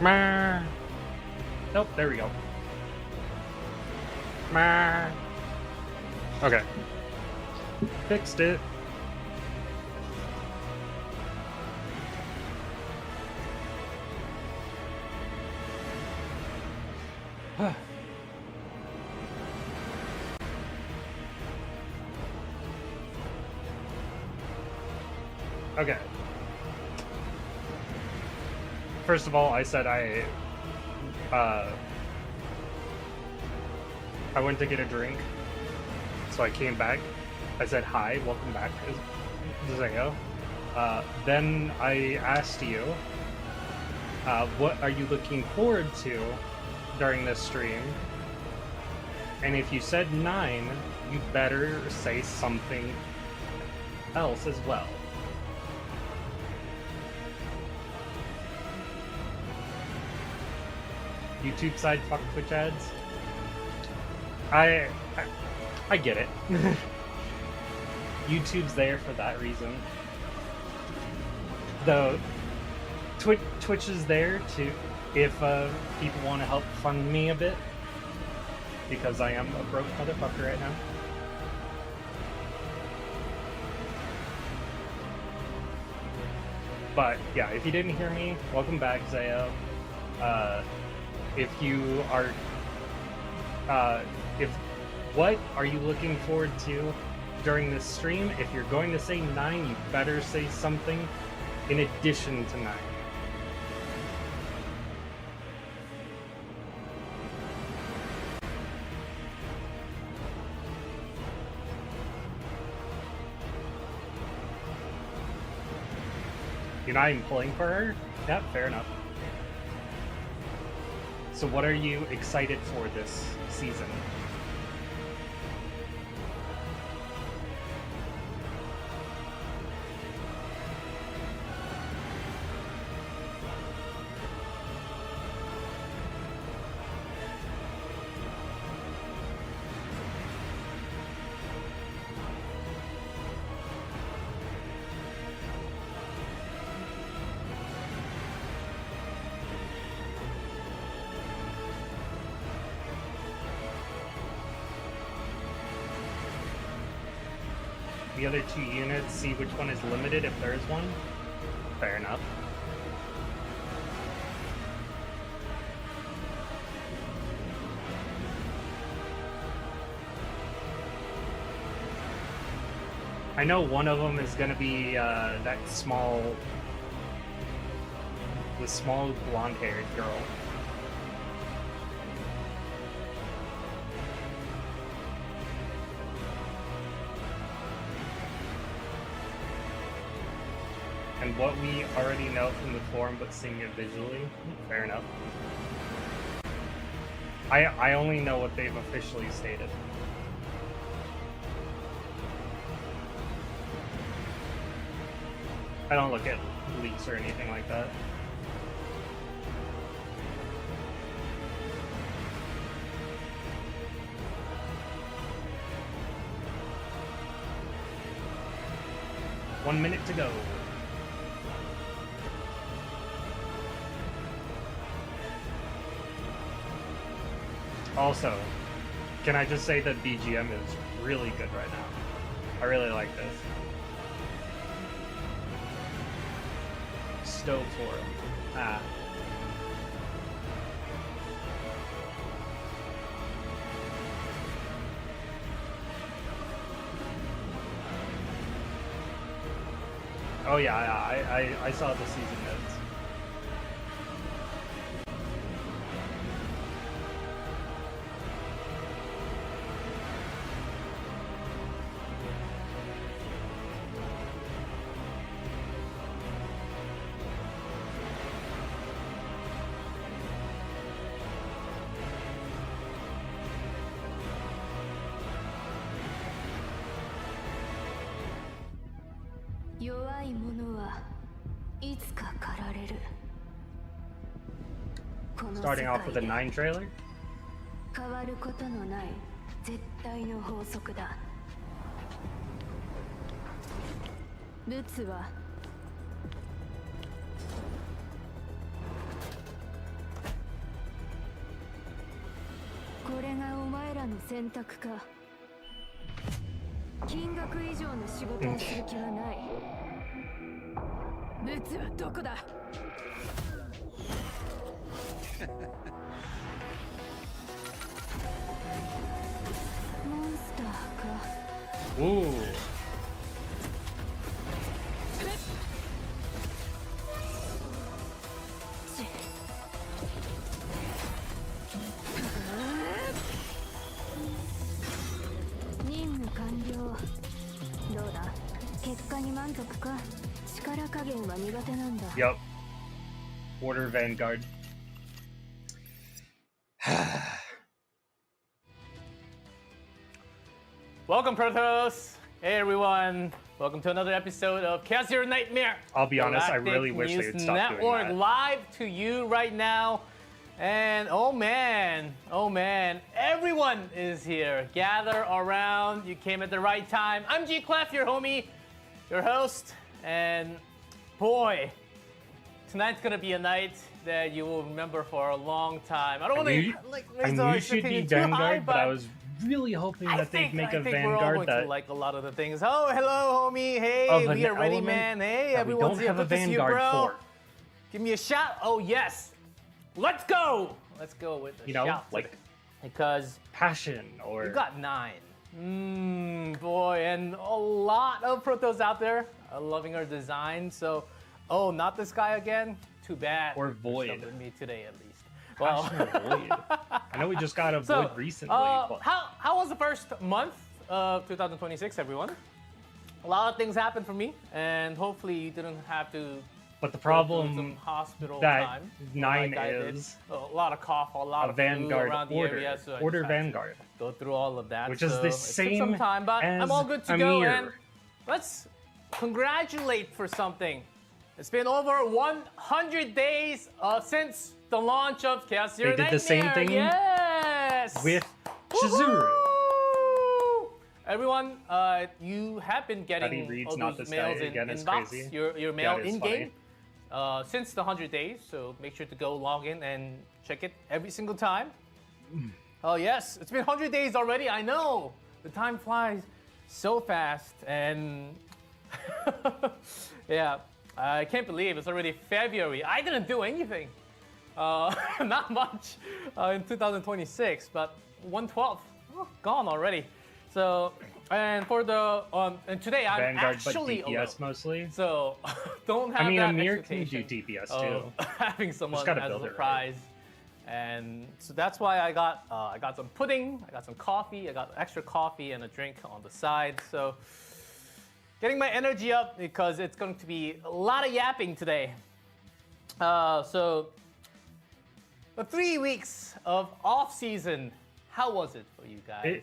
Nope, there we go. Okay. Fixed it. Okay. First of all, I said I went to get a drink, so I came back. I said, hi, welcome back, Zayo. Then I asked you, what are you looking forward to during this stream? And if you said 9, you better say something else as well. YouTube side, fuck Twitch ads. I get it. YouTube's there for that reason. Though Twitch is there to if people want to help fund me a bit, because I am a broke motherfucker right now. But yeah, if you didn't hear me, welcome back, Zayo. If you are, what are you looking forward to during this stream? If you're going to say 9, you better say something in addition to 9. You're not even pulling for her? Yeah, fair enough. So what are you excited for this season? The other 2 units, see which one is limited if there is one. Fair enough. I know one of them is gonna be that small blonde-haired girl. And what we already know from the forum, but seeing it visually, fair enough. I only know what they've officially stated. I don't look at leaks or anything like that. One minute to go. Also, can I just say that BGM is really good right now? I really like this. Stove forum. Ah. Oh yeah, I saw the season notes. Starting off with a 9 trailer. 変わることのない絶対の法則だ。物はこれがお前らの選択か。金額以上の仕事をする気はない。ブツはどこだ。モンスターか。Ooh. Yep. Order Vanguard. Welcome, Protos! Hey everyone! Welcome to another episode of Chaos Zero Nightmare! I'll be honest, I Galactic really wish they would News stop Network doing that. Live to you right now. And oh man, everyone is here. Gather around. You came at the right time. I'm G Clef, your homie, your host. And boy, tonight's gonna be a night that you will remember for a long time. I don't want to I knew it should be Vanguard, but I was really hoping that they'd make a we're all Vanguard going that to like a lot of the things. Oh, hello, homie. Hey, of we an are ready, element man. Hey, that we everyone's don't here. have a Good to see you, Vanguard bro. for. Give me a shot. Oh yes. Let's go. Let's go with the You know, shout like because passion or you got 9. Boy, and a lot of Protos out there are loving our design. So, oh, not this guy again. Too bad. Or You're Void. stuck with me today, at least. Passion or Void. I know we just got a So, Void recently, but how was the first month of 2026, everyone? A lot of things happened for me, and hopefully you didn't have to. but the Go through some problem hospital that time, 9 like I did. is A lot of cough, a lot a of flu Vanguard around the order. area, so I Order just had to Vanguard. go through all of that. Which is so the it took some same time, but I'm as all good to go. Amir. And let's congratulate for something. It's been over 100 days since the launch of Chaos Zero They did the same Nightmare. thing Yes! with Shizuru. Woohoo! Everyone, you have been Buddy getting reads all not those this guy mails in again is inbox, crazy. your mail That is in game. Since the 100 days, so make sure to go log in and check it every single time. Oh yes, it's been 100 days already. I know the time flies so fast, and yeah, I can't believe it's already February. I didn't do anything, not much in 2026, but 1/12 gone already. So, and for the and today I'm Vanguard, actually but DPS alone. mostly. So don't have I mean, that Amir can do expectation DPS of too. having someone gotta as a build it right. surprise. And so that's why I got some pudding, I got some coffee, I got extra coffee and a drink on the side. So getting my energy up because it's going to be a lot of yapping today. So the 3 weeks of off season, how was it for you guys?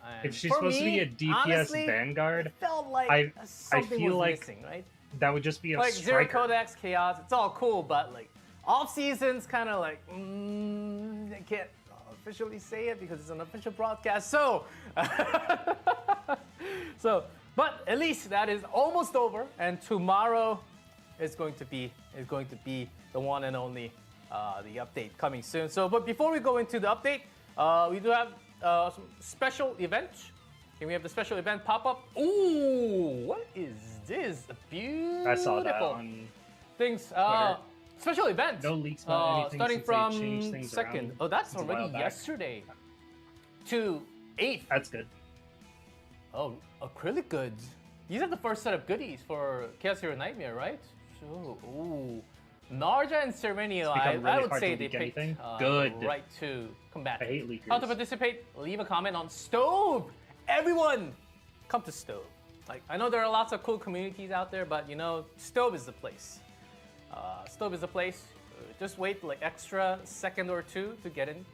And If she's for supposed to be me, a DPS honestly, Vanguard, it felt like I something feel was like missing, right? that would just be a Like Zero striker. Codex, Chaos, it's all cool, but like off season's kind of like I can't officially say it because it's an official broadcast. So, but at least that is almost over, and tomorrow is going to be the one and only the update coming soon. So, but before we go into the update, we do have some special events. Can we have the special event pop up? Ooh, what is this? Beautiful I saw that on things. Twitter. Special event. No leaks about anything starting since they from changed things 2nd. around Oh, that's since a already while back. yesterday. To 8th. That's good. Oh, acrylic goods. These are the first set of goodies for Chaos Hero Nightmare, right? So, ooh. Narja and Serenio, become I really would hard say to they leak picked anything. the Good. right to combat. I hate leakers. How to participate? Leave a comment on Stove. Everyone, come to Stove. Like, I know there are lots of cool communities out there, but you know, Stove is the place. Stove is the place. Just wait like extra second or two to get in.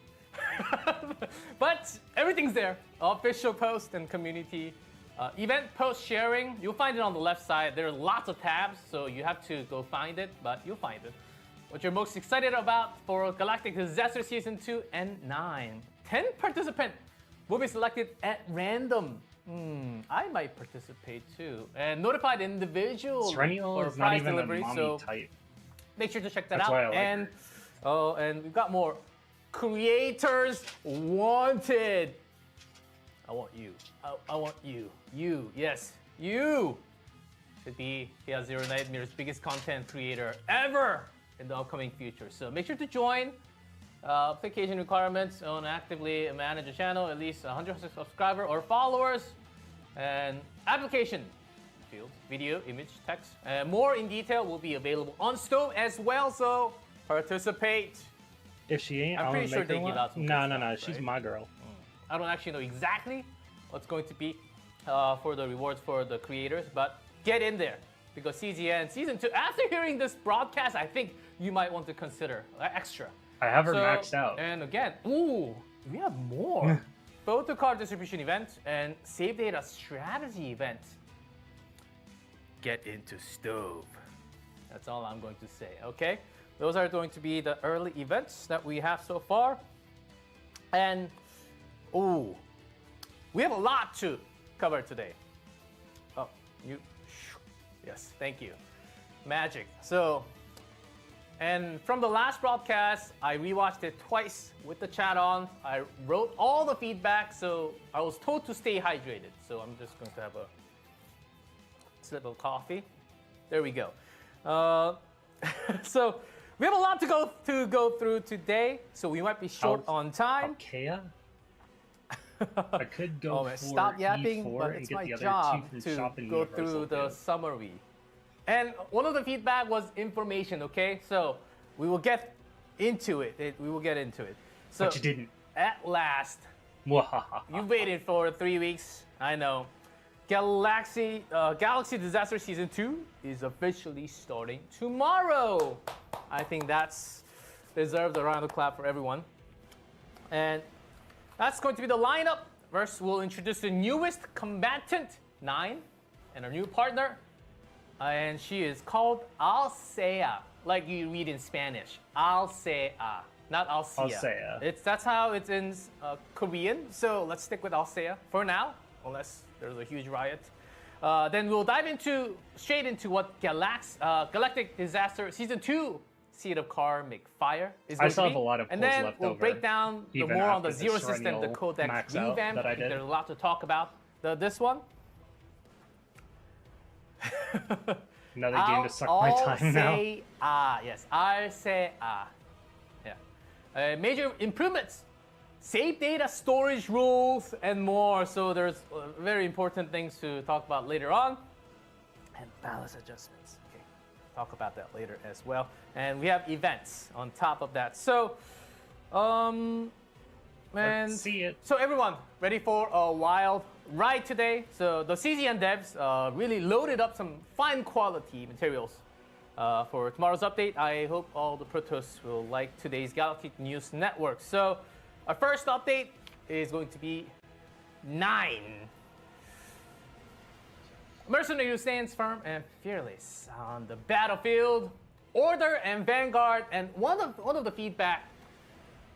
But everything's there. Official post and community. Event post sharing, you'll find it on the left side. There are lots of tabs, so you have to go find it, but you'll find it. What you're most excited about for Galactic Disaster Season 2 and 9. 10 participants will be selected at random. I might participate too. And notified individuals Serennial for is not prize even delivery, a mommy so type. make sure to check that That's out. why I like and her. and we've got more creators wanted. I want you. I want you. You, yes, you should be Chaos Zero Nightmare's biggest content creator ever in the upcoming future. So make sure to join. Application requirements on actively manage a channel, at least 100 subscribers or followers, and application fields, video, image, text, and more in detail will be available on Stove as well. So participate. If she ain't, I'm pretty I'll sure make her they give one. out some No, good no, no. stuff, She's right? my girl. I don't actually know exactly what's going to be for the rewards for the creators, but get in there because CZN Season 2, after hearing this broadcast, I think you might want to consider extra. I have her maxed out. And again, ooh, we have more. Photo card distribution event and save data strategy event. Get into Stove. That's all I'm going to say, okay? Those are going to be the early events that we have so far. And, ooh, we have a lot to cover today. Oh, yes, thank you. Magic. So, and from the last broadcast, I rewatched it twice with the chat on. I wrote all the feedback, so I was told to stay hydrated. So I'm just going to have a sip of coffee. There we go. So we have a lot to go through today, so we might be short on time. Alkea? I could go for stop yapping, E4 but and it's get my the other job two from to Shop and go Universal through the too. summary. And one of the feedback was information, okay? So we will get into it. We will get into it. So But you didn't. at last, Mwahaha. you waited for 3 weeks. I know. Galaxy Disaster Season 2 is officially starting tomorrow. I think that's deserves a round of clap for everyone. And that's going to be the lineup. First, we'll introduce the newest combatant, 9, and our new partner. And she is called Alsea, like you read in Spanish. Alsea, not Alsea. Alsea. That's how it's in Korean. So let's stick with Alsea for now, unless there's a huge riot. Then we'll dive straight into what Galactic Disaster Season 2 Seed of Karmic Fire is going I still to have be. a lot of And pulls then left we'll over, break down even more on the after the Zero System, the Serennial Codex max out revamp. that I I think did. there's a lot to talk about. This one. Another game to suck my time now. Yes, Alsea. Yeah. Major improvements, save data storage rules, and more. So there's very important things to talk about later on. And balance adjustments. Okay, talk about that later as well. And we have events on top of that. So, Let's see it. so everyone, ready for a wild ride today? So the CZN devs really loaded up some fine quality materials for tomorrow's update. I hope all the Protoss will like today's Galactic News Network. So our first update is going to be 9. Mercenary who stands firm and fearless on the battlefield, Order and Vanguard. And one of the feedback,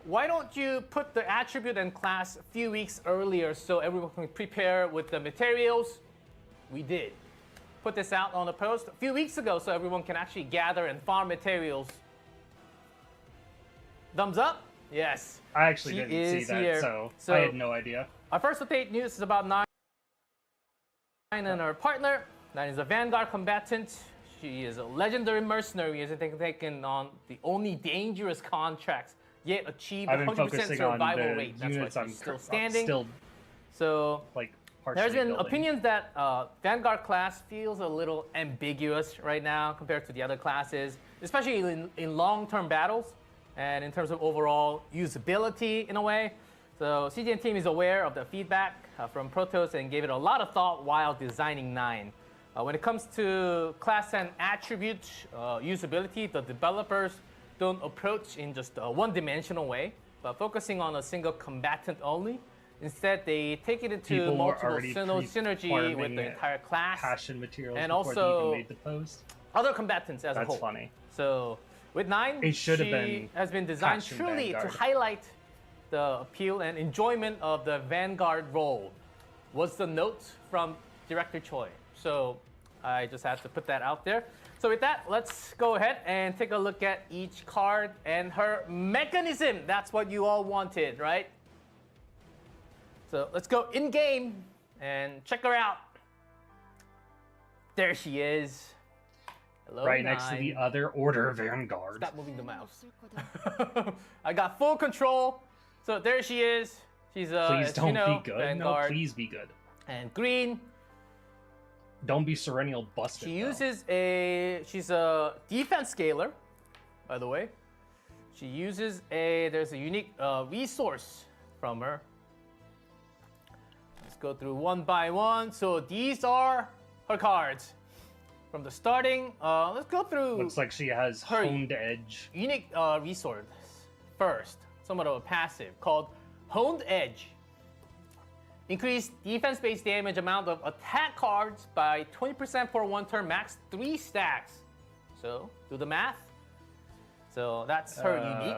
why don't you put the attribute and class a few weeks earlier so everyone can prepare with the materials? We did. Put this out on a post a few weeks ago so everyone can actually gather and farm materials. Thumbs up? Yes. I actually She didn't see is that, here. so I had no idea. Our first update news is about 9 and our partner. 9 is a Vanguard combatant. She is a legendary mercenary, has taken on the only dangerous contracts, yet achieved I've been 100% focusing on survival the rate. That's units why I'm she's still standing. still So like partially there's been building. opinions that Vanguard class feels a little ambiguous right now compared to the other classes, especially in long-term battles and in terms of overall usability in a way. So CGN team is aware of the feedback from Protoss and gave it a lot of thought while designing 9. When it comes to class and attribute usability, the developers don't approach in just a one-dimensional way, but focusing on a single combatant only. Instead, they take it into People were multiple already synergy with the pre-farming entire class passion materials and before they also even made the post. other combatants as a That's whole. funny. So with 9, It should have she been has been designed Passion truly Vanguard. to highlight the appeal and enjoyment of the Vanguard role, was the note from Director Choi. So I just had to put that out there. So with that, let's go ahead and take a look at each card and her mechanism. That's what you all wanted, right? So let's go in-game and check her out. There she is. Hello, Right next to the other Order Vanguard. Stop moving the mouse. I got full control. So there she is. She's Please as don't you know, be good. Vanguard. No, please be good. And green. Don't be Serennial busted. She though. uses she's a defense scaler, by the way. She uses there's a unique resource from her. Let's go through one by one. So these are her cards. From the starting, let's go through. Looks like she has her Honed Edge. unique resource first. Somewhat of a passive called Honed Edge. Increase defense-based damage amount of attack cards by 20% for one turn, max 3 stacks. So do the math. So that's her unique.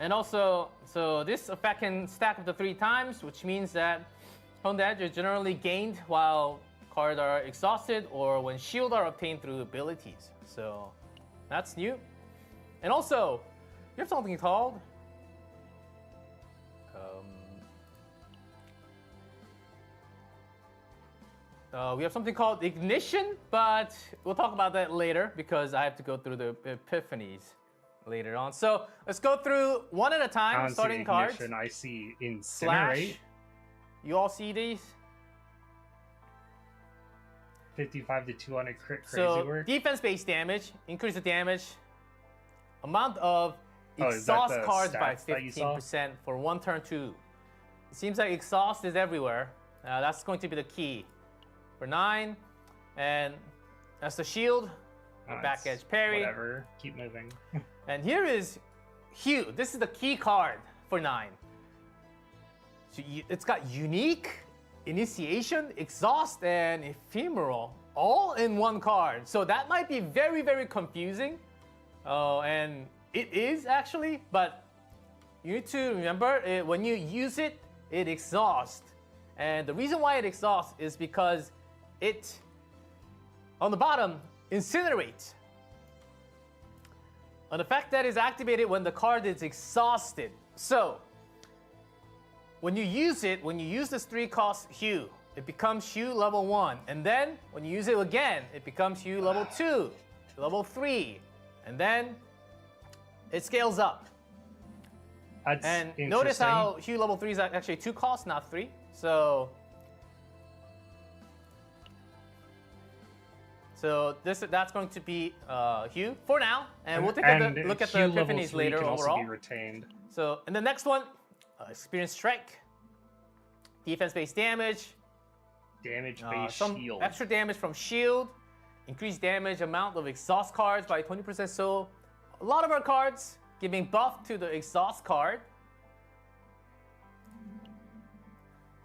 And also, so this effect can stack up to 3 times, which means that Honed Edge is generally gained while cards are exhausted or when shield are obtained through abilities. So that's new. And also, you have something called we have something called Ignition, but we'll talk about that later because I have to go through the epiphanies later on. So let's go through one at a I time, don't starting see cards. Ignition, I see Incinerate. Slash. You all see these? 55 to 200 crit crazy So work. defense-based damage, increase the damage. Amount of Oh, is that exhaust the cards by stats that you saw? 15% for one turn 2. It seems like exhaust is everywhere. That's going to be the key. For 9, and that's the shield. Oh, Back it's edge parry. Whatever. Keep moving. And here is Hue. This is the key card for 9. So it's got unique, initiation, exhaust, and ephemeral all in one card. So that might be very, very confusing. And it is actually, but you need to remember when you use it, it exhausts. And the reason why it exhausts is because it, on the bottom, incinerates. An effect that is activated when the card is exhausted. So, when you use it, when you use this 3-cost Hue, it becomes Hue level 1. And then, when you use it again, it becomes Hue level 2, level 3. And then, it scales up. That's And interesting. notice how Hue level 3 is actually 2 costs, not 3. So that's going to be Hue for now, and we'll take a look at the Hue level epiphanies 3 later can also overall. be retained. So, and the next one, Experience Strike, defense-based damage, Damage-based some shield. extra damage from shield, increased damage amount of exhaust cards by 20%. So, a lot of our cards giving buff to the exhaust card.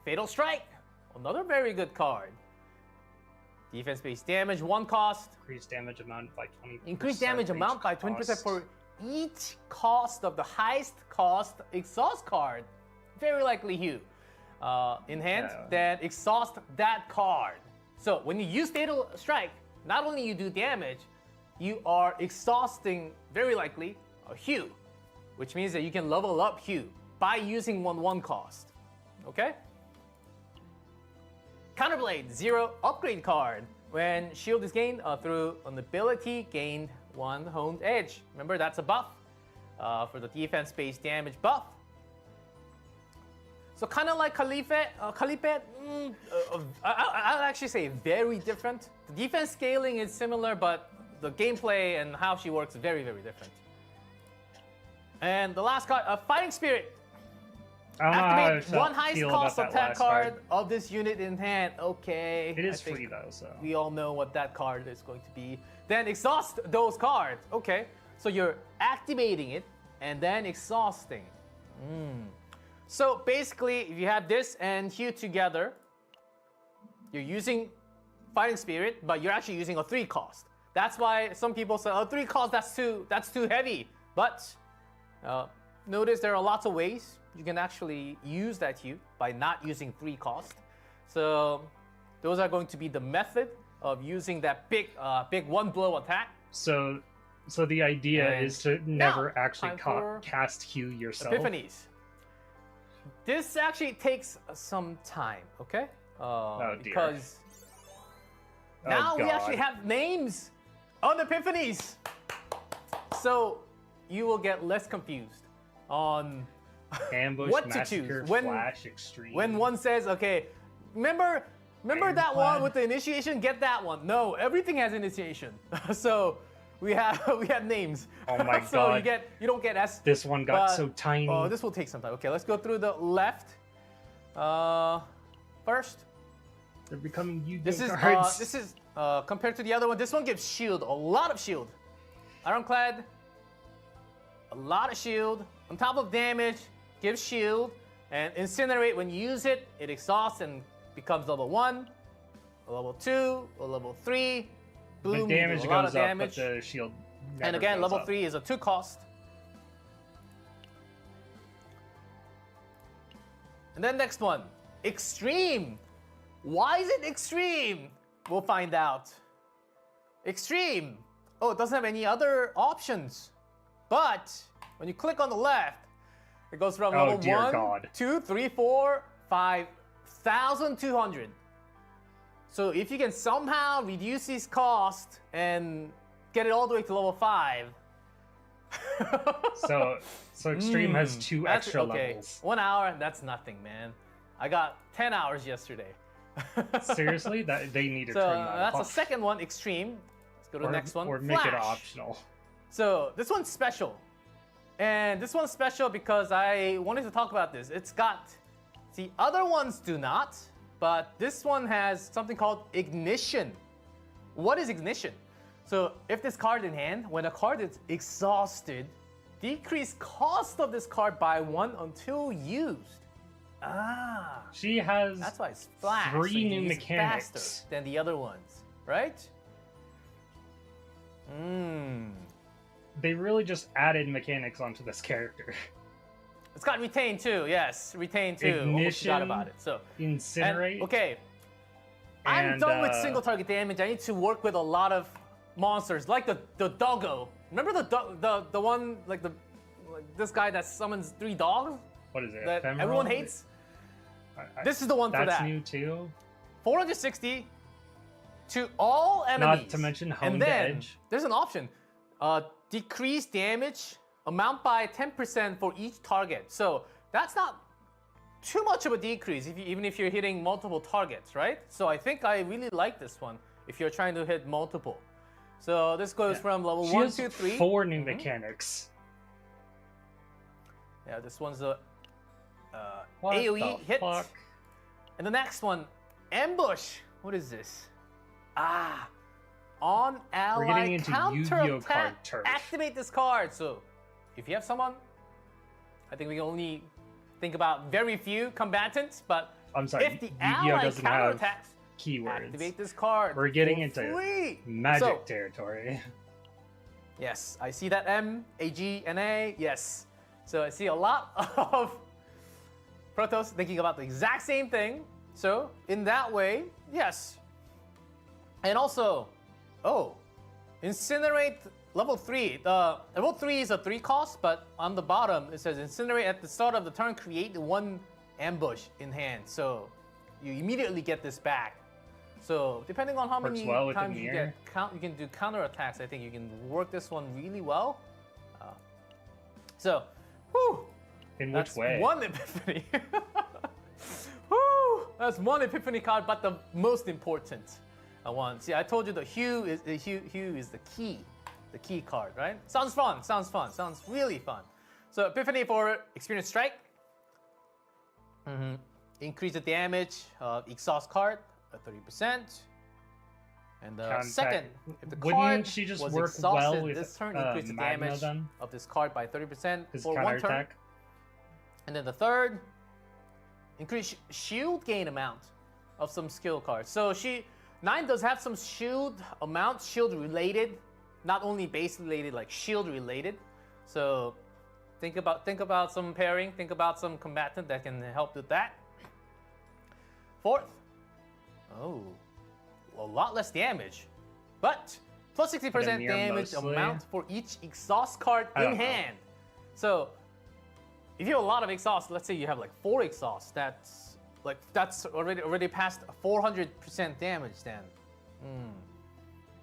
Fatal Strike, another very good card. Defense-based damage, 1 cost. Increased damage amount by 20%. Increased damage for amount each by 20% cost. for each cost of the highest cost exhaust card. Very likely Hue. In hand, Yeah. then exhaust that card. So when you use Fatal Strike, not only you do damage, you are exhausting, very likely, a Hue. Which means that you can level up Hue by using 1 cost. Okay? Counterblade, 0 upgrade card. When shield is gained through an ability, gained 1 Honed Edge. Remember, that's a buff for the defense-based damage buff. So kind of like Caliphate, I'll actually say very different. The defense scaling is similar, but the gameplay and how she works is very, very different. And the last card, Fighting Spirit. Activate 1 highest cost attack card of this unit in hand. Okay. It is free though, so. We all know what that card is going to be. Then exhaust those cards. Okay. So you're activating it and then exhausting. So basically, if you have this and Hue together, you're using Fighting Spirit, but you're actually using a 3 cost. That's why some people say, oh, 3 cost, that's too heavy. But notice there are lots of ways you can actually use that Hue by not using 3 cost. So those are going to be the method of using that big one blow attack. So the idea And is to never now, actually time for cast Q yourself. Epiphanies. This actually takes some time, okay? Oh, dear. Because Oh, now we God. actually have names on Epiphanies. So you will get less confused on Ambush, what to Massacre, choose. Flash, Extreme. When one says, okay, remember that one Ironclad. with the initiation? Get that one. No, everything has initiation. So we have names. Oh my So God. you don't get S. This one got but- so tiny. Oh, this will take some time. Okay, let's go through the left. First, They're becoming Yu-Gi-Oh this cards. is compared to the other one. This one gives shield, a lot of shield. Ironclad, a lot of shield. On top of damage, gives shield. And Incinerate, when you use it, it exhausts and becomes level 1, a level 2, a level 3. Boom, the you damage do a lot goes of up, damage. but the shield never And again, goes level up. 3 is a 2 cost. And then next one, Extreme. Why is it Extreme? We'll find out. Extreme. Oh, it doesn't have any other options. But when you click on the left, it goes from Oh, level dear 1, God. 2, 3, 4, 5,200. So if you can somehow reduce this cost and get it all the way to level 5. So Extreme has 2 That's- extra okay. levels. 1 hour, that's nothing, man. I got 10 hours yesterday. Seriously, that they need to So turn that that's off. the second one, Extreme. Let's go to the next one. Or make it Flash. optional. So this one's special. And this one's special because I wanted to talk about this. It's got, see, other ones do not, but this one has something called Ignition. What is Ignition? So if this card in hand, when a card is exhausted, decrease cost of this card by 1 until used. Ah, She has that's why it's flash. 3 so you new can use it mechanics. faster than the other ones, right? They really just added mechanics onto this character. It's got retain too. Yes, retain too. Almost forgot Ignition, about it. So Incinerate. and- okay, I'm and, done with single target damage. I need to work with a lot of monsters, like the doggo. Remember the one like this guy that summons 3 dogs What is it? that Ephemeral? everyone hates? I- This is the one for That's that. new too. 460 to all enemies. Not to mention and Honed then Edge. there's an option. Decrease damage amount by 10% for each target. So that's not too much of a decrease even if you're hitting multiple targets, right? So I think I really like this one if you're trying to hit multiple. So this goes from level She 1, has 2, 3. 4 new mechanics. Yeah, this one's a What AoE the hit. fuck? And the next one, Ambush. What is this? Ah, on ally getting into counter Yu-Gi-Oh attack. card turf. Activate this card. So, if you have someone, I think we can only think about very few combatants. But I'm sorry, if the Yu-Gi-Oh ally doesn't counter have attacks, keywords. activate this card. We're getting for into free. Magic So, territory. yes, I see that M, A, G, and A. Yes. So I see a lot of Protoss thinking about the exact same thing. So in that way, yes. And also, oh, Incinerate level 3. The level 3 is a 3 cost, but on the bottom it says Incinerate at the start of the turn, create 1 ambush in hand. So you immediately get this back. So depending on how Works many well with the times you mirror. you can do counter attacks. I think you can work this one really well. So, whew, In which that's way? one epiphany. Whew, that's one epiphany card, but the most important one. See, I told you the hue is the key card, right? Sounds fun. Sounds really fun. So epiphany for Experience Strike. Increase the damage of exhaust card at 30%. And the Count second, back. if the Wouldn't card she just was work exhausted well with, this turn, increase the Magma damage then? of this card by 30% His for 1 turn. counterattack. And then the third, increase shield gain amount of some skill cards. So 9 does have some shield amount, shield related, not only base related, like shield related. So think about some pairing, think about some combatant that can help with that. Fourth, oh, a lot less damage. But plus 60% Near damage mostly. amount for each exhaust card I in don't know. hand. So if you have a lot of exhaust, let's say you have like 4 exhausts, that's already past 400% damage then.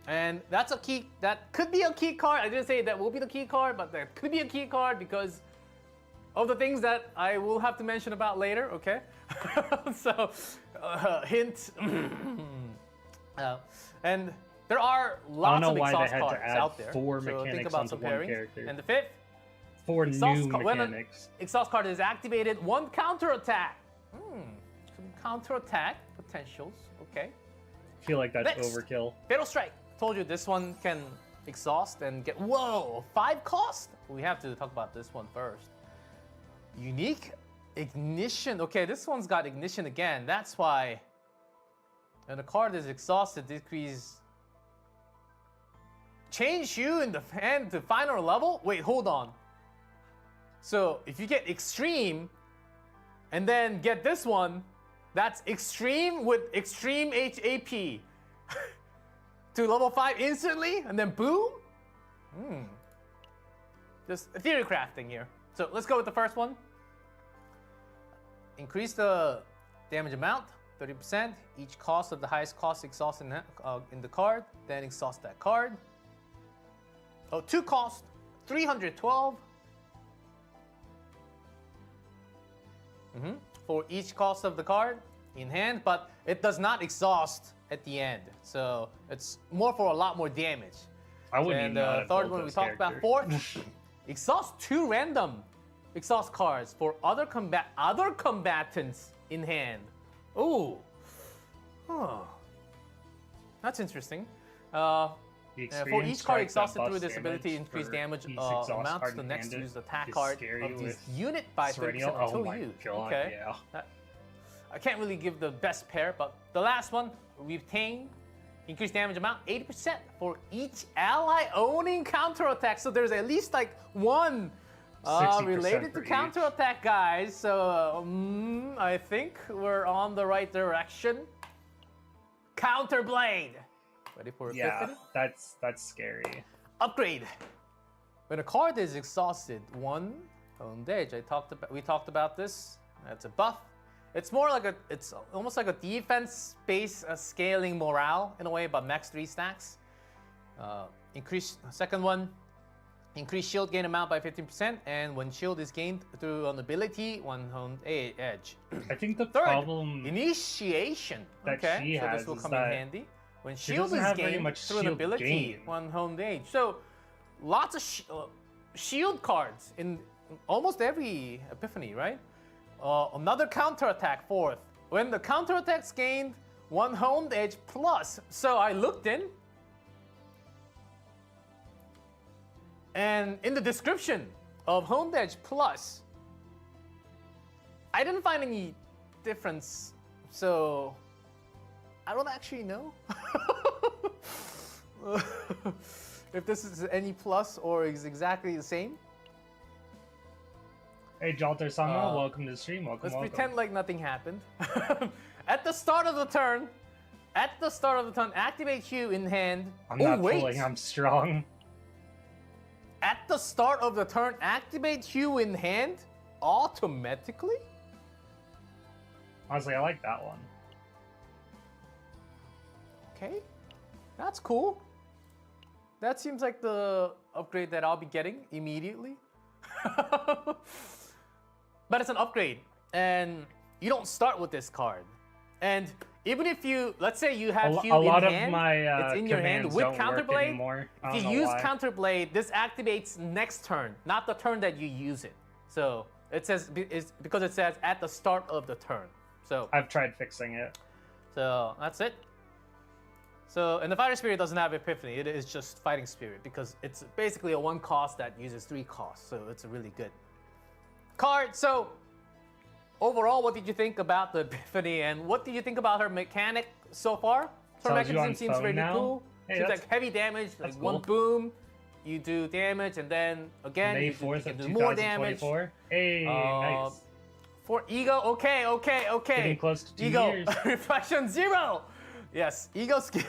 And that's a key, that could be a key card. I didn't say that will be the key card, but that could be a key card because of the things that I will have to mention about later, okay? So, hint. And there are lots of why they exhaust had to cards add out there. 4 So think mechanics about onto some one pairings. character. And the 5th, 4 exhaust new when an mechanics. exhaust card is activated, 1 counter attack. Some counter attack potentials, okay. I feel like that's Next. overkill. Fatal Strike. Told you this one can exhaust and get, whoa, 5 cost? We have to talk about this one first. Unique Ignition. Okay, this one's got Ignition again. That's why when the card is exhausted, decrease. Change you in the hand to final level? Wait, hold on. So if you get Extreme and then get this one, that's Extreme with Extreme HAP. To level 5 instantly, and then boom? Just theory crafting here. So let's go with the first one. Increase the damage amount, 30%. Each cost of the highest cost exhaust in the card, then exhaust that card. Oh, 2 cost, 312. For each cost of the card in hand, but it does not exhaust at the end. So it's more for a lot more damage. I wouldn't And even know how the to third build one we this talked about, character. 4th, exhaust 2 random exhaust cards for other combatants in hand. Ooh. Huh. That's interesting. The For experience each card strike that exhausted through buffs this ability, damage increase for damage each exhaust amounts card to the next in hand used attack is card scary of this with unit by 30% Serennial. until Oh my used. god, Okay. yeah. I can't really give the best pair, but the last one, retain, increase damage amount 80% for each ally owning counterattack. So there's at least like one 60% related for to each. counterattack, guys. So I think we're on the right direction. Counterblade. Ready for Yeah, epiphany? that's scary. Upgrade. When a card is exhausted, 1 owned edge. We talked about this. That's a buff. It's more like it's almost like a defense-based scaling morale in a way, but max 3 stacks. Second one, increase shield gain amount by 15%, and when shield is gained through an ability, 1 honed edge. I think the Third, problem initiation. that Okay, she so has this will is come in that handy. When she shield doesn't is have very gained much through an shield ability, gain. 1 honed edge. So lots of shield cards in almost every epiphany, right? Another counterattack, 4th. When the counterattack's gained, 1 honed edge plus. So I looked in, and in the description of honed edge plus, I didn't find any difference. So I don't actually know if this is any plus or is exactly the same. Hey, Jalter-sama, welcome to the stream. Welcome, Let's pretend like nothing happened. At the start of the turn, activate Hue in hand. I'm Oh, not wait. pulling, I'm strong. At the start of the turn, activate Hue in hand automatically? Honestly, I like that one. Okay, that's cool. That seems like the upgrade that I'll be getting immediately. But it's an upgrade, and you don't start with this card. And even if you, let's say you have Hue A in lot of hand, my it's in your hand commands with don't work Counterblade. anymore. I If don't you know use why. Counterblade, this activates next turn, not the turn that you use it. So it says, it's because it says at the start of the turn. So I've tried fixing it. that's it. So, and the Fighting Spirit doesn't have Epiphany. It is just Fighting Spirit because it's basically a 1 cost that uses 3 costs. So it's a really good card. So overall, what did you think about the Epiphany, and what did you think about her mechanic so far? Her Tells you mechanism on seems phone really now? cool. Hey, Seems that's- like heavy damage, like that's 1 cool. boom, you do damage, and then again May you 4th can of do more damage. 2024. Hey, nice. For Ego, okay. Getting close to 2 Ego, years. Reflection 0. Yes, ego skill.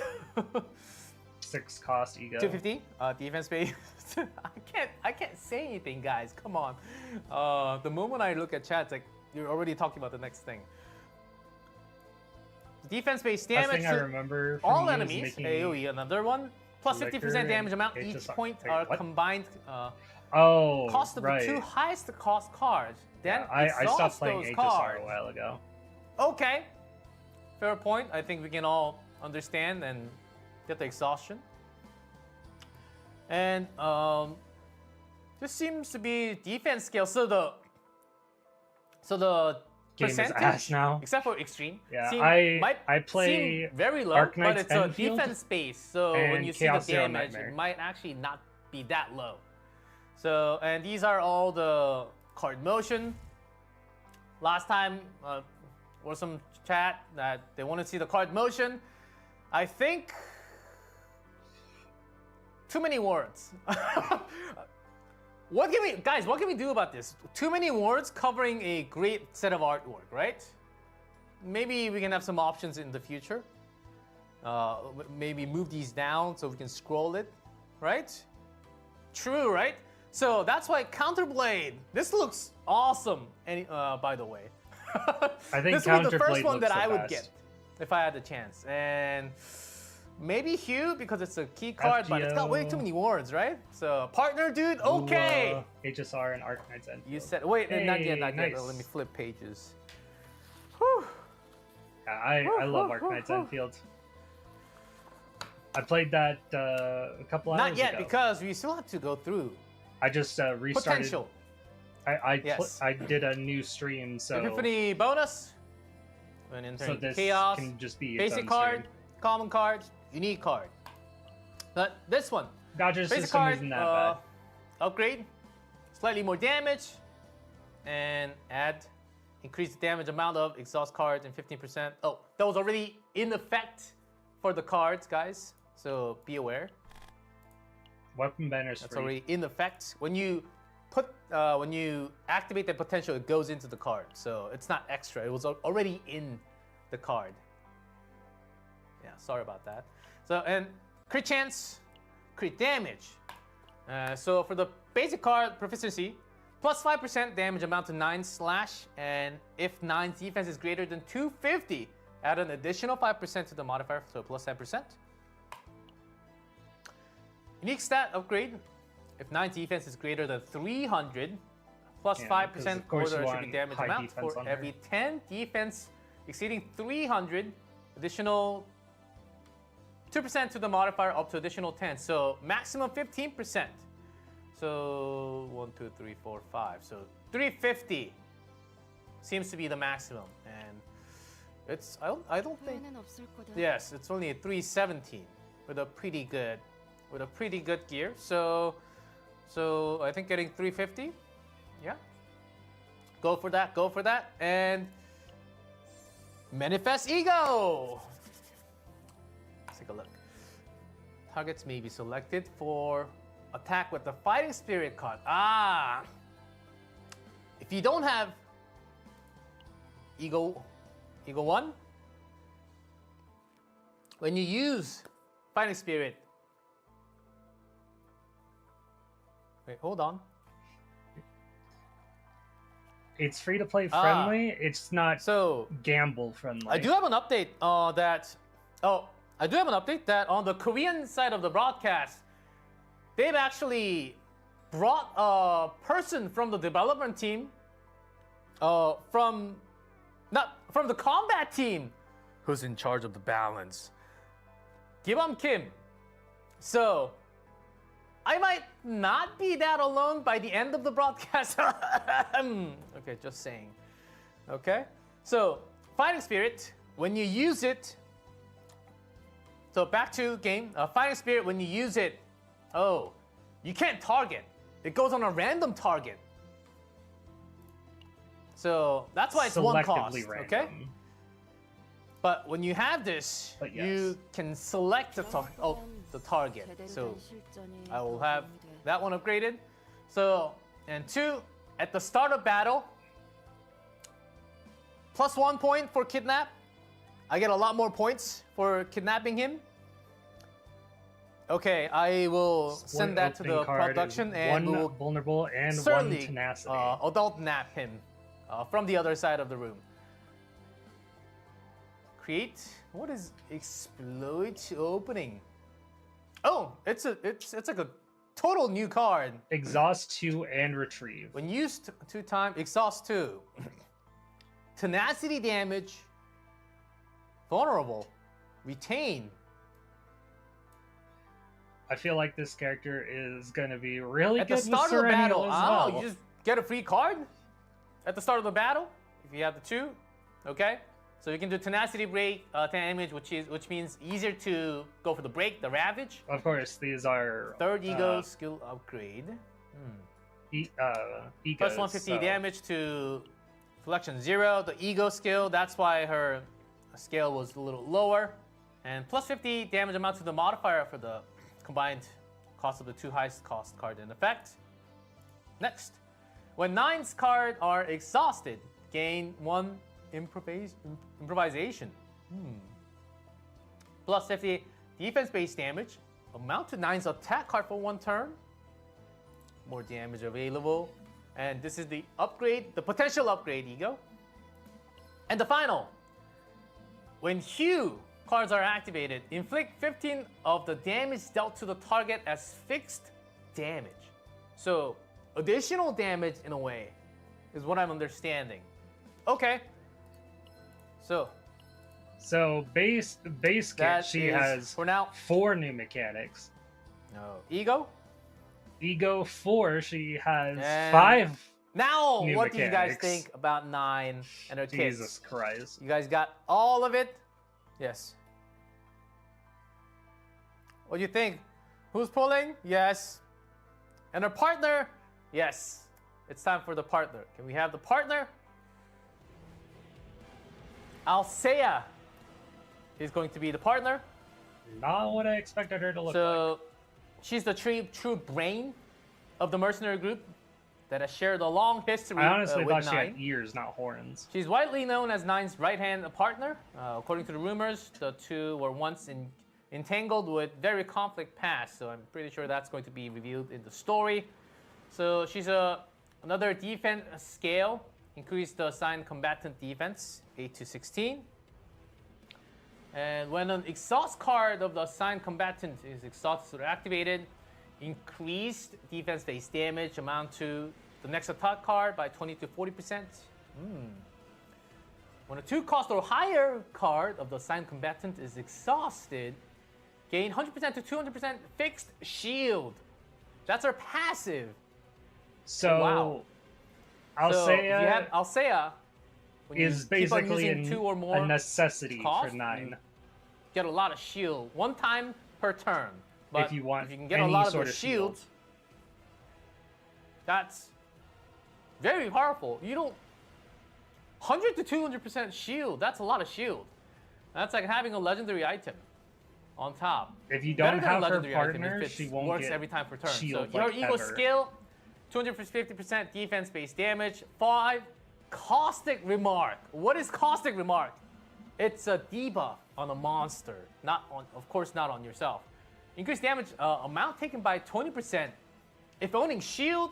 6 cost ego. 250. Defense base. I can't say anything, guys. Come on. The moment I look at chat, it's like you're already talking about the next thing. Defense base Last damage thing I to remember from all you is enemies. making AoE, another one. Plus 50% liquor damage amount. and Each HSR. point Wait, are what? combined Oh, cost of right. the 2 highest cost cards. Then I stopped exhaust playing those HSR cards. a while ago. Okay. Fair point. I think we can all understand and get the exhaustion. And this seems to be defense skill. So the Game is percentage, ass now. except for extreme, Yeah, might I play seem very low, Arc but Knight's it's a Enfield defense base. So when and you see the Chaos Zero damage, Nightmare. it might actually not be that low. So, and these are all the card motion. Last time was some chat that they want to see the card motion. I think too many words. What can we do about this? Too many words covering a great set of artwork, right? Maybe we can have some options in the future. Maybe move these down so we can scroll it, right? True, right? So that's why Counterblade. This looks awesome. By the way, I think this would be the first Counterblade one that looks I the would best. get if I had the chance. And maybe Hugh because it's a key card, but it's got way too many words, right? So partner, dude. Okay. HSR and Arc Knight's Enfield. You said wait, not yet. nice. Let me flip pages. Whew. Yeah, I love Arc Knight's Enfield. I played that a couple hours Not yet ago. because we still have to go through I just restarted. potential. Yes. I did a new stream, so Epiphany bonus. When entering this chaos. can just be its Basic own card, stream. common card, unique card. But this one, Dodger basic system card, isn't that bad. upgrade, slightly more damage, and increase the damage amount of exhaust cards and 15%. Oh, that was already in effect for the cards, guys. So be aware. Weapon banner's That's free. already in effect. When you activate the potential, it goes into the card. So it's not extra. It was already in the card. Yeah, sorry about that. So and crit chance, crit damage. So for the basic card proficiency, plus 5% damage amount to 9 slash, and if 9's defense is greater than 250, add an additional 5% to the modifier, so plus 10%. Unique stat upgrade. If 9 defense is greater than 300, plus 5% of course order you should be want damage high amount defense for on her. every 10 defense exceeding 300, additional 2% to the modifier up to additional 10. So maximum 15%. So 1, 2, 3, 4, 5. So 350 seems to be the maximum, and it's I don't think. Yes, it's only a 317 with a pretty good gear. So I think getting 350, yeah. Go for that, and manifest ego. Let's take a look. Targets may be selected for attack with the fighting spirit card. If you don't have ego 1, when you use fighting spirit. Wait, hold on. It's free to play friendly. It's not So gamble friendly. I do have an update that on the Korean side of the broadcast, they've actually brought a person from the development team, from the combat team, who's in charge of the balance. Gibam Kim. So I might not be that alone by the end of the broadcast. Okay, just saying. Okay, so fighting spirit, when you use it. So back to game. Fighting spirit, when you use it, you can't target. It goes on a random target. So that's why it's one cost. Selectively random. Okay. But when you have this, But yes. you can select the target. So I will have that one upgraded. So, and 2, at the start of battle, plus 1 point for kidnap, I get a lot more points for kidnapping him. Okay, I will send that to the production and we one will vulnerable and one certainly tenacity. adult nap him from the other side of the room. Create. What is exploit opening? Oh, it's like a total new card. Exhaust 2 and retrieve. When used 2 times, exhaust 2. Tenacity damage. Vulnerable. Retain. I feel like this character is going to be really At good the start with of the battle, Serennial as well. you just get a free card at the start of the battle if you have the 2. Okay, so you can do tenacity break damage, which means easier to go for the break, the ravage. Of course, these are Third ego skill upgrade. Egos, Plus 150 so damage to selection 0. The ego skill, that's why her scale was a little lower. And plus 50 damage amount to the modifier for the combined cost of the 2 highest cost card in effect. Next, when 9's card are exhausted, gain 1 improvisation. Plus 50 defense-based damage. Amount to 9's attack card for 1 turn. More damage available. And this is the upgrade, the potential upgrade ego. And the final. When Hue cards are activated, inflict 15 of the damage dealt to the target as fixed damage. So additional damage in a way is what I'm understanding. Okay. So base kit, she has for now 4 new mechanics. No. Ego? Ego 4, she has And 5. Now, new what do you guys mechanics. think about 9 and her kids? Jesus Christ. You guys got all of it? Yes. What do you think? Who's pulling? Yes. And her partner? Yes. It's time for the partner. Can we have the partner? Alsea is going to be the partner. Not what I expected her to look like. So she's the true brain of the mercenary group that has shared a long history I honestly with thought she 9. had ears, not horns. She's widely known as 9's right-hand partner. According to the rumors, the 2 were once entangled with very conflict past, so I'm pretty sure that's going to be revealed in the story. So she's another defense scale. Increase the assigned combatant defense, 8 to 16. And when an exhaust card of the assigned combatant is exhausted or activated, increased defense-based damage amount to the next attack card by 20 to 40%. When a 2 cost or higher card of the assigned combatant is exhausted, gain 100% to 200% fixed shield. That's our passive. So, Wow. Alsea So if you have Alsea, when is you keep on basically using 2 or more a necessity cost, for 9. get a lot of shield 1 time per turn. But If you want if you can get a any lot of sort those of shield. shields, that's very powerful. You don't 100 to 200% shield. That's a lot of shield. That's like having a legendary item on top. If you Better don't than a have her legendary item partner, if she it won't works get every time per turn. So shield your like ego ever. skill, 250% defense-based damage. 5, caustic remark. What is caustic remark? It's a debuff on a monster, not on, of course, not on yourself. Increase damage amount taken by 20%. If owning shield,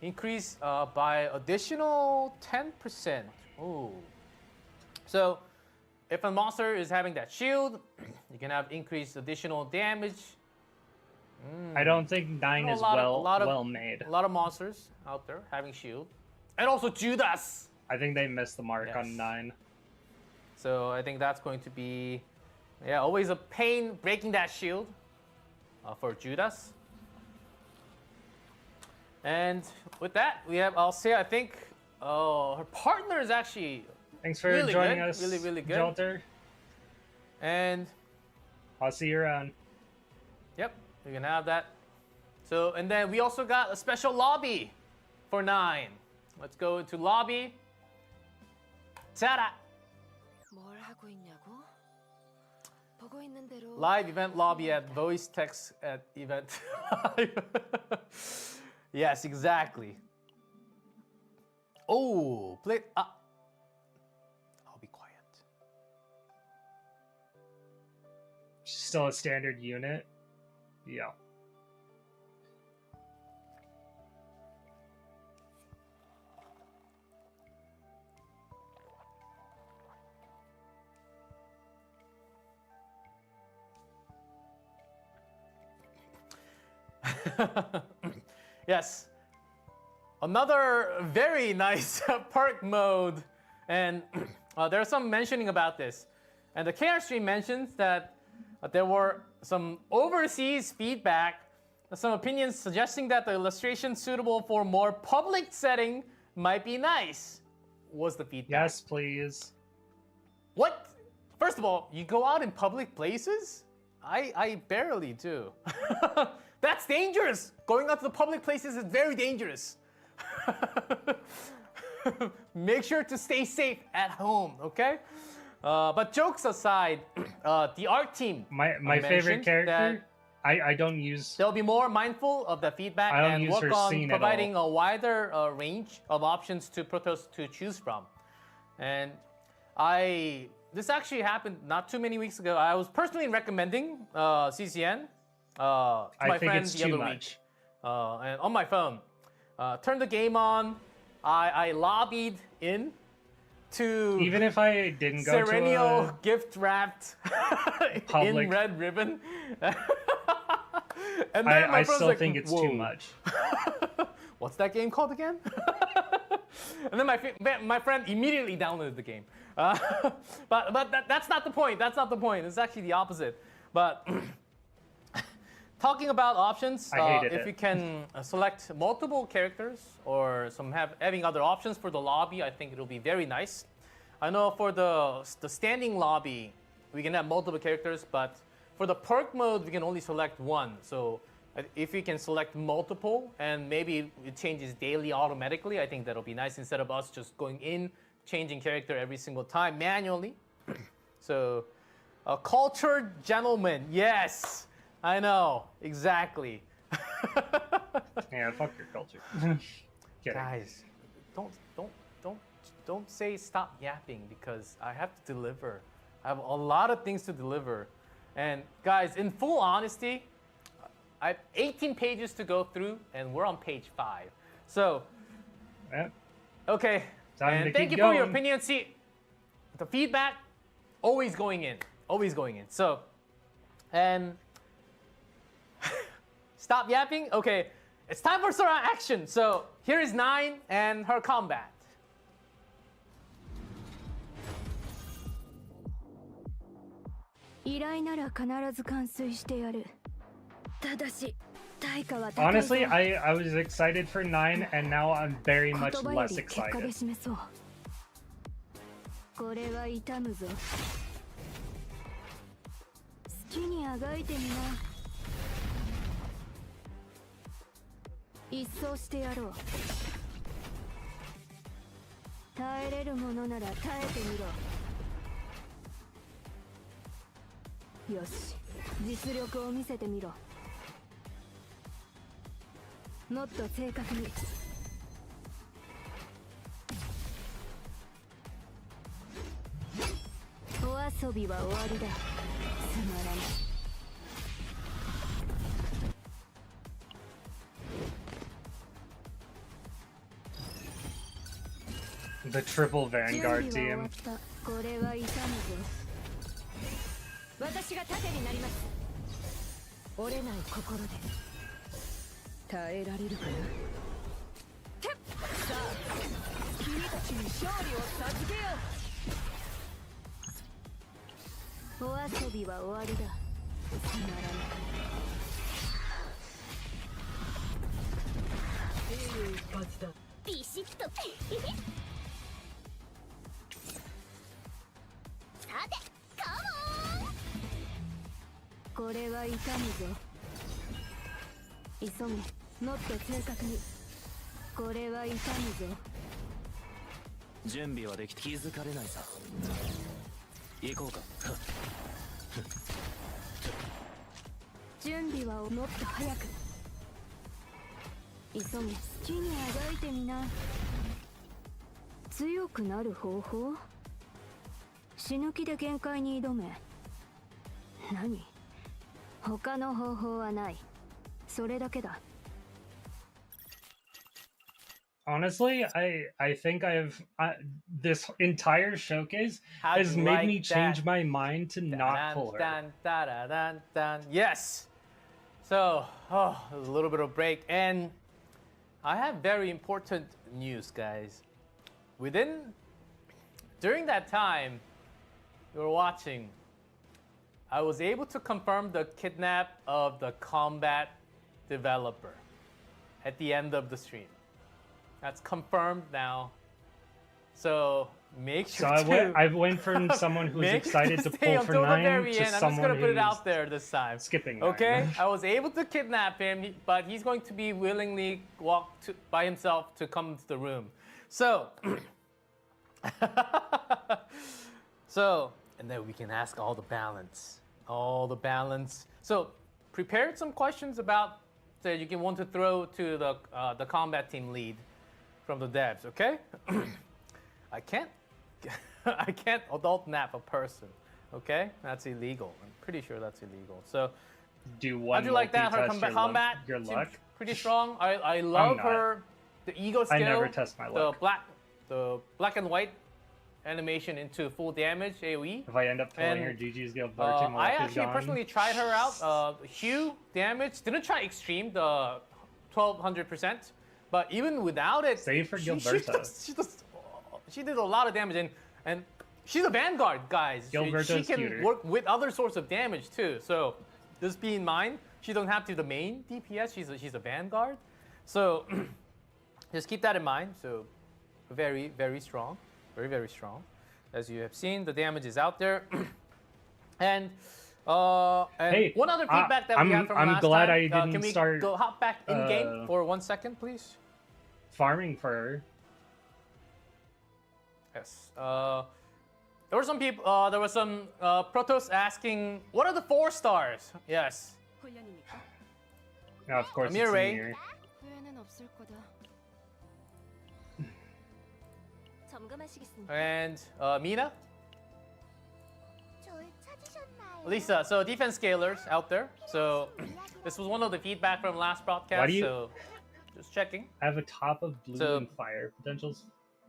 increase by additional 10%. Ooh. So, if a monster is having that shield, you can have increased additional damage. I don't think 9 is well made. A lot of monsters out there having shield, and also Judas. I think they missed the mark Yes. on 9. So I think that's going to be, always a pain breaking that shield for Judas. And with that, we have Alsea. I think her partner is actually Thanks for really joining good. us, Really, really good. Jolter. And I'll see you around. yep, you can have that. So, and then we also got a special lobby for 9. Let's go into lobby. Ta-da! 뭘 하고 있냐고? 보고 있는 대로 Live event lobby at voice text at event. Yes, exactly. Oh, play. I'll be quiet. still a standard unit. Yeah. Yes. Another very nice perk mode, and there are some mentioning about this. And the KR stream mentions that there were some overseas feedback, some opinions suggesting that the illustration suitable for more public setting might be nice. Was the feedback? Yes, please. What? First of all, you go out in public places? I barely do. That's dangerous. Going out to the public places is very dangerous. Make sure to stay safe at home, okay? But jokes aside, the art team. My favorite character. I don't use. They'll be more mindful of the feedback and work on providing a wider range of options to Protoss to choose from. And this actually happened not too many weeks ago. I was personally recommending CCN to my friends the other week, and on my phone. Turned the game on. I lobbied in to even if I didn't go Serenio to a gift wrapped public, in red ribbon. And then I still like, think it's whoa. too much. What's that game called again? And then my friend immediately downloaded the game. But that's not the point. That's not the point. It's actually the opposite. But talking about options, if you can select multiple characters or having other options for the lobby, I think it'll be very nice. I know for the standing lobby, we can have multiple characters, but for the perk mode, we can only select one. So if you can select multiple and maybe it changes daily automatically, I think that'll be nice instead of us just going in, changing character every single time manually. So, a cultured gentleman, yes, I know, exactly. Yeah, fuck your culture. Guys, don't say stop yapping because I have to deliver. I have a lot of things to deliver. And guys, in full honesty, I have 18 pages to go through, and we're on page 5. So, yeah. Okay, and thank you for your opinion. See, the feedback, always going in. So, and stop yapping. Okay, it's time for some action. So, here is 9 and her combat. Honestly, I was excited for 9, and now I'm very much less excited. The triple Vanguard team. 他の方法はない。それだけだ。 Honestly, I think this entire showcase How'd has you made like me change that? my mind to not pull her. Dun, dun, dun, dun, dun. Yes. So, it was a little bit of break, and I have very important news, guys. During that time you were watching, I was able to confirm the kidnap of the combat developer at the end of the stream. That's confirmed now. So make sure I went from someone who's excited to pull for 9 to I'm just someone gonna put it who's out there this time. skipping 9. Okay, I was able to kidnap him, but he's going to be willingly by himself to come to the room. So, and then we can ask all the balance. So, prepared some questions about that you can want to throw to the combat team lead from the devs. Okay, I can't adult nap a person. Okay, that's illegal. I'm pretty sure that's illegal. So, Do one how'd you like that? Her multi-test combat your seems luck. pretty strong. I love not. her. The ego skill. I never test my luck. The black and white animation into full damage AOE. If I end up pulling And, her, GG's Guild Bar, I actually personally tried her out. Hue damage. Didn't try extreme, the 1200%. But even without it, Save for Gilberto. She did a lot of damage, and she's a vanguard, guys. She Gilberto's can cuter. work with other sorts of damage too. So just be in mind, she doesn't have to be the main DPS. She's a vanguard. So just keep that in mind. So very, very strong. Very, very strong. As you have seen, the damage is out there. and Hey, one other feedback that we got from I'm last glad time. I didn't can we start, go hop back in game for 1 second, please? farming for her. Yes. There were some people. There was some Protoss asking, "What are the 4 stars?" Yes. Now, of course, Amir it's Ray. Amir. 후회는 없을 거다. 점검하시겠습니다. And Mina, 절 찾으셨나요? Lisa. So defense scalers out there. So this was one of the feedback from last broadcast. Why do you- So just checking. I have a top of blue So- and fire. Potential's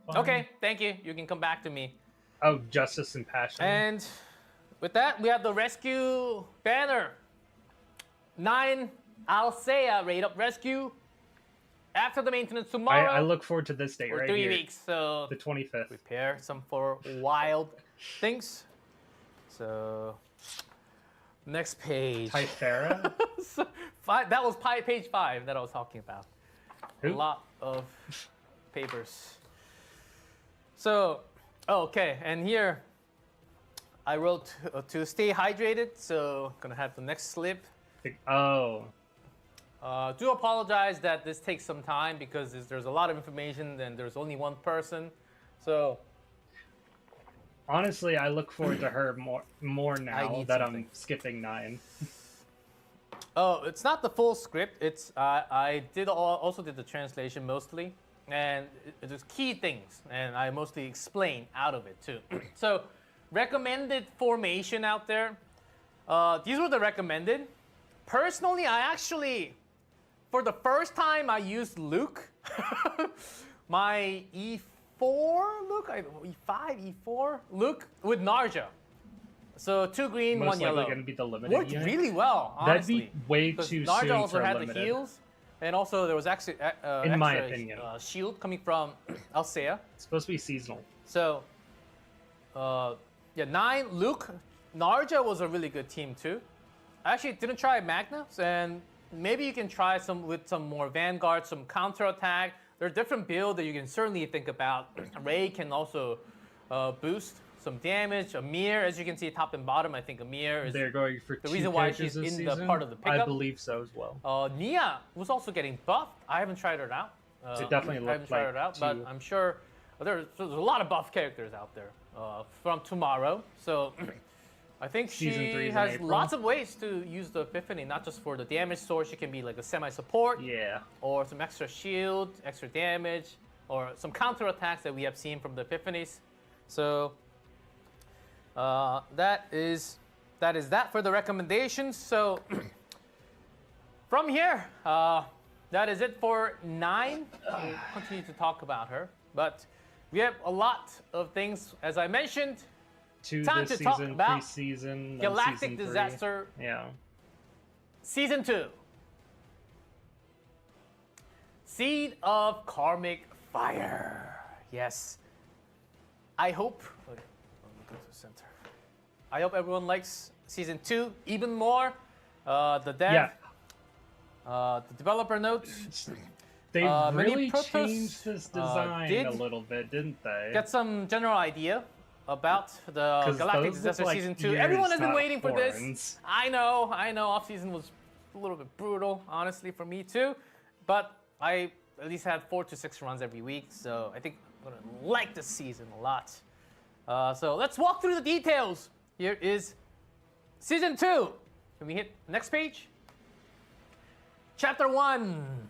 fine. Okay, thank you. You can come back to me. Oh, justice and passion. And with that, we have the rescue banner. 9 Alsea rate up rescue after the maintenance tomorrow. I look forward to this date for right 3 here. weeks. So The 25th. prepare some for wild things. So next page. Typhera? So, that was page 5 that I was talking about. Who? A lot of papers. So, okay, and here I wrote to stay hydrated. So gonna have the next slip. Oh. Do apologize that this takes some time because there's a lot of information and there's only one person. So Honestly, I look forward to her more I now need that something. I'm skipping 9. oh, it's not the full script. It's I also did the translation mostly, and there's key things, and I mostly explain out of it too. So recommended formation out there. These were the recommended. Personally, I actually, for the first time, I used Luke. My E4 Luke, E5, E4 Luke with Narja. So 2 green, Most 1 yellow. likely going to be the limited Worked unit. really well, That'd honestly. be way Because too Narja soon also for had limited. the heals, and also there was actually In my extra, opinion. shield coming from Alsea. It's supposed to be seasonal. So, yeah, 9 Luke. Narja was a really good team too. I actually didn't try Magnus, and maybe you can try with some more Vanguard, some counterattack. There are different builds that you can certainly think about. Ray can also boost some damage. Amir, as you can see, top and bottom, I think Amir is They're going for the two reason why characters she's this in the season. part of the I pickup. believe so as well. Nia was also getting buffed. I haven't tried her out. It definitely I looked haven't tried like her out, but two. I'm sure there's a lot of buff characters out there from tomorrow. So I think Season 3 she is in has April. lots of ways to use the Epiphany, not just for the damage source. She can be like a semi-support, Yeah. or some extra shield, extra damage, or some counterattacks that we have seen from the Epiphanies. So that is that is that for the recommendations. So from here, that is it for 9. We'll continue to talk about her, but we have a lot of things, as I mentioned. Time this to talk season, about pre-season, then Galactic season 3. Disaster Yeah. Season 2. Seed of Karmic Fire. Yes. I hope. Okay, let me go to the center. I hope everyone likes Season 2 even more. The dev. Yeah. The developer notes. They many really protos, changed this design did a little bit, didn't they? Get some general idea about the 'Cause Galactic those look Disaster like Season 2. ears, Everyone has been not waiting for this. horns. I know. Off-season was a little bit brutal, honestly, for me too. But I at least had 4 to 6 runs every week, so I think I'm going to like this season a lot. So let's walk through the details. Here is Season 2. Can we hit next page? Chapter 1.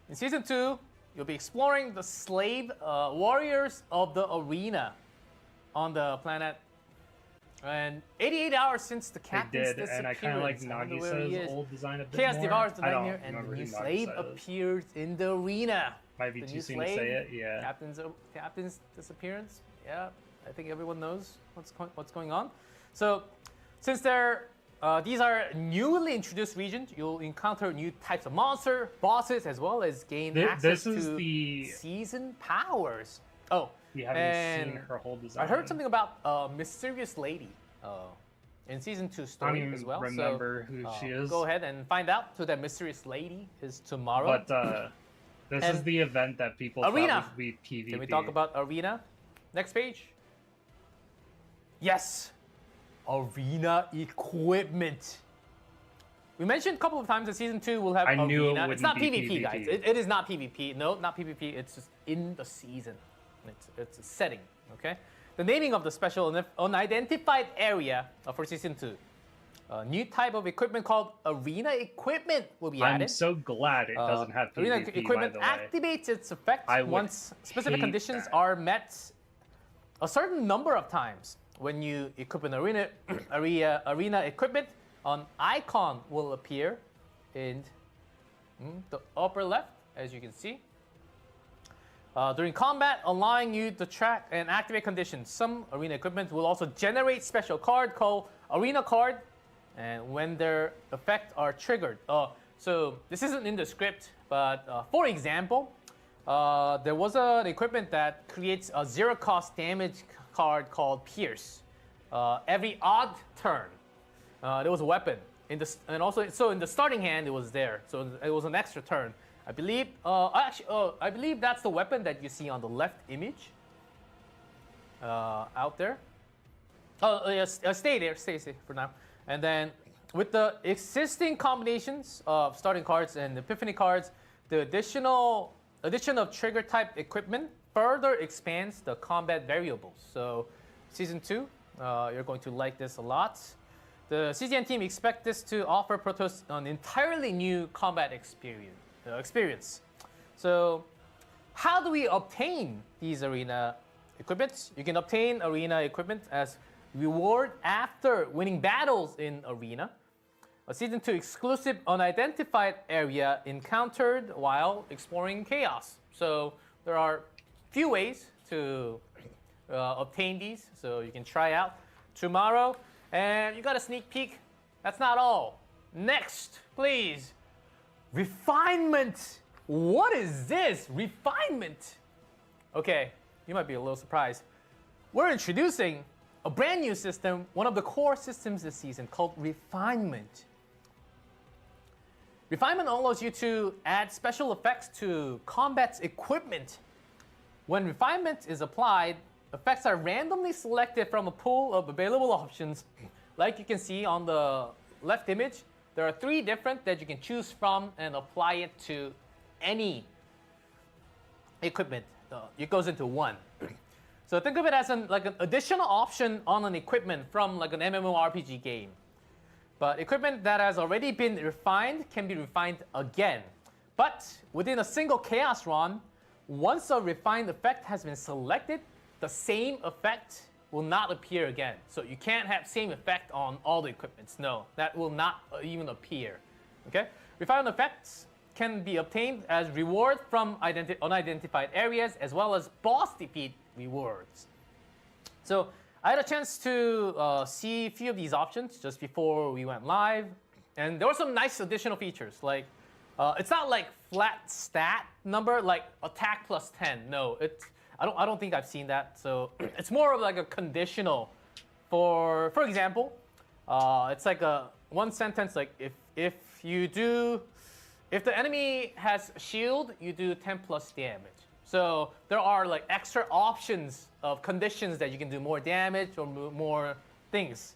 In Season 2, you'll be exploring the slave warriors of the arena on the planet. And 88 hours since the They captain's did, and I kind of like disappearance. I wonder where he Nagisa's is. old design a bit Chaos more. devours the I don't nightmare, and the remember new who slave Nagisa is. appears in the arena. Might be The too new soon to slave, say it, yeah. Captain's disappearance. Yeah, I think everyone knows what's going on. So, since these are newly introduced regions, you'll encounter new types of monster, bosses, as well as gain access This is to the... season powers. Oh, You haven't and seen her whole design. I heard something about a mysterious lady in Season 2 I don't story even as well. remember So, who she is. go ahead and find out who that mysterious lady is tomorrow. But this And is the event that people Arena. thought would be PvP. Can we talk about Arena? Next page. Yes. Arena equipment. We mentioned a couple of times that Season 2 will have I Arena. knew it It's wouldn't not be PvP, PvP. guys. It is not PvP. No, not PvP. It's just in the season. It's a setting, okay? The naming of the special unidentified area for Season 2. A new type of equipment called Arena equipment will be added. I'm so glad it doesn't have PvP, Arena equipment by the way. activates its effect I would once specific hate conditions that. are met a certain number of times. When you equip an arena equipment, an icon will appear in the upper left, as you can see. During combat, allowing you to track and activate conditions. Some arena equipment will also generate special card called Arena Card, and when their effects are triggered. So this isn't in the script, but for example, there was an equipment that creates a zero-cost damage card called Pierce. Every odd turn, there was a weapon. In the starting hand, it was there. So it was an extra turn. I believe, I believe that's the weapon that you see on the left image out there. Oh, yes, stay there, stay for now. And then with the existing combinations of starting cards and epiphany cards, the addition of trigger type equipment further expands the combat variables. So Season 2, you're going to like this a lot. The CGN team expect this to offer Protoss an entirely new combat experience. So how do we obtain these arena equipments? You can obtain arena equipment as reward after winning battles in arena. A Season 2 exclusive unidentified area encountered while exploring chaos. So there are few ways to obtain these, so you can try out tomorrow. And you got a sneak peek. That's not all. Next, please. Refinement. What is this? Refinement. Okay, you might be a little surprised. We're introducing a brand new system, one of the core systems this season, called Refinement. Refinement allows you to add special effects to combat's equipment. When refinement is applied, effects are randomly selected from a pool of available options. Like you can see on the left image, there are 3 different that you can choose from and apply it to any equipment. It goes into one. So think of it as an additional option on an equipment from like an MMORPG game. But equipment that has already been refined can be refined again. But within a single chaos run, once a refined effect has been selected, the same effect will not appear again. So you can't have same effect on all the equipments. No, that will not even appear. Okay? Refinement effects can be obtained as reward from unidentified areas as well as boss defeat rewards. So I had a chance to see a few of these options just before we went live, and there were some nice additional features. Like, it's not like flat stat number like attack plus 10. No, I don't think I've seen that. So it's more of like a conditional. For example, it's like a one sentence like if the enemy has shield, you do 10 plus damage. So there are like extra options of conditions that you can do more damage or more things.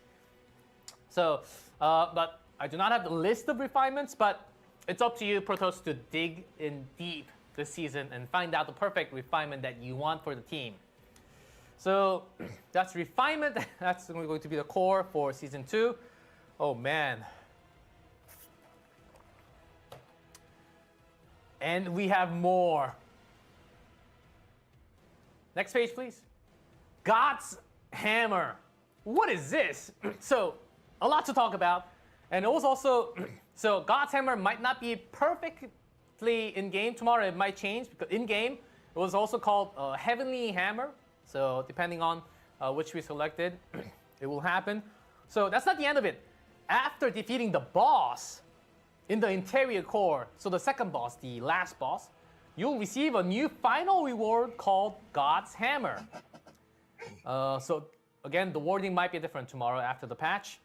So, but I do not have the list of refinements, but it's up to you, Protoss, to dig in deep this season and find out the perfect refinement that you want for the team. So that's refinement. That's going to be the core for season 2. Oh man. And we have more. Next page, please. God's Hammer. What is this? So, a lot to talk about. And it was also, so God's Hammer might not be perfectly in-game tomorrow. It might change because in-game, it was also called Heavenly Hammer. So, depending on which we selected, it will happen. So, that's not the end of it. After defeating the boss in the interior core, so the second boss, the last boss, you'll receive a new final reward called God's Hammer. So again, the wording might be different tomorrow after the patch.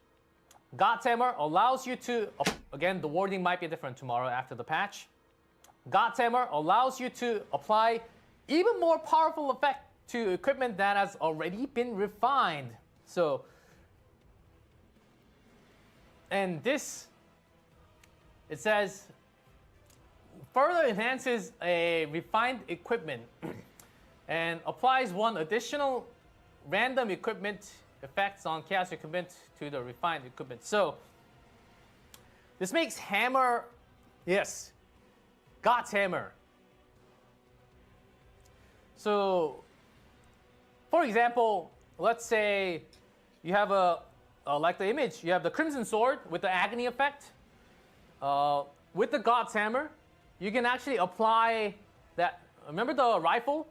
God's Hammer allows you to, again, the wording might be different tomorrow after the patch. God's Hammer allows you to apply even more powerful effect to equipment that has already been refined. So, and this, it says, further enhances a refined equipment and applies one additional random equipment effects on chaos equipment to the refined equipment. So this makes hammer, yes, God's Hammer. So for example, let's say you have like the image, you have the Crimson Sword with the agony effect. With the God's Hammer, you can actually apply that. Remember the rifle?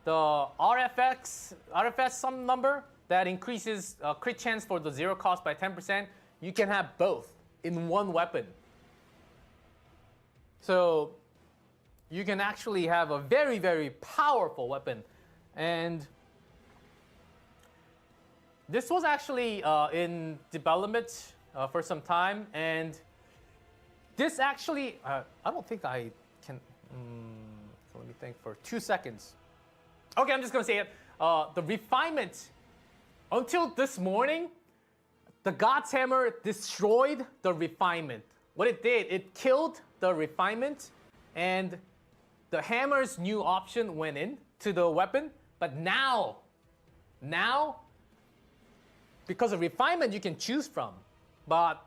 The RFS some number that increases crit chance for the zero cost by 10%. You can have both in one weapon. So you can actually have a very, very powerful weapon. And this was actually in development for some time. And this actually, I don't think I can, so let me think for 2 seconds. Okay, I'm just gonna say it. The refinement, until this morning, the God's Hammer destroyed the refinement. What it did, it killed the refinement, and the hammer's new option went in to the weapon. But now, because of refinement you can choose from, but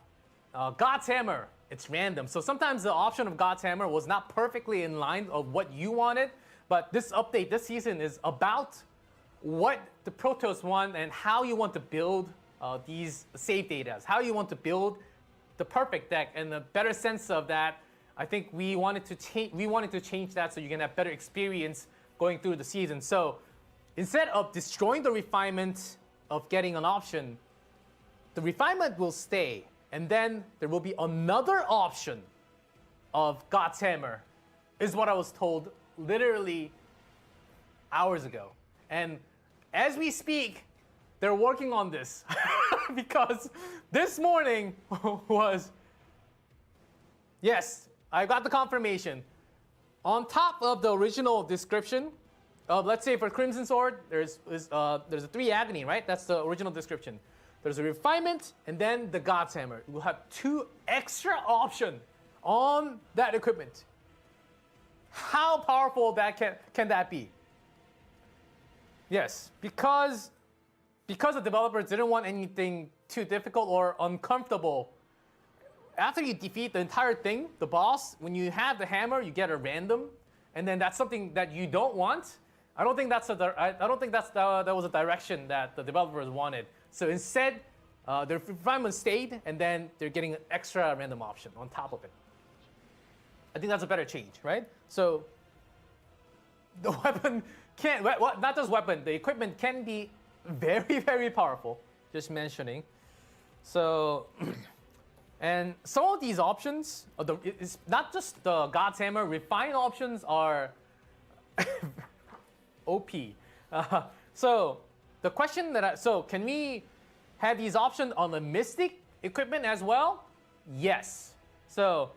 God's Hammer, it's random. So sometimes the option of God's Hammer was not perfectly in line of what you wanted, but this update, this season is about what the Protoss want and how you want to build these save datas, how you want to build the perfect deck. And a better sense of that, I think we wanted to change that so you can have better experience going through the season. So instead of destroying the refinement of getting an option, the refinement will stay. And then there will be another option of God's Hammer, is what I was told literally hours ago. And as we speak, they're working on this because this morning was, yes, I got the confirmation. On top of the original description of, let's say for Crimson Sword, there's a 3 agony, right? That's the original description. There's a refinement, and then the God's Hammer. We'll have 2 extra options on that equipment. How powerful that can that be? Yes, because the developers didn't want anything too difficult or uncomfortable. After you defeat the entire thing, the boss, when you have the hammer, you get a random, and then that's something that you don't want. I don't think I don't think that was a direction that the developers wanted. So instead, their refinement stayed, and then they're getting an extra random option on top of it. I think that's a better change, right? So the weapon can not just weapon, the equipment can be very, very powerful. Just mentioning. So, and some of these options, it's not just the God's Hammer, refined options are OP. So the question so can we have these options on the Mystic equipment as well? Yes. So,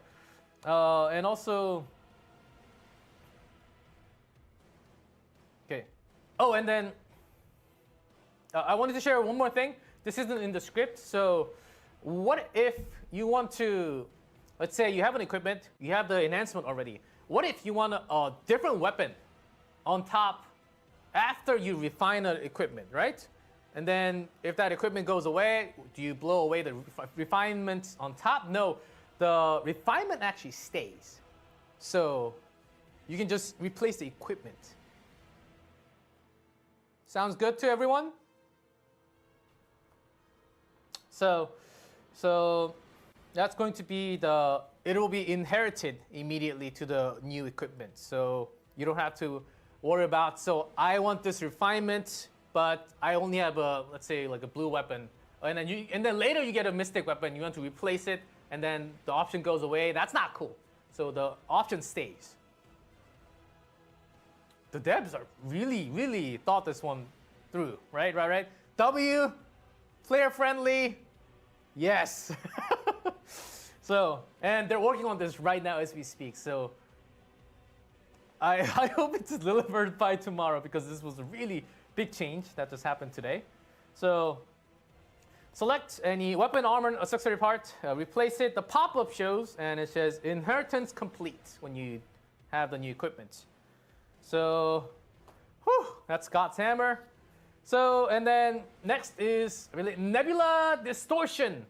and also, okay. Oh, and then I wanted to share one more thing. This isn't in the script. So what if you want to, let's say you have an equipment, you have the enhancement already. What if you want a different weapon on top after you refine the equipment, right? And then if that equipment goes away, do you blow away the refinement on top? No, the refinement actually stays. So you can just replace the equipment. Sounds good to everyone? So that's going to be it will be inherited immediately to the new equipment. So you don't have to worry about, so I want this refinement, but I only have let's say like a blue weapon. And then later you get a mystic weapon, you want to replace it, and then the option goes away. That's not cool. So the option stays. The devs are really thought this one through, right? W, player friendly, yes. So, and they're working on this right now as we speak. So I hope it's delivered by tomorrow, because this was a really big change that just happened today. So select any weapon, armor, accessory part, replace it. The pop-up shows, and it says inheritance complete when you have the new equipment. So, that's God's Hammer. So, and then next is really Nebula Distortion.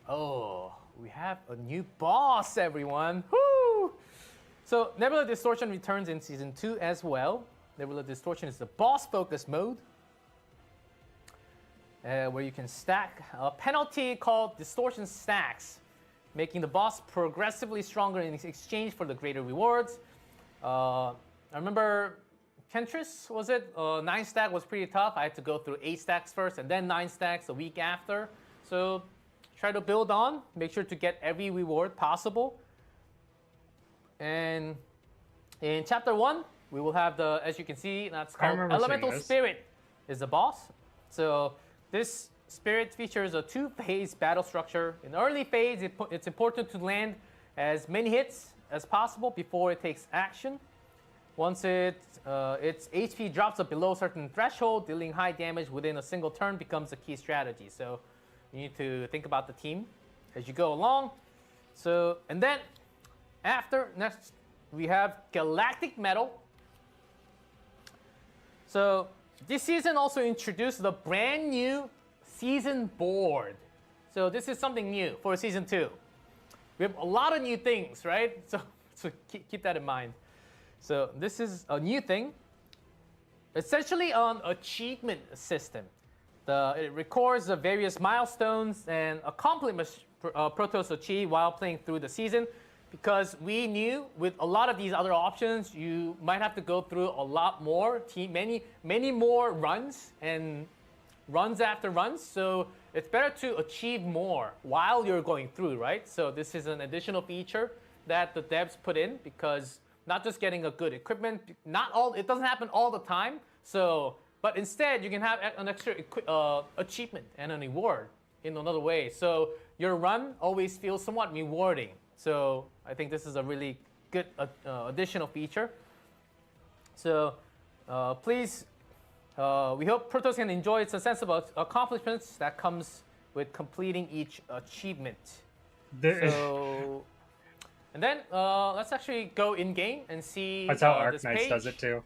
Oh, we have a new boss, everyone. Woo! So Nebula Distortion returns in Season 2 as well. Nebula Distortion is the boss focus mode, where you can stack a penalty called Distortion Stacks, making the boss progressively stronger in exchange for the greater rewards. I remember Kentris, was it? 9 stack was pretty tough. I had to go through 8 stacks first and then 9 stacks a week after. So try to build on, make sure to get every reward possible. And in Chapter 1, we will have as you can see, that's called Elemental Spirit is the boss. So this spirit features a 2-phase battle structure. In the early phase, it's important to land as many hits as possible before it takes action. Once its HP drops up below a certain threshold, dealing high damage within a single turn becomes a key strategy. So you need to think about the team as you go along. So, and then next we have Galactic Metal. So this season also introduced the brand new season board. So this is something new for Season 2. We have a lot of new things, right? So keep that in mind. So this is a new thing, essentially an achievement system. It records the various milestones and accomplishments Protoss achieved while playing through the season, because we knew with a lot of these other options, you might have to go through a lot more, many more runs and runs after runs. So it's better to achieve more while you're going through, right? So this is an additional feature that the devs put in, because not just getting a good equipment, it doesn't happen all the time. So, but instead you can have an extra achievement and an reward in another way. So your run always feels somewhat rewarding. So I think this is a really good additional feature. So please, we hope Protoss can enjoy its sense of accomplishments that comes with completing each achievement. And then let's actually go in game and see. That's how Arknights does it too.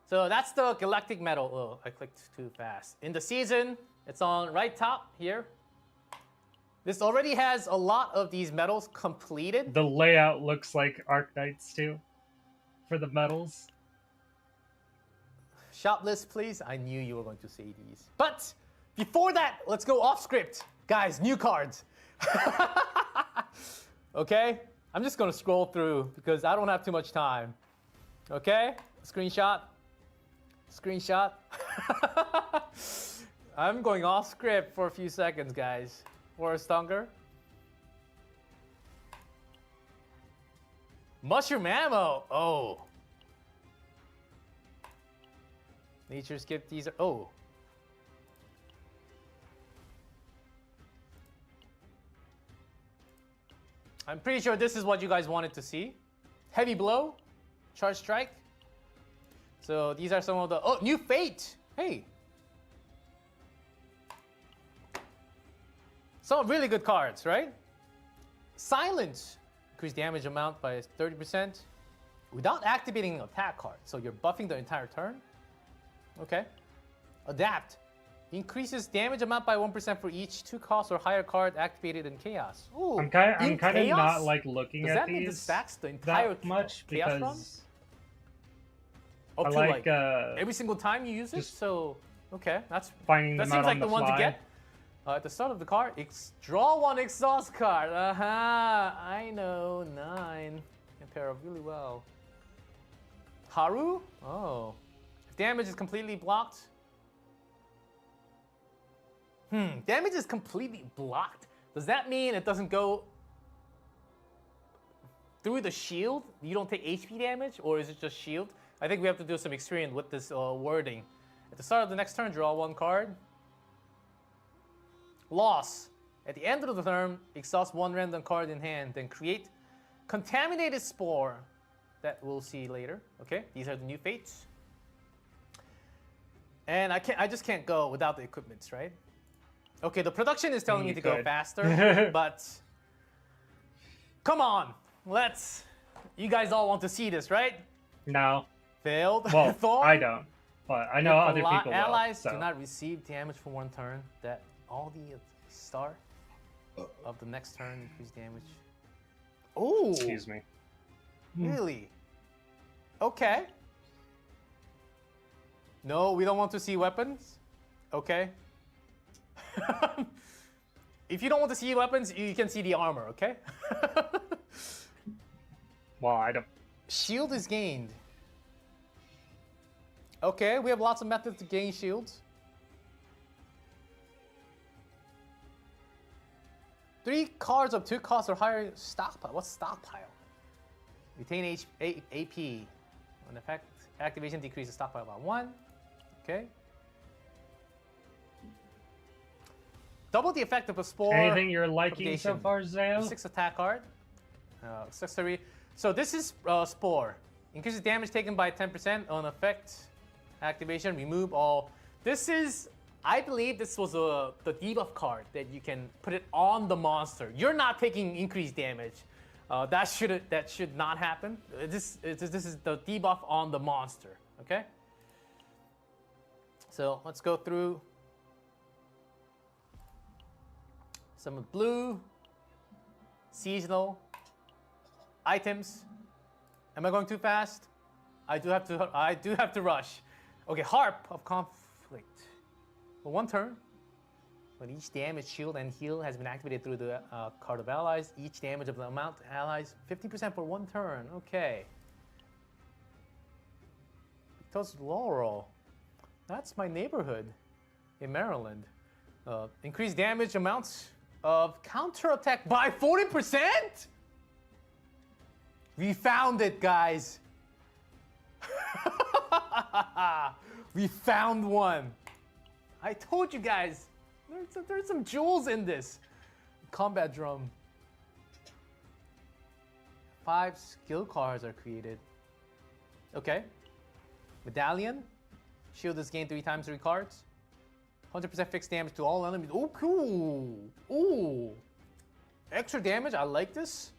So that's the Galactic Metal. Oh, I clicked too fast. In the season, it's on right top here. This already has a lot of these medals completed. The layout looks like Arknights too. for the medals. Shop list, please. I knew you were going to say these. But before that, let's go off script. Guys, new cards. Okay? I'm just going to scroll through because I don't have too much time. Okay? Screenshot. Screenshot. I'm going off script for a few seconds, guys. Forest Hunger. Mushroom ammo. Oh. Nature skip teaser. Oh. I'm pretty sure this is what you guys wanted to see. Heavy blow. Charge strike. So these are some of the... Oh, new fate. Hey. Some really good cards, right? Silence. Increase damage amount by 30% without activating an attack card. So you're buffing the entire turn. Okay. Adapt. Increases damage amount by 1% for each 2 cost or higher card activated in Chaos. Ooh, I'm kind of Chaos? not like looking Does at that mean these this stacks the entire that much Chaos run? because Up I to like every single time you use it. just So okay, that finding them seems out like on the the one to fly. get. At the start of the card, draw 1 exhaust card. I know, 9. Can pair up really well. Haru? Oh. If damage is completely blocked. Damage is completely blocked? Does that mean it doesn't go through the shield? You don't take HP damage? Or is it just shield? I think we have to do some experience with this wording. At the start of the next turn, draw 1 card. Loss. At the end of the turn, exhaust 1 random card in hand, then create contaminated spore that we'll see later. Okay, these are the new fates. And I just can't go without the equipments, right? Okay, the production is telling me to go faster, but come on, you guys all want to see this, right? No. Failed. Well, Thorn? I don't, but I know other people will. Allies So. do not receive damage for 1 turn. That all the start of the next turn increase damage. Oh, Excuse me. really? Okay. No, we don't want to see weapons. Okay. If you don't want to see weapons, you can see the armor. Okay. Well, I don't. Shield is gained. Okay, we have lots of methods to gain shields. 3 cards of 2 costs or higher stockpile. What's stockpile? Retain AP. When effect activation decreases stockpile by 1. Okay. Double the effect of a spore. Anything you're liking so propagation. far, Zayo? 6 attack card. Accessory. So this is spore. Increases damage taken by 10% on effect activation. Remove all. This is, I believe this was the debuff card that you can put it on the monster. You're not taking increased damage. That should not happen. This is the debuff on the monster. Okay. So let's go through some of blue, seasonal items. Am I going too fast? I do have to rush. Okay, Harp of Conflict. For 1 turn, when each damage, shield, and heal has been activated through the card of allies, each damage of the amount allies 50% for 1 turn. Okay. Because Laurel. That's my neighborhood in Maryland. Increased damage amounts of counterattack by 40%? We found it, guys. We found one. I told you guys, there's some jewels in this. Combat drum. 5 skill cards are created. Okay. Medallion. Shield is gained 3 times 3 cards. 100% fixed damage to all enemies. Oh, cool. Ooh. Extra damage. I like this.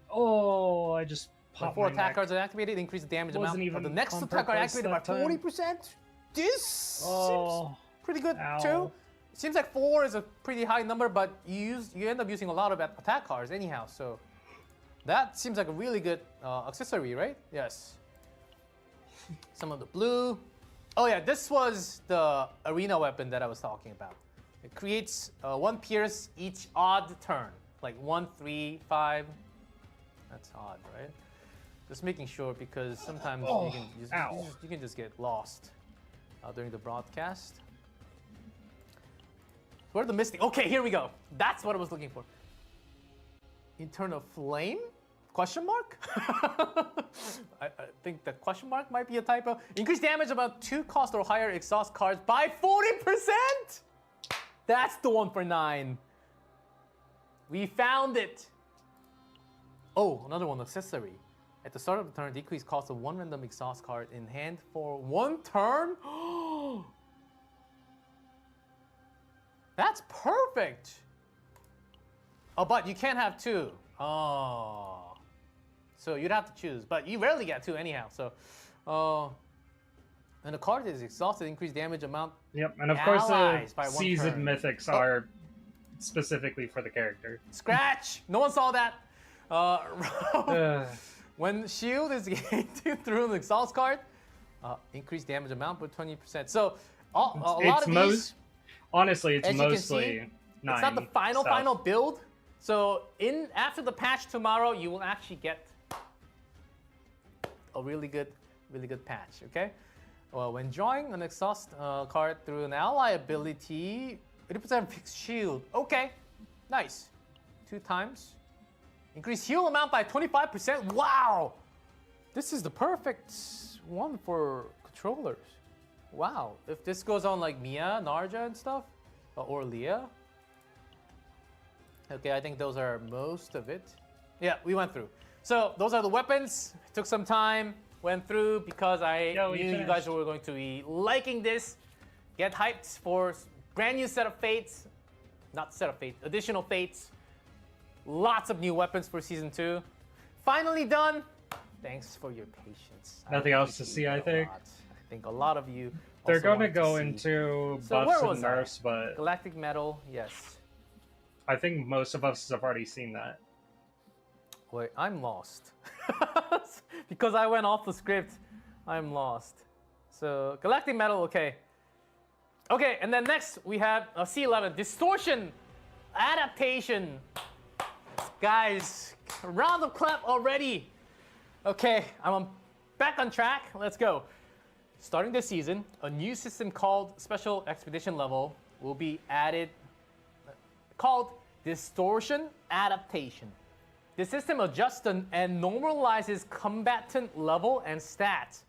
Oh, I just When popped 4 my attack neck. cards are activated, increase the damage Wasn't amount of the even next on attack card purpose activated by that time. 40%. This seems pretty good Ow. too. Seems like 4 is a pretty high number, but you end up using a lot of attack cards anyhow. So That seems like a really good accessory, right? Yes. Some of the blue. Oh yeah, this was the arena weapon that I was talking about. It creates 1 pierce each odd turn. Like 1, 3, 5. That's odd, right? Just making sure because sometimes you can just get lost during the broadcast. Where are the missing? Okay, here we go. That's what I was looking for. Internal flame? Question mark? I think the question mark might be a typo. Increase damage about 2 cost or higher exhaust cards by 40%? That's the one for 9. We found it. Oh, another one, accessory. At the start of the turn, decrease cost of 1 random exhaust card in hand for 1 turn? That's perfect. Oh, but you can't have 2. Oh. So you'd have to choose, but you rarely get 2 anyhow. So, and the card is exhausted, increased damage amount. Yep, and of course the by 1 seasoned turn. mythics are specifically for the character. Scratch! No one saw that. When shield is gained through an exhaust card, increased damage amount by 20%. So a lot of these, honestly, it's as you can mostly see, 9 it's not the final stuff. build. So after the patch tomorrow, you will actually get a really good patch. Okay. Well, when drawing an exhaust card through an ally ability, 80% fixed shield. Okay, nice. 2 times. Increase heal amount by 25%. Wow! This is the perfect one for controllers. Wow. If this goes on like Mia, Narja, and stuff, or Leah. Okay, I think those are most of it. Yeah, we went through. So those are the weapons. It took some time, went through because I knew you guys were going to be liking this. Get hyped for brand new set of fates. Not set of fates, additional fates. Lots of new weapons for season 2. Finally done. Thanks for your patience. Nothing else to see, I think. I think a lot of you. They're going to go into buffs and nerfs, but Galactic Metal, yes. I think most of us have already seen that. Wait, I'm lost. Because I went off the script, I'm lost. So, Galactic Metal, okay. Okay, and then next we have C11, Distortion Adaptation. Guys, a round of clap already. Okay, I'm back on track. Let's go. Starting this season, a new system called Special Expedition Level will be added, called Distortion Adaptation. The system adjusts and normalizes combatant level and stats.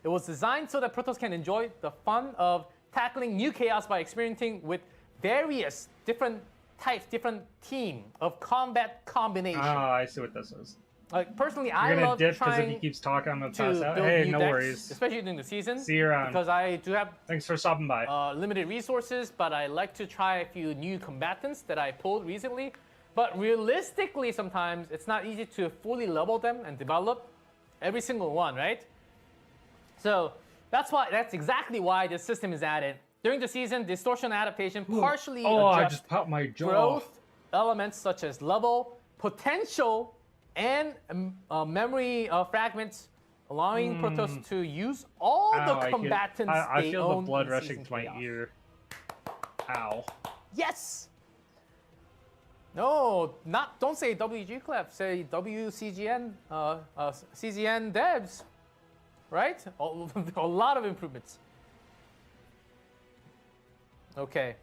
It was designed so that Protoss can enjoy the fun of tackling new chaos by experimenting with various different types, different team of combat combinations. Ah, I see what this is. Like personally, You're I gonna love dip because if trying he keeps talking, I'm gonna to pass out. build Hey, new no decks, worries. especially during the season. See you around. Because I do have Thanks for stopping by. limited resources, but I like to try a few new combatants that I pulled recently. But realistically, sometimes it's not easy to fully level them and develop every single one, right? So that's exactly why this system is added. During the season, Distortion Adaptation partially I adjusts just popped my jaw. growth elements such as level, potential, and memory fragments, allowing Protoss to use all the combatants I they feel own the blood in rushing Season to my Chaos. ear. Ow. Yes! No, don't say WG Clef, say WCGN, CGN devs, right? A lot of improvements. Okay,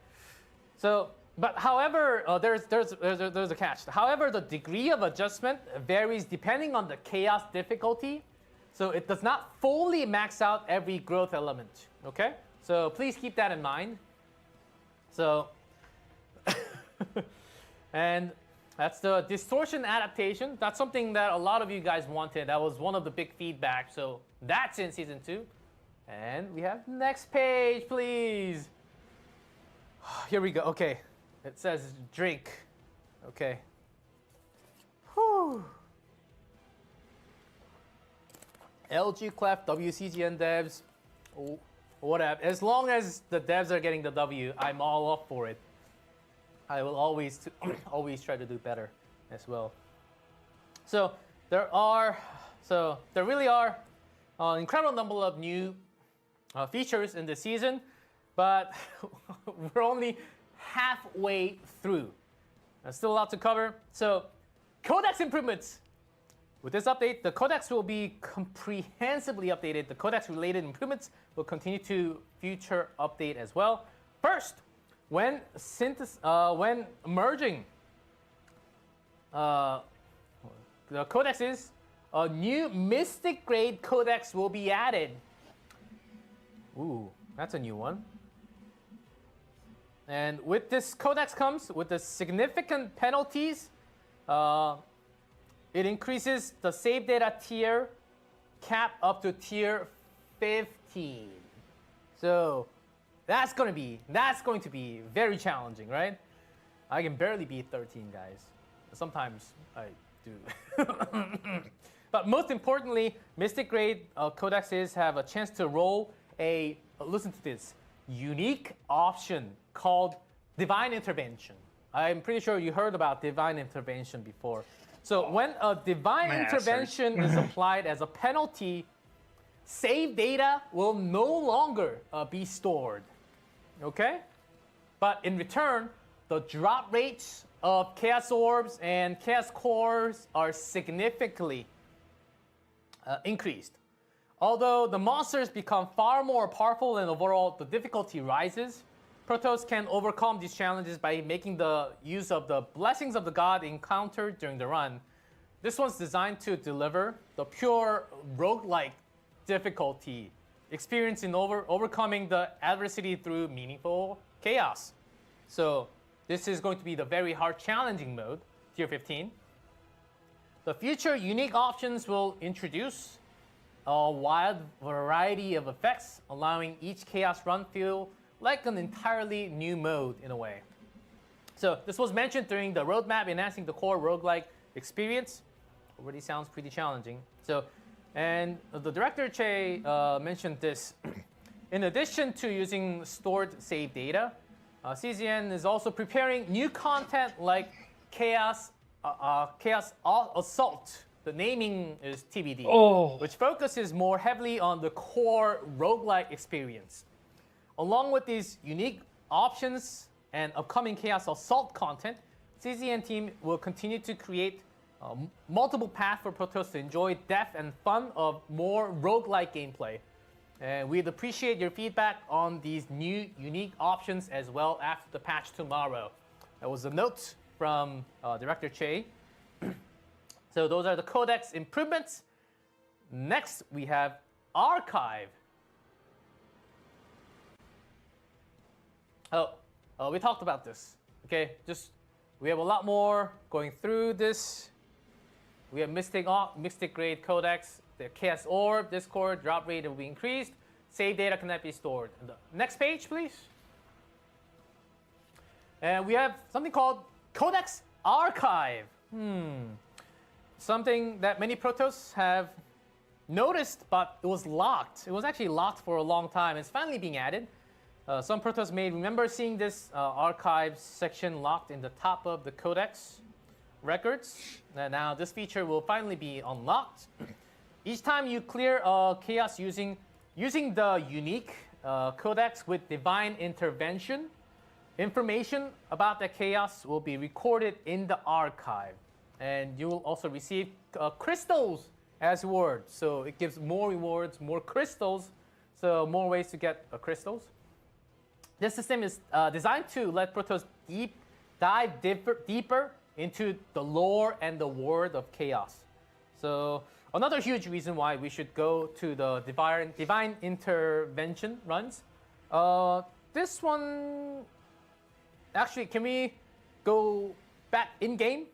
so, but however, there's a catch. However, the degree of adjustment varies depending on the chaos difficulty, so it does not fully max out every growth element, okay? So please keep that in mind. So, and that's the Distortion Adaptation. That's something that a lot of you guys wanted. That was one of the big feedback. So that's in Season 2. And we have next page, please. Here we go. Okay. It says drink. Okay. Whew. LG Clef, WCGN devs, whatever. As long as the devs are getting the W, I'm all up for it. I will always try to do better as well. So there really are an incredible number of new features in the season, but we're only halfway through. There's still a lot to cover. So codex improvements. With this update, the codex will be comprehensively updated. The codex-related improvements will continue to future update as well. First, when merging the codexes, a new Mystic Grade codex will be added. Ooh, that's a new one. And with this codex comes with the significant penalties. It increases the save data tier cap up to tier 15. So that's going to be very challenging, right? I can barely beat 13, guys. Sometimes I do. But most importantly, Mystic Grade codexes have a chance to roll a, listen to this, unique option called Divine Intervention. I'm pretty sure you heard about Divine Intervention before. So when a Divine Intervention is applied as a penalty, save data will no longer be stored, okay? But in return, the drop rates of Chaos Orbs and Chaos Cores are significantly increased. Although the monsters become far more powerful and overall the difficulty rises, Protoss can overcome these challenges by making the use of the blessings of the god encountered during the run. This one's designed to deliver the pure roguelike difficulty, experiencing overcoming the adversity through meaningful chaos. So this is going to be the very hard challenging mode, tier 15. The future unique options will introduce a wide variety of effects, allowing each chaos run feel like an entirely new mode in a way. So this was mentioned during the roadmap, enhancing the core roguelike experience. Already sounds pretty challenging. So, and the director Che mentioned this. In addition to using stored save data, CZN is also preparing new content like Chaos Assault. The naming is TBD, which focuses more heavily on the core roguelike experience. Along with these unique options and upcoming Chaos Assault content, CZN team will continue to create multiple paths for Protoss to enjoy depth and fun of more roguelike gameplay. And we'd appreciate your feedback on these new unique options as well after the patch tomorrow. That was a note from Director Che. So those are the codex improvements. Next, we have archive. We talked about this. Okay, we have a lot more going through this. We have Mystic Grade Codex, the Chaos Orb, Discord, drop rate will be increased. Save data cannot be stored. And the next page, please. And we have something called Codex Archive. Something that many Protoss have noticed, but it was locked. It was actually locked for a long time. It's finally being added. Some Protoss may remember seeing this archive section locked in the top of the Codex records. Now this feature will finally be unlocked. Each time you clear chaos using the unique Codex with Divine Intervention, information about the chaos will be recorded in the archive. And you will also receive crystals as rewards. So it gives more rewards, more crystals, so more ways to get crystals. This system is designed to let Protoss dive deeper into the lore and the world of chaos. So another huge reason why we should go to the Divine Intervention runs. This one, actually, can we go back in-game?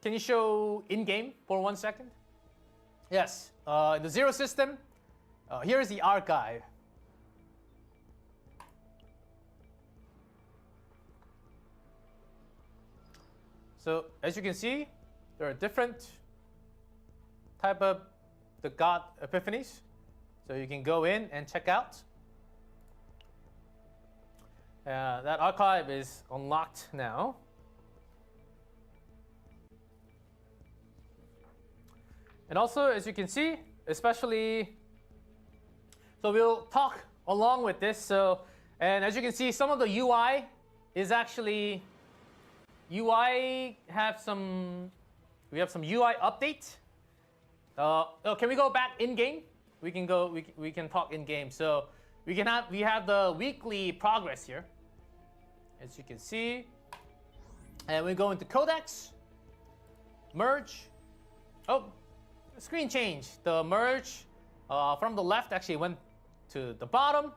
Can you show in-game for 1 second? Yes, the Zero system, here is the archive. So as you can see, there are different type of the God epiphanies. So you can go in and check out. That archive is unlocked now. And also, as you can see, especially, so we'll talk along with this. So, and as you can see, some of the UI is actually, we have some UI update. Oh, can we go back in game? We can go. We can talk in game. So we have the weekly progress here, as you can see, and we go into codex, merge. Oh, screen change. The merge from the left actually went to the bottom.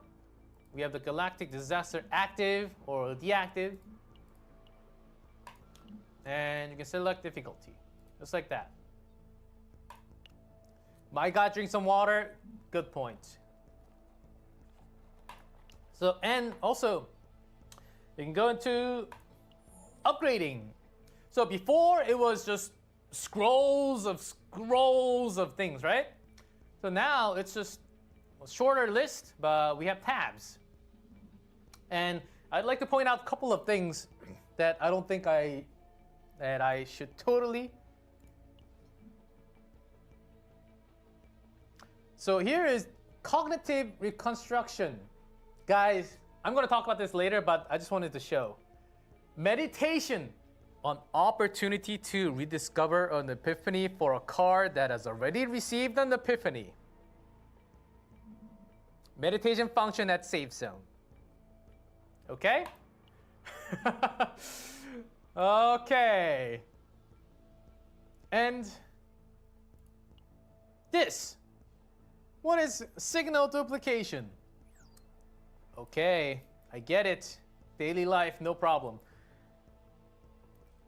We have the Galactic disaster active or deactive, and you can select difficulty, just like that. My God, drink some water. Good point. So, and also, you can go into upgrading. So before it was just scrolls of things, right? So now it's just a shorter list, but we have tabs. And I'd like to point out a couple of things that I don't think I should totally. So here is cognitive reconstruction. Guys, I'm going to talk about this later, but I just wanted to show. Meditation on opportunity to rediscover an epiphany for a card that has already received an epiphany. Meditation function at save zone. Okay? Okay. And this. What is signal duplication? Okay, I get it. Daily life, no problem.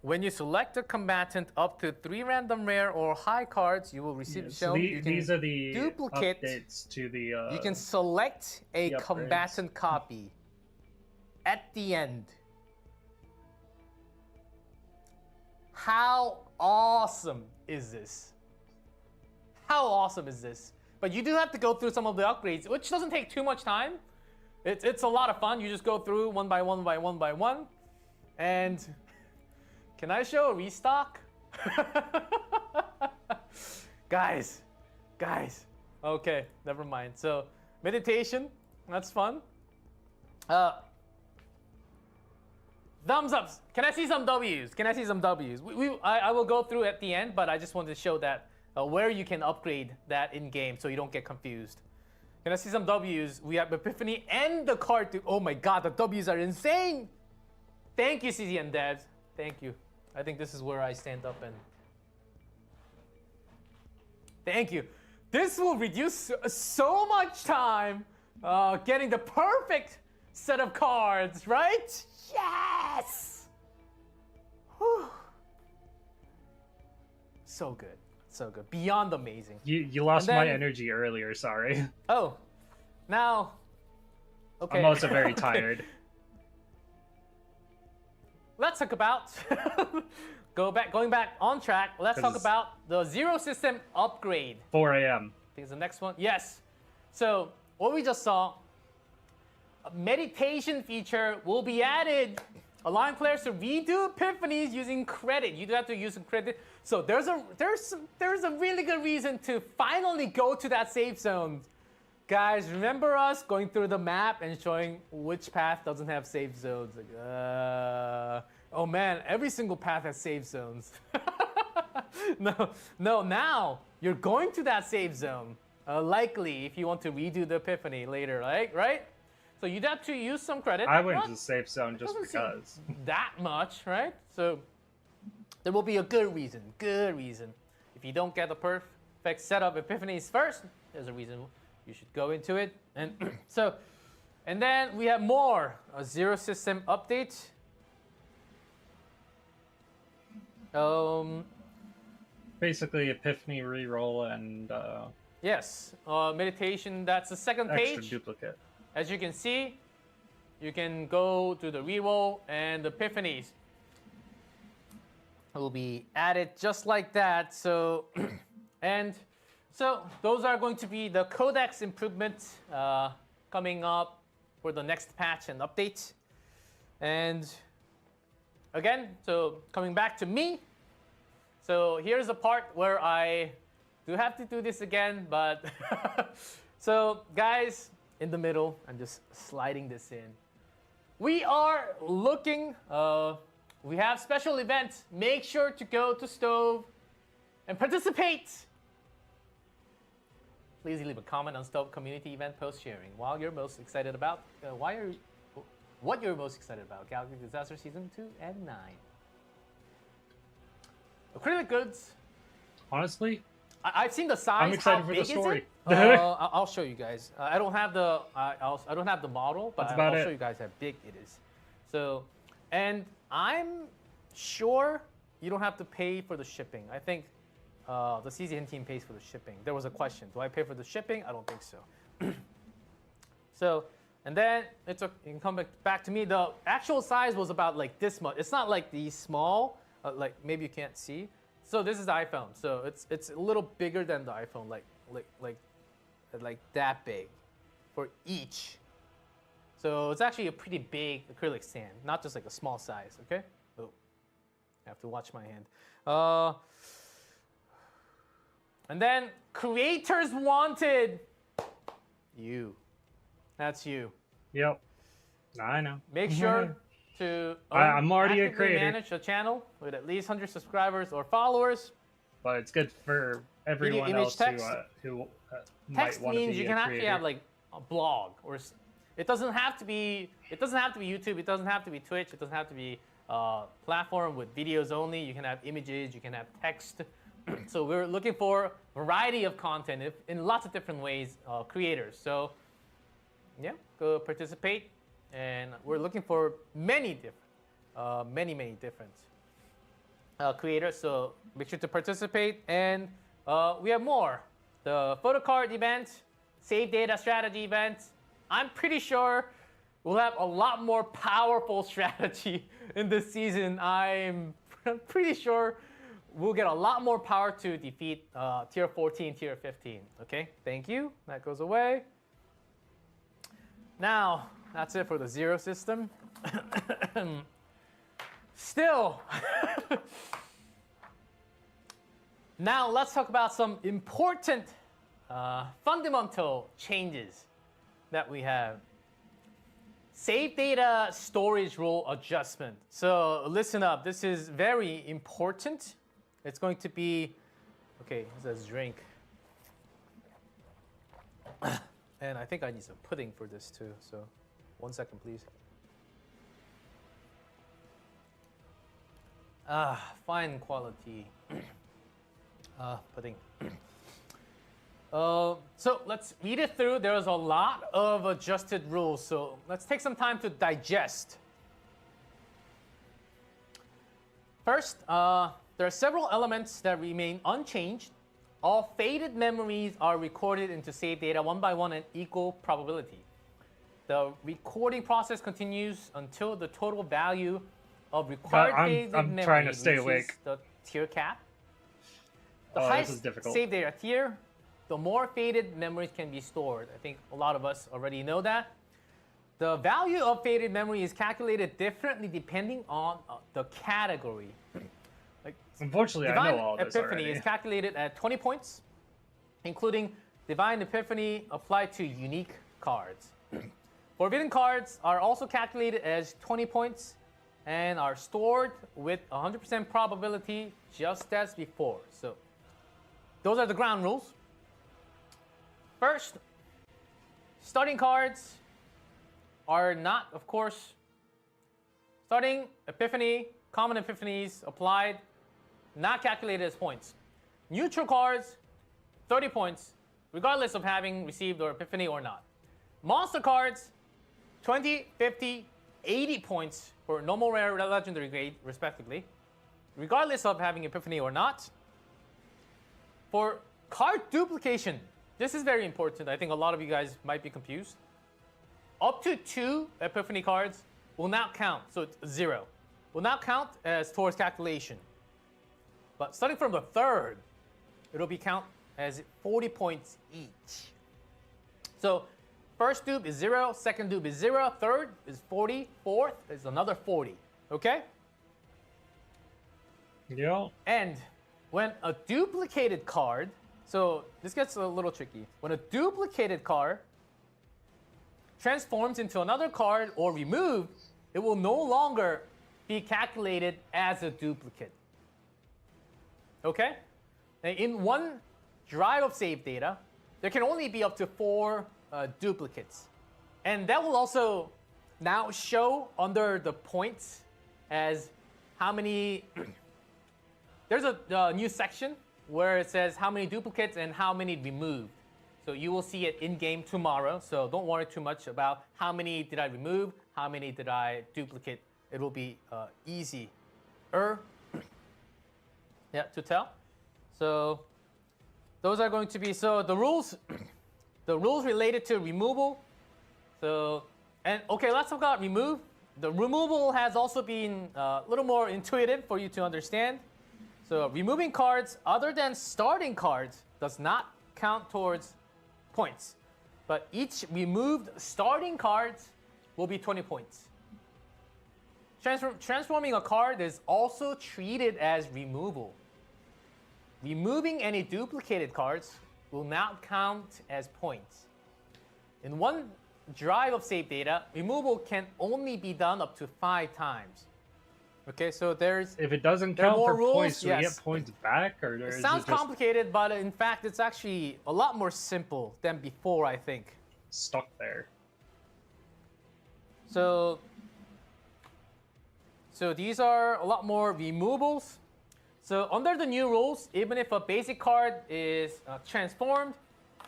When you select a combatant up to 3 random rare or high cards, you will receive shown. These are the duplicate updates to the. You can select a the combatant copy at the end. How awesome is this? How awesome is this? But you do have to go through some of the upgrades, which doesn't take too much time. It's a lot of fun. You just go through one by one by one by one. And can I show a restock? Guys. Okay, never mind. So meditation, that's fun. Thumbs ups. Can I see some W's? I will go through at the end, but I just wanted to show that where you can upgrade that in game so you don't get confused. Can I see some W's? We have Epiphany and the card to. Oh my God, the W's are insane. Thank you, CZ and Devs. Thank you. I think this is where I stand up and. Thank you. This will reduce so much time getting the perfect set of cards, right? Yes! Whew. So good. So good. Beyond amazing. You lost my energy earlier, sorry. Oh. Now. Okay. I'm also very tired. Let's talk about going back on track. Let's talk about the Zero System upgrade. 4 a.m. I think it's the next one. Yes. So what we just saw, a meditation feature will be added. Allowing players to redo epiphanies using credit. You do have to use some credit. So there's a really good reason to finally go to that safe zone. Guys, remember us going through the map and showing which path doesn't have safe zones? Like, oh man, every single path has safe zones. No, now you're going to that safe zone. Likely if you want to redo the epiphany later, right? So you'd have to use some credit. I went to the safe zone just because. That much, right? So there will be a good reason. If you don't get the perfect set of epiphanies first, there's a reason you should go into it. And and then we have more Zero System update. Basically, epiphany reroll and yes, meditation. That's the second extra page. duplicate. As you can see, you can go to the reroll and the epiphanies will be added just like that. So, and so those are going to be the codex improvements coming up for the next patch and update. And again, so coming back to me. So here's the part where I do have to do this again, but so guys, in the middle, I'm just sliding this in. We are looking, we have special events. Make sure to go to Stove and participate. Please leave a comment on Stove community event post sharing what you're most excited about. What you're most excited about. Galactic Disaster Season 2 and 9. Acrylic goods. Honestly, I've seen the size. I'm excited How for big the story. Is it? I'll show you guys. I don't have the I don't have the model, but I'll show you guys how big it is. So, and I'm sure you don't have to pay for the shipping. I think the CZN team pays for the shipping. There was a question: do I pay for the shipping? I don't think so. So, and then you can come back to me. The actual size was about like this much. It's not like these small. Like maybe you can't see. So this is the iPhone. So it's a little bigger than the iPhone, like that big, for each. So it's actually a pretty big acrylic stand, not just like a small size. Okay. Oh, I have to watch my hand. And then creators wanted. You. That's you. Yep. I know. Make sure to I'm already a actively creator. manage a channel with at least 100 subscribers or followers. But it's good for everyone image, else text. who Text might want to be means you a can actually creator. have like a blog, or it doesn't have to be. It doesn't have to be YouTube. It doesn't have to be Twitch. It doesn't have to be platform with videos only. You can have images. You can have text. So we're looking for a variety of content in lots of different ways. Creators. So yeah, go participate, and we're looking for many different, many different creators. So make sure to participate, and we have more. The photo card event, save data strategy event. I'm pretty sure we'll have a lot more powerful strategy in this season. I'm pretty sure we'll get a lot more power to defeat tier 14, tier 15. Okay, thank you. That goes away. Now, that's it for the zero system. Still. Now, let's talk about some important fundamental changes that we have. Save data storage rule adjustment. So listen up, this is very important. It's going to be, okay, it says drink. And I think I need some pudding for this too, so 1 second, please. Fine quality pudding. So let's read it through. There's a lot of adjusted rules, so let's take some time to digest. First, there are several elements that remain unchanged. All faded memories are recorded into save data one by one at equal probability. The recording process continues until the total value of required faded memory I'm trying to stay reaches awake. the tier cap. The Oh, highest this is difficult. save data tier, the more faded memories can be stored. I think a lot of us already know that. The value of faded memory is calculated differently depending on the category. Like, Unfortunately, I Divine know all this Epiphany already. is calculated at 20 points, including Divine Epiphany applied to unique cards. Forbidden cards are also calculated as 20 points and are stored with 100% probability just as before. So those are the ground rules. First, starting cards are not, of course, starting Epiphany, common Epiphanies applied, not calculated as points. Neutral cards, 30 points, regardless of having received or Epiphany or not. Monster cards, 20, 50, 80 points for normal, rare, legendary grade, respectively, regardless of having Epiphany or not. For card duplication, this is very important. I think a lot of you guys might be confused. Up to 2 Epiphany cards will not count, so it's 0. Will not count as towards calculation. But starting from the 3rd, it'll be count as 40 points each. So first dupe is 0, second dupe is 0, third is 40, fourth is another 40. Okay? Yeah. And when a duplicated card So this gets a little tricky. When a duplicated card transforms into another card or removed, it will no longer be calculated as a duplicate. Okay? And in one drive of save data, there can only be up to 4 duplicates. And that will also now show under the points as how many. There's a new section where it says how many duplicates and how many removed. So you will see it in game tomorrow. So don't worry too much about how many did I remove, how many did I duplicate. It will be easier, yeah, to tell. So those are going to be the rules. The rules related to removal. So and okay, let's talk about remove. The removal has also been a little more intuitive for you to understand. So removing cards other than starting cards does not count towards points. But each removed starting cards will be 20 points. Transforming a card is also treated as removal. Removing any duplicated cards will not count as points. In one drive of save data, removal can only be done up to 5 times. Okay, so there's If it doesn't count more for rules, points, do we yes. get points back, or It is sounds it just complicated, but in fact, it's actually a lot more simple than before, I think. stuck there? So these are a lot more removals. So under the new rules, even if a basic card is transformed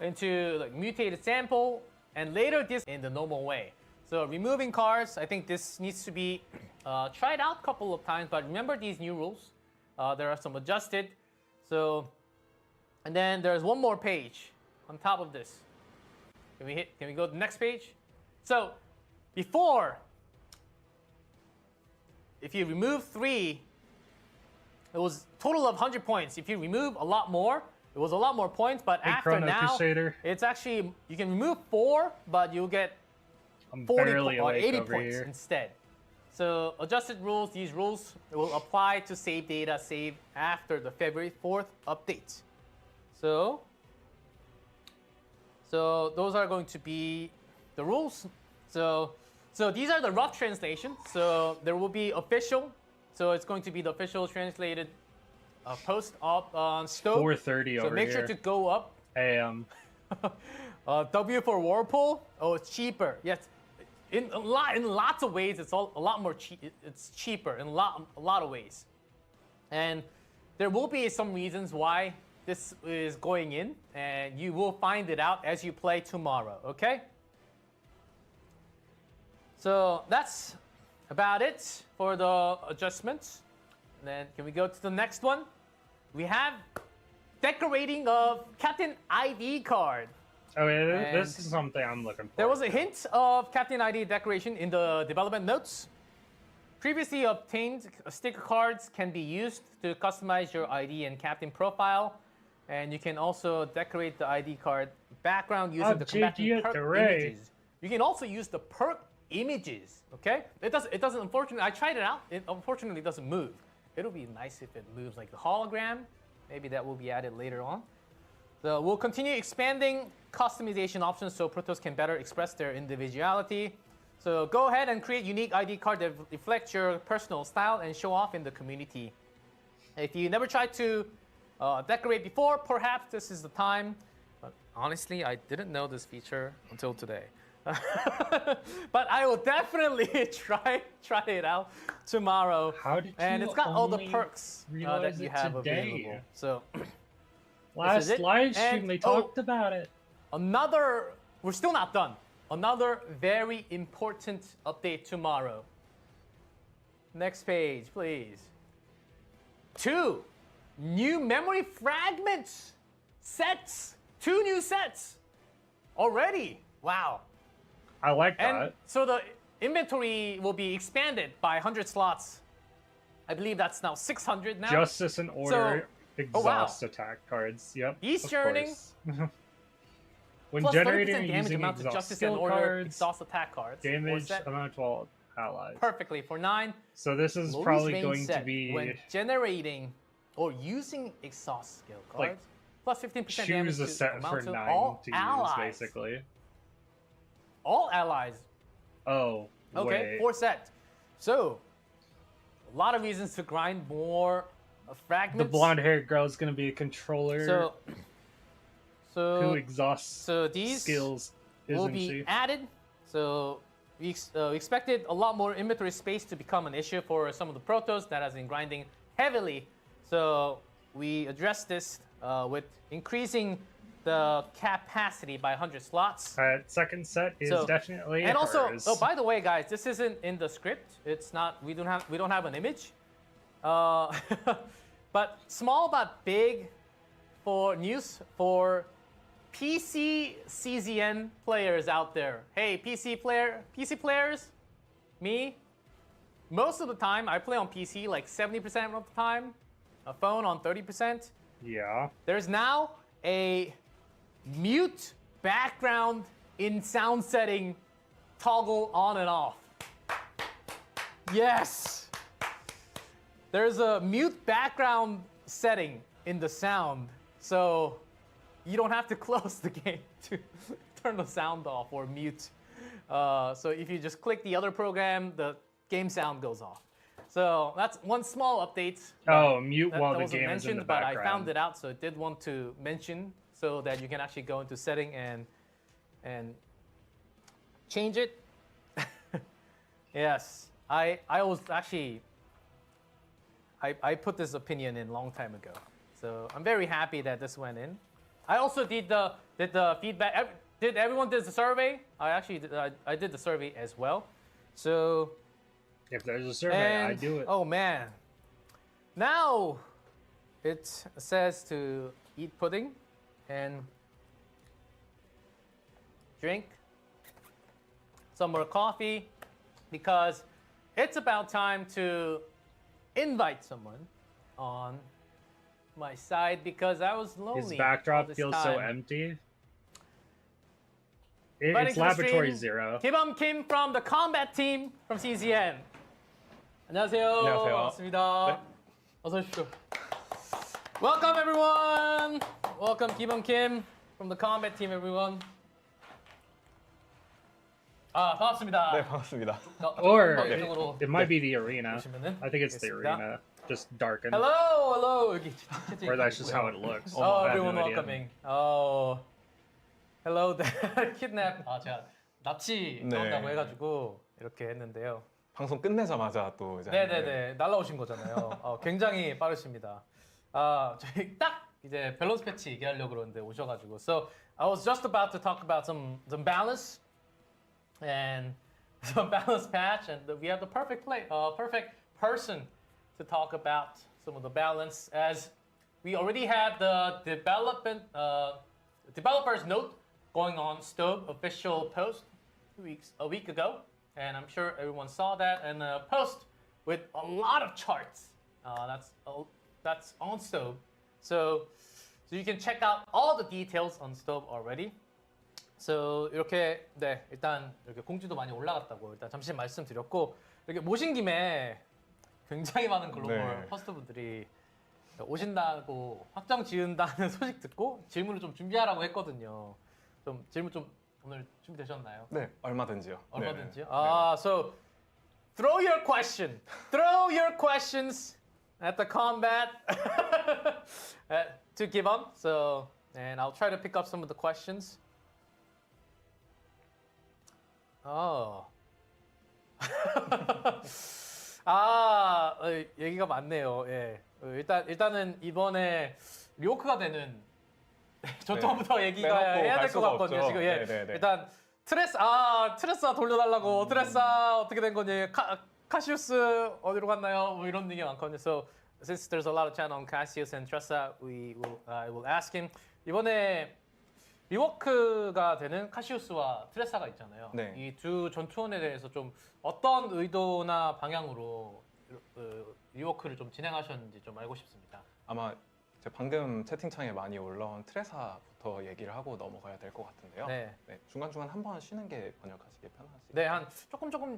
into like mutated sample, and later this in the normal way. So removing cards, I think this needs to be tried out a couple of times, but remember these new rules. There are some adjusted. So, and then there's one more page on top of this. Can we go to the next page? So before, if you remove 3, it was total of 100 points. If you remove a lot more, it was a lot more points. But Hey, after Chrono now, Crusader. it's actually, you can remove 4, but you'll get I'm 40 barely or awake 80 over points here. instead. So these rules will apply to save data saved after the February 4th update. So those are going to be the rules. So these are the rough translation. So there will be official. So it's going to be the official translated post up on Stoke. 4:30 So over make here. sure to go up. AM. W for Whirlpool. Oh, it's cheaper. Yes, in lots of ways, it's a lot more cheap. It's cheaper in a lot of ways, and there will be some reasons why this is going in, and you will find it out as you play tomorrow. Okay. So that's about it for the adjustments. And then can we go to the next one? We have decorating of Captain ID card. Oh, yeah, And this is something I'm looking for. There was a hint of Captain ID decoration in the development notes. Previously obtained sticker cards can be used to customize your ID and Captain profile. And you can also decorate the ID card background using the combatant perk images. You can also use the perk images, okay? It doesn't, unfortunately, I tried it out. It unfortunately doesn't move. It'll be nice if it moves like the hologram. Maybe that will be added later on. So we'll continue expanding customization options so Protoss can better express their individuality. So go ahead and create unique ID card that reflect your personal style and show off in the community. If you never tried to decorate before, perhaps this is the time. But honestly, I didn't know this feature until today. But I will definitely try it out tomorrow. How did you and it's got all the only perks that realize you it have today? available. So Last it. live stream, And- they talked about it. we're still not done. Another very important update tomorrow. Next page, please. 2 new memory fragments sets. 2 new sets already. Wow. I like And that. so the inventory will be expanded by 100 slots. I believe that's now 600 now. Justice and Order, oh, wow. exhaust attack cards. Yep. Beast of Yearning. course. When Plus 30% generating or damage using amount to exhaust Justice skill and Order cards, exhaust attack cards. Or damage set amount to all allies. perfectly for 9. So this is Lowest probably range going to set be when generating or using exhaust skill like cards. plus 15% damage choose a to set amount for to 9 all to allies. use, basically. All allies. Oh, Okay, wait. 4 set. So, a lot of reasons to grind more fragments. The blonde-haired girl is going to be a controller who exhausts these skills, will isn't be she? added. So we expected a lot more inventory space to become an issue for some of the protos that has been grinding heavily. So we addressed this with increasing the capacity by 100 slots. Second set is So- definitely And also, hers. oh, by the way, guys, this isn't in the script. It's not. We don't have an image. But small but big for news for PC CZN players out there. Hey, PC players, me. Most of the time, I play on PC like 70% of the time. A phone on 30%. Yeah. There's now a mute background in sound setting toggle on and off. Yes. There's a mute background setting in the sound, so you don't have to close the game to turn the sound off or mute. So if you just click the other program, the game sound goes off. So that's one small update. Oh, mute That while the wasn't game is in the mentioned, but background. I found it out, so it did want to mention so that you can actually go into setting and change it. Yes, I was actually I put this opinion in a long time ago, so I'm very happy that this went in. I also did the feedback. Did everyone did the survey? I actually did, I did the survey as well. So. If there's a survey, I And- do it. Oh man. Now it says to eat pudding and drink some more coffee because it's about time to invite someone on my side because I was lonely. His all backdrop this feels so time. empty. Inviting It's to the Laboratory stream, Zero. Kim from the combat team from CZN. 안녕하세요. 안녕하세요. 반갑습니다. 네. 어서 오십시오. Welcome everyone. Welcome Kim from the combat team everyone. 아 반갑습니다. 네, 반갑습니다. Or 이쪽으로 it might be the arena. 보시면은 I think it's the 되겠습니다. arena. Just darkened. Hello 여기 채팅 Or that's just how it looks. Oh, I have everyone no idea. welcoming. Oh, hello there. kidnap. 아 제가 납치 네. 나온다고 해가지고 이렇게 했는데요. 방송 끝내자마자 또 이제 네네네 날라오신 거잖아요. 굉장히 빠르십니다. 저희 딱 이제 밸런스 패치 얘기하려고 그러는데 오셔가지고. So I was just about to talk about some balance and some balance patch, and we have the perfect perfect person to talk about some of the balance as we already had the developers note going on Stove official post a week ago. And I'm sure everyone saw that, and a post with a lot of charts. That's on Stove, so you can check out all the details on Stove already. So 이렇게 네 일단 이렇게 공지도 많이 올라갔다고 일단 잠시 말씀드렸고 이렇게 모신 김에 굉장히 많은 글로벌 네. 퍼스트분들이 오신다고 확정 지은다는 소식 듣고 질문을 좀 준비하라고 했거든요. 좀 질문 좀 오늘 준비되셨나요? 네, 얼마든지요. 얼마든지요. 네. So throw your questions at the combat to give on. So and I'll try to pick up some of the questions. Oh. 얘기가 많네요. 예. 일단은 이번에 리오크가 되는 저쪽부터 얘기가 빼놓고 해야 갈 될 것 수가 같거든요. 없죠. 지금 예. 네네네. 일단 트레사 돌려달라고 트레사 어떻게 된 거니? 카시우스 어디로 갔나요? 뭐 이런 얘기 많거든요. So since there's a lot of chat on Cassius and Tressa, I will ask him. 이번에 리워크가 되는 카시우스와 트레사가 있잖아요. 네. 이 두 전투원에 대해서 좀 어떤 의도나 방향으로 리워크를 좀 진행하셨는지 좀 알고 싶습니다. 아마 제가 방금 채팅창에 많이 올라온 트레사부터 얘기를 하고 넘어가야 될 것 같은데요. 네. 네, 중간중간 한 번 쉬는 게 번역하시기 편하시죠. 네, 한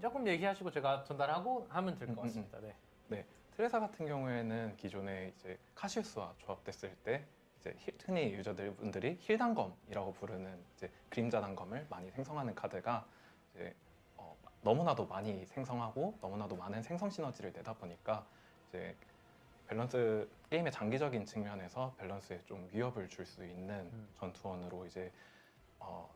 조금 얘기하시고 제가 전달하고 하면 될 것 같습니다. 네. 네, 트레사 같은 경우에는 기존에 이제 카시우스와 조합됐을 때 이제 이제 흔히 유저분들이 힐 단검이라고 부르는 이제 그림자 단검을 많이 생성하는 카드가 이제 너무나도 많이 생성하고 너무나도 많은 생성 시너지를 내다 보니까 이제 밸런스 게임의 장기적인 측면에서 밸런스에 좀 위협을 줄 수 있는 전투원으로 이제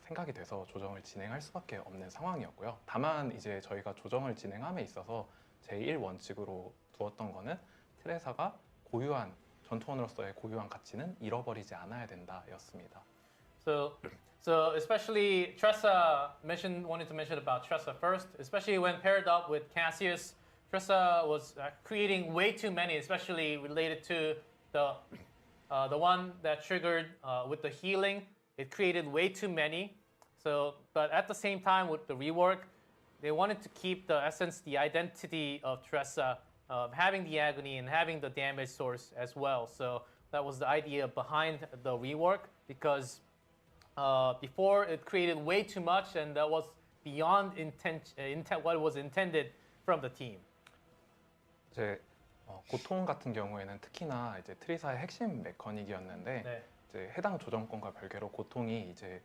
생각이 돼서 조정을 진행할 수밖에 없는 상황이었고요. 다만 이제 저희가 조정을 진행함에 있어서 제1원칙으로 두었던 거는 트레사가 고유한 전투원으로서의 고유한 가치는 잃어버리지 않아야 된다였습니다. So especially Tressa wanted to mention about Tressa first, especially when paired up with Cassius. Tressa was creating way too many, especially related to the one that triggered with the healing. It created way too many. So, but at the same time with the rework, they wanted to keep the essence, the identity of Tressa, having the agony and having the damage source as well. So that was the idea behind the rework, because before it created way too much, and that was beyond intent what was intended from the team. 이제 고통 같은 경우에는 특히나 이제 트리사의 핵심 메커닉이었는데 네. 이제 해당 조정권과 별개로 고통이 이제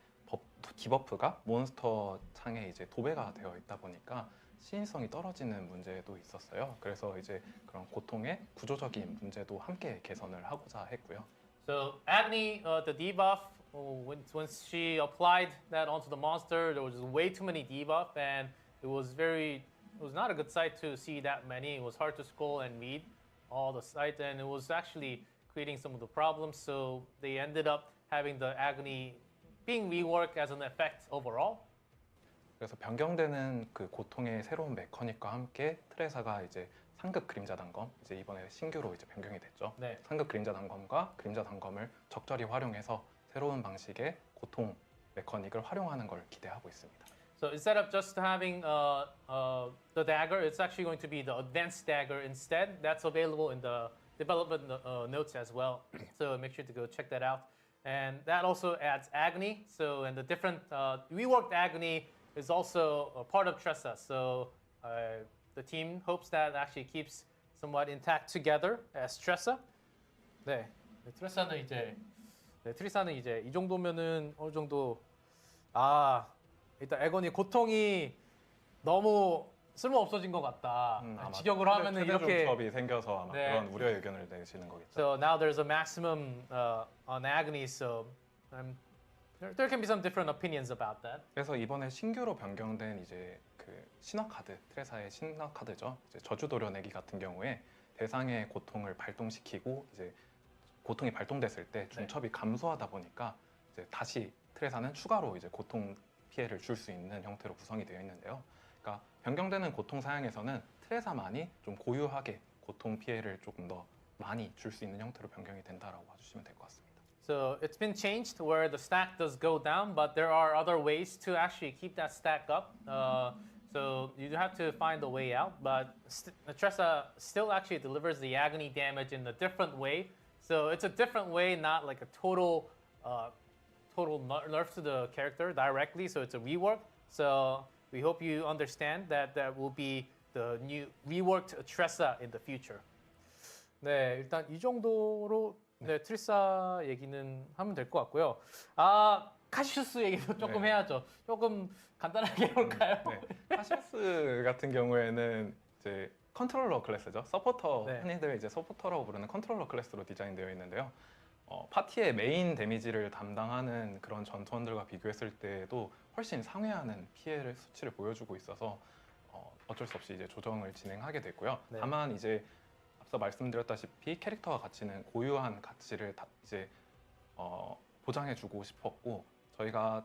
디버프가 몬스터 창에 이제 도배가 되어 있다 보니까 시인성이 떨어지는 문제도 있었어요. 그래서 이제 그런 고통의 구조적인 문제도 함께 개선을 하고자 했고요. So Agni, the debuff, once she applied that onto the monster, there was just way too many debuff, and it was not a good sight to see that many. It was hard to scroll and read all the sites, and it was actually creating some of the problems. So they ended up having the Agni being reworked as an effect overall. 그래서 변경되는 그 고통의 새로운 메커닉과 함께 트레사가 이제 상급 그림자 단검, 이제 이번에 신규로 이제 변경이 됐죠. 네. 상급 그림자 단검과 그림자 단검을 적절히 활용해서 새로운 방식의 고통 메커닉을 활용하는 걸 기대하고 있습니다. So instead of just having the dagger, it's actually going to be the advanced dagger instead. That's available in the development notes as well. So make sure to go check that out. And that also adds agony. So and the different reworked agony is also a part of Tressa. So the team hopes that actually keeps somewhat intact together as Tressa. 네, 트레사는 이제 이 정도면은 어느 정도 일단 에건이 고통이 너무 쓸모 없어진 것 같다. 직역으로 하면은 이렇게 조합이 생겨서 아마 네. 그런 우려 의견을 내시는 거겠죠. So now there's a maximum on agony. So there can be some different opinions about that. 그래서 이번에 신규로 변경된 이제 그 신화 카드, 트레사의 신화 카드죠. 이제 저주 도려내기 같은 경우에 대상의 고통을 발동시키고 이제 고통이 발동됐을 때 중첩이 감소하다 보니까 이제 다시 트레사는 추가로 이제 고통 피해를 줄 수 있는 형태로 구성이 되어 있는데요. 그러니까 변경되는 고통 사양에서는 트레사만이 좀 고유하게 고통 피해를 조금 더 많이 줄 수 있는 형태로 변경이 된다라고 봐주시면 될 것 같습니다. So it's been changed where the stack does go down, but there are other ways to actually keep that stack up. So you have to find a way out. But Tressa still actually delivers the agony damage in a different way. So it's a different way, not like a total nerf to the character directly. So it's a rework. So we hope you understand that that will be the new reworked Tressa in the future. 네, 일단 이 정도로 트리사 얘기는 하면 될 것 같고요. 카시우스 얘기도 조금 해야죠. 조금 간단하게 해볼까요? 네. 카시우스 같은 경우에는 이제 컨트롤러 클래스죠. 서포터, 네. 흔히들 이제 서포터라고 부르는 컨트롤러 클래스로 디자인되어 있는데요. 파티의 메인 데미지를 담당하는 그런 전투원들과 비교했을 때도 훨씬 상회하는 피해를 수치를 보여주고 있어서 어쩔 수 없이 이제 조정을 진행하게 됐고요. 네. 다만 이제 앞서 말씀드렸다시피 캐릭터와 가치는 고유한 가치를 이제 보장해주고 싶었고 저희가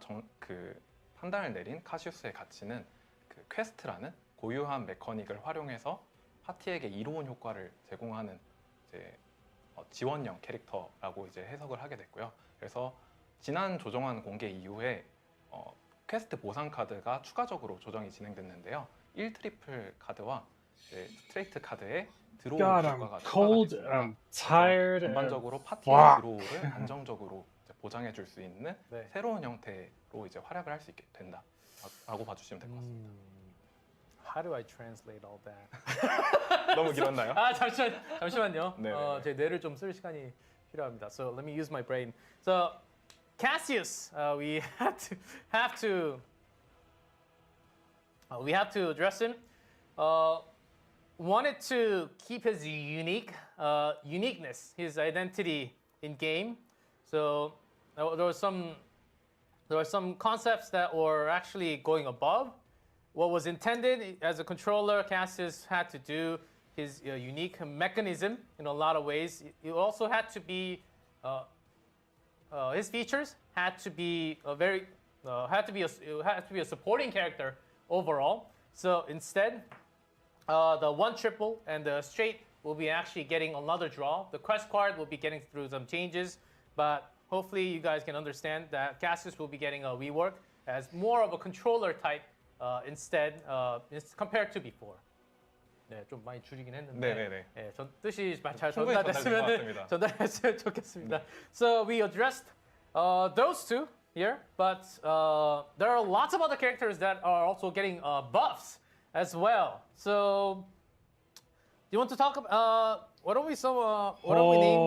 판단을 내린 카시우스의 가치는 그 퀘스트라는 고유한 메커닉을 활용해서 파티에게 이로운 효과를 제공하는 이제 지원형 캐릭터라고 이제 해석을 하게 됐고요. 그래서 지난 조정안 공개 이후에 퀘스트 보상 카드가 추가적으로 조정이 진행됐는데요. 1트리플 카드와 스트레이트 카드에 드로우 God, 효과가 I'm cold. 추가가 I'm 됐습니다. tired. 전반적으로 파티의 와. 드로우를 안정적으로 이제 보장해줄 수 있는 네. 새로운 형태로 이제 활약을 할 수 있게 된다라고 봐주시면 될 것 같습니다. How do I translate all that? 너무 길었나요? 잠시만요. 네네네. 제 뇌를 좀 쓸 시간이 필요합니다. So let me use my brain. So Cassius, we we have to address him. Wanted to keep his uniqueness, his identity in game. So there were some concepts that were actually going above what was intended. As a controller, Cassius had to do his unique mechanism in a lot of ways. It also had to be his features had to be a supporting character overall. So instead, the one triple and the straight will be actually getting another draw. The quest card will be getting through some changes, but hopefully you guys can understand that Cassius will be getting a rework as more of a controller type instead compared to before. 네, 좀 많이 줄이긴 했는데 네네네. 예, 뜻이 잘 충분히 전달됐으면 전달했으면 좋겠습니다. So we addressed those two here, but there are lots of other characters that are also getting buffs as well. So do you want to talk about what don't we name?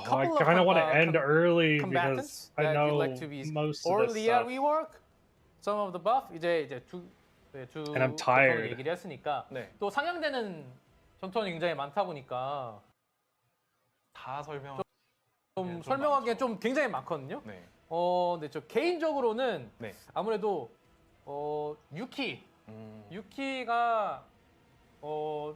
I kind of want to end early because combatants I that know you'd like to be most or of this Leah stuff. rework some of the buff 이제 두 And I'm tired. 얘기를 했으니까 네. 또 상향되는 전투원이 굉장히 많다 보니까 다 설명. 좀 설명하기엔 좀 굉장히 많거든요. 네. 근데 저 개인적으로는 네. 아무래도 유키가 뭐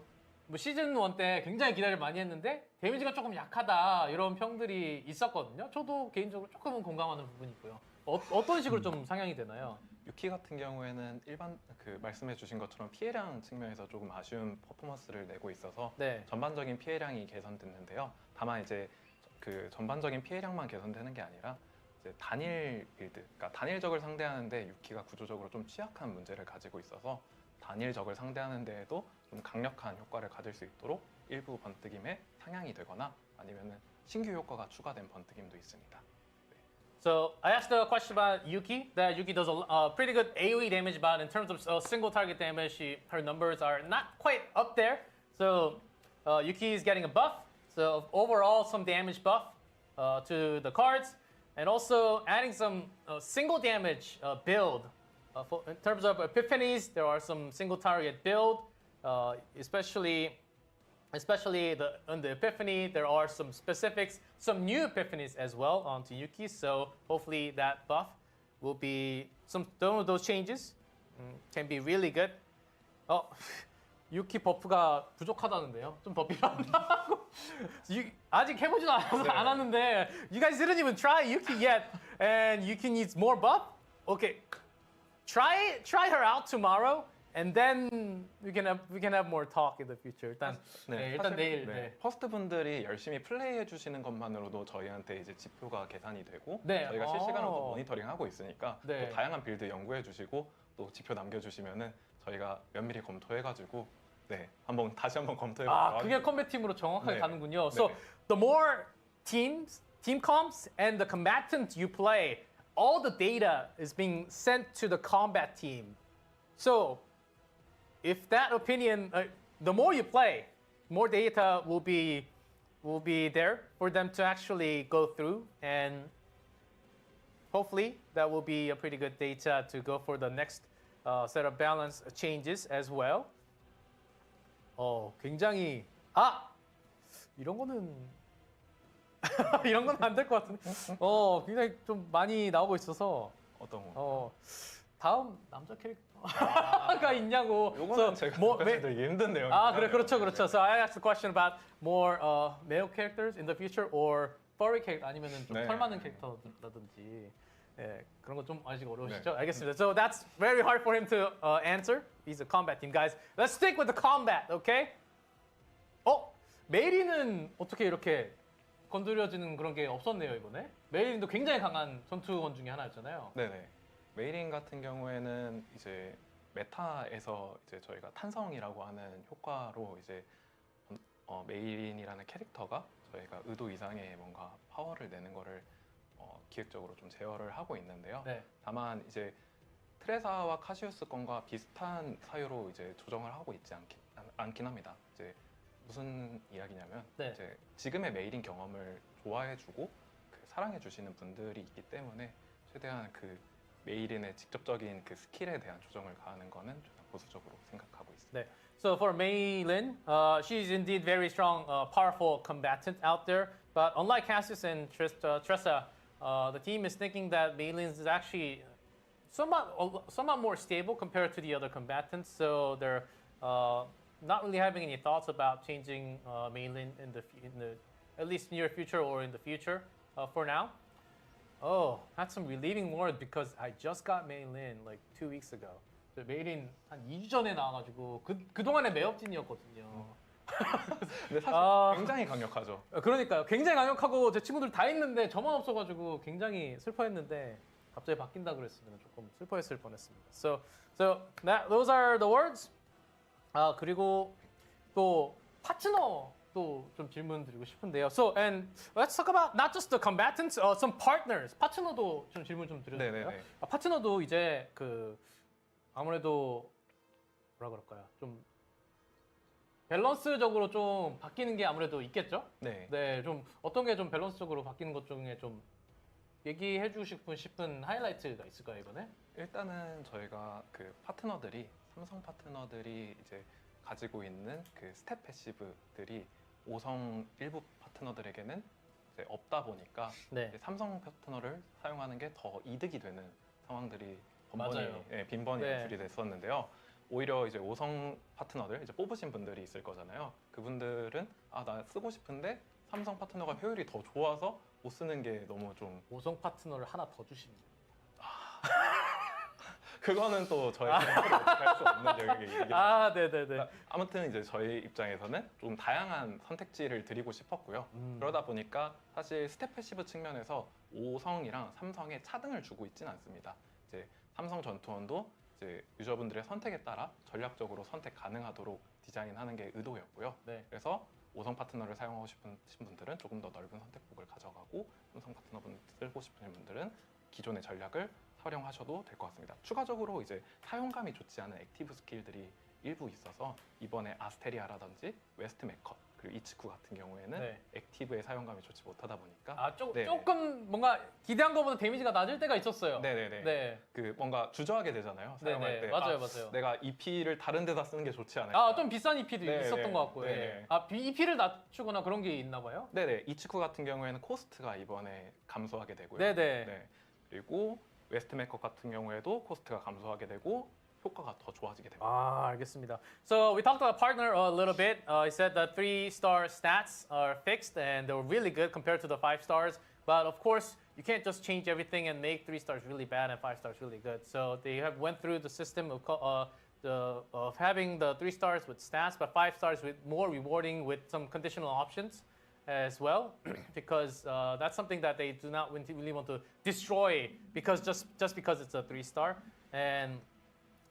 시즌 1 때 굉장히 기대를 많이 했는데 데미지가 조금 약하다 이런 평들이 있었거든요. 저도 개인적으로 조금은 공감하는 부분이 있고요. 어떤 식으로 좀 상향이 되나요? 유키 같은 경우에는 일반 말씀해 주신 것처럼 피해량 측면에서 조금 아쉬운 퍼포먼스를 내고 있어서 네. 전반적인 피해량이 개선됐는데요. 다만 이제 그 전반적인 피해량만 개선되는 게 아니라 이제 단일 빌드, 그러니까 단일 적을 상대하는데 유키가 구조적으로 좀 취약한 문제를 가지고 있어서 단일 적을 상대하는 데에도 좀 강력한 효과를 가질 수 있도록 일부 번뜩임에 상향이 되거나 아니면은 신규 효과가 추가된 번뜩임도 있습니다. So I asked a question about Yuki. That Yuki does a pretty good AOE damage, but in terms of single target damage, her numbers are not quite up there. So Yuki is getting a buff. So overall, some damage buff to the cards, and also adding some single damage build. In terms of epiphanies, there are some single target build, especially on the epiphany. There are some specifics, some new epiphanies as well onto Yuki. So hopefully that buff will be some of those changes can be really good. 유키 버프가 부족하다는데요. 좀 더 필요하다고. 아직 해보지도 않았는데 you guys didn't even try Yuki yet, and Yuki needs more buff. Okay, try her out tomorrow, and then we can have more talk in the future. 일단 일단 내일. 네. 퍼스트 분들이 열심히 플레이해 주시는 것만으로도 저희한테 이제 지표가 계산이 되고 네. 저희가 실시간으로 모니터링 하고 있으니까 네. 또 다양한 빌드 연구해 주시고 또 지표 남겨주시면은 저희가 면밀히 검토해가지고 다시 한번 검토해 보도록 그게 컴뱃 팀으로 정확하게 네. 가는군요. 네. So the more team comps and the combatants you play, all the data is being sent to the combat team. So if that opinion, the more you play, more data will be there for them to actually go through, and hopefully that will be a pretty good data to go for the next set of balance changes as well. 굉장히 이런 거는 이런 건 안 될 것 같은데. 굉장히 좀 많이 나오고 있어서 어떤 거? 다음 남자 캐릭터가 있냐고. 요거는 제가 되게 힘든 내용. 그렇죠. So I asked the question about more male characters in the future or furry character 아니면은 좀 털 많은 캐릭터라든지. 그런 거 좀 아직 어려우시죠? 네. 알겠습니다. So that's very hard for him to answer. He's a combat team, guys. Let's stick with the combat, okay? 메이리는 어떻게 이렇게 건드려지는 그런 게 없었네요 이번에. 메이린도 굉장히 강한 전투원 중에 하나였잖아요. 네네. 메이린 같은 경우에는 이제 메타에서 이제 저희가 탄성이라고 하는 효과로 이제 메이린이라는 캐릭터가 저희가 의도 이상의 뭔가 파워를 내는 거를 기획적으로 좀 제어를 하고 있는데요. 네. 다만 이제 트레사와 카시우스 건과 비슷한 사유로 이제 조정을 하고 있지 않긴 합니다. 이제 무슨 이야기냐면 네. 이제 지금의 메이린 경험을 좋아해주고 그 사랑해주시는 분들이 있기 때문에 최대한 그 메일인의 직접적인 그 스킬에 대한 조정을 가하는 거는 좀 보수적으로 생각하고 있습니다. 네. So for Mei Lin, she's indeed very strong, powerful combatant out there. But unlike Cassius and Tressa, the team is thinking that Mei Lin is actually somewhat more stable compared to the other combatants. So they're not really having any thoughts about changing Mei Lin in the at least near future or in the future for now. Oh, that's some relieving word because I just got Mei Lin like 2 weeks ago. 메일인 한 2주 전에 나와가지고 그동안에 매업진이었거든요. 근데 사실 굉장히 강력하죠. 그러니까요. 굉장히 강력하고 제 친구들 다 있는데 저만 없어가지고 굉장히 슬퍼했는데 갑자기 바뀐다 그랬으면 조금 슬퍼했을 뻔했습니다. So those are the words. 그리고 또 파트너 또 좀 질문 드리고 싶은데요. So and let's talk about not just the combatants, some partners. 파트너도 좀 질문 좀 드려도 될까요? 네네네. 파트너도 이제 그 아무래도 뭐라 그럴까요? 좀 밸런스적으로 좀 바뀌는 게 아무래도 있겠죠? 네. 네, 좀 어떤 게 좀 밸런스적으로 바뀌는 것 중에 좀 얘기해 주고 싶은 하이라이트가 있을까요, 이번에? 일단은 저희가 그 파트너들이 삼성 파트너들이 이제 가지고 있는 그 스텝 패시브들이 5성 일부 파트너들에게는 이제 없다 보니까 네. 이제 삼성 파트너를 사용하는 게 더 이득이 되는 상황들이 맞아요. 빈번히 네. 연출이 됐었는데요. 오히려 이제 5성 파트너들 이제 뽑으신 분들이 있을 거잖아요. 그분들은 나 쓰고 싶은데 삼성 파트너가 효율이 더 좋아서 못 쓰는 게 너무 좀 5성 파트너를 하나 더 주십니다. 그거는 또 저희가 할 수 없는 영역이기 때문에 네네네. 아무튼 이제 저희 입장에서는 좀 다양한 선택지를 드리고 싶었고요. 그러다 보니까 사실 스텝 패시브 측면에서 5성이랑 삼성에 차등을 주고 있지는 않습니다. 이제 삼성 전투원도 이제 유저분들의 선택에 따라 전략적으로 선택 가능하도록 디자인하는 게 의도였고요. 네. 그래서 5성 파트너를 사용하고 싶은 분들은 조금 더 넓은 선택폭을 가져가고 삼성 파트너분 쓰고 싶은 분들은 기존의 전략을 활용하셔도 될 것 같습니다. 추가적으로 이제 사용감이 좋지 않은 액티브 스킬들이 일부 있어서 이번에 아스테리아라든지 웨스트 메커 그리고 이츠쿠 같은 경우에는 네. 액티브의 사용감이 좋지 못하다 보니까 네네. 조금 뭔가 기대한 것보다 데미지가 낮을 때가 있었어요. 네네네. 네. 그 뭔가 주저하게 되잖아요. 사용할 네네. 때 맞아요, 맞아요. 내가 EP를 다른 데다 쓰는 게 좋지 않을까? 좀 비싼 EP도 네네. 있었던 것 같고요. 네네. EP를 낮추거나 그런 게 있나 봐요? 네네. 이츠쿠 같은 경우에는 코스트가 이번에 감소하게 되고요. 네네. 네. 그리고 웨스트 메커 같은 경우에도 코스트가 감소하게 되고 효과가 더 좋아지게 됩니다. 알겠습니다. So we talked about partner a little bit. He said the 3-star stats are fixed and they were really good compared to the 5 stars. But of course, you can't just change everything and make 3 stars really bad and 5 stars really good. So they have went through the system of having the 3 stars with stats, but 5 stars with more rewarding with some conditional options as well, because that's something that they do not really want to destroy because just because it's a 3-star. And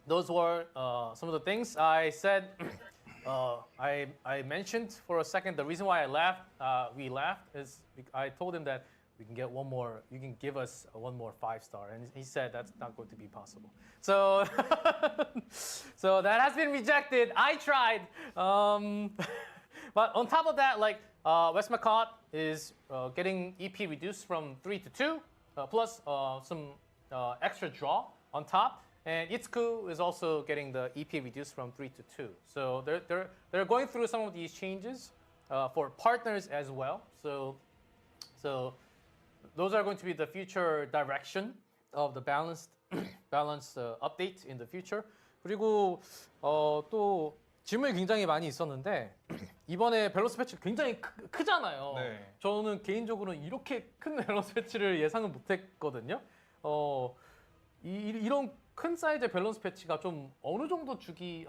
those were some of the things I said. I mentioned for a second the reason why we laughed is I told him that we can get one more. You can give us one more 5-star, and he said that's not going to be possible. So, so that has been rejected. I tried, but on top of that, like West McCott is getting EP reduced from 3 to 2, plus some extra draw on top. And Itsuku is also getting the EP reduced from 3 to 2. So they're going through some of these changes for partners as well. So those are going to be the future direction of the balanced update in the future. 그리고 또 질문이 굉장히 많이 있었는데 이번에 밸런스 패치 굉장히 크잖아요. 네. 저는 개인적으로는 이렇게 큰 밸런스 패치를 예상은 못했거든요. 이런 큰 사이즈의 밸런스 패치가 좀 어느 정도 주기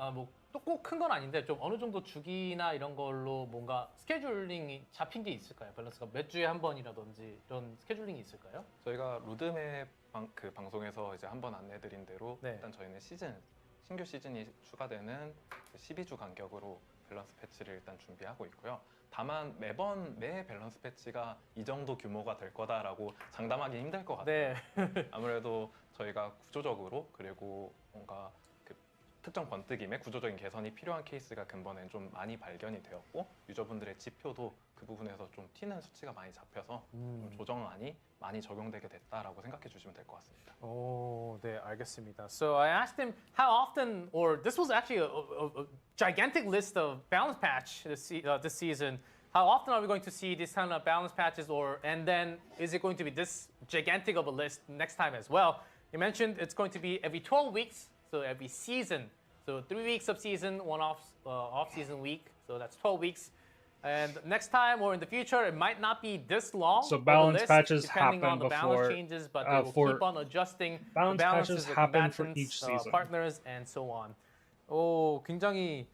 또 꼭 큰 건 아닌데 좀 어느 정도 주기나 이런 걸로 뭔가 스케줄링이 잡힌 게 있을까요? 밸런스가 몇 주에 한 번이라든지 이런 스케줄링이 있을까요? 저희가 루드맵 그 방송에서 이제 한번 안내드린 대로 네. 일단 저희는 신규 시즌이 추가되는 12주 간격으로 밸런스 패치를 일단 준비하고 있고요. 다만 매 밸런스 패치가 이 정도 규모가 될 거다라고 장담하기 힘들 것 같아요. 네. 아무래도 저희가 구조적으로 그리고 뭔가 그 특정 번뜩임에 구조적인 개선이 필요한 케이스가 근본엔 좀 많이 발견이 되었고 유저분들의 지표도 그 부분에서 좀 튀는 수치가 많이 잡혀서 좀 조정안이 많이 적용되게 됐다라고 생각해 주시면 될 것 같습니다. 오, 네, 알겠습니다. So I asked him how often, or this was actually a gigantic list of balance patch this season. How often are we going to see this kind of balance patches, and then is it going to be this gigantic of a list next time as well? You mentioned it's going to be every 12 weeks, so every season. So 3 weeks of season, one off-season week, so that's 12 weeks. And next time or in the future, it might not be this long. So of a balance list, patches depending happen on the before, balance changes, but they will for keep on adjusting the balance balances patches of happen for combatants, each season. partners, and so on. 오, 굉장히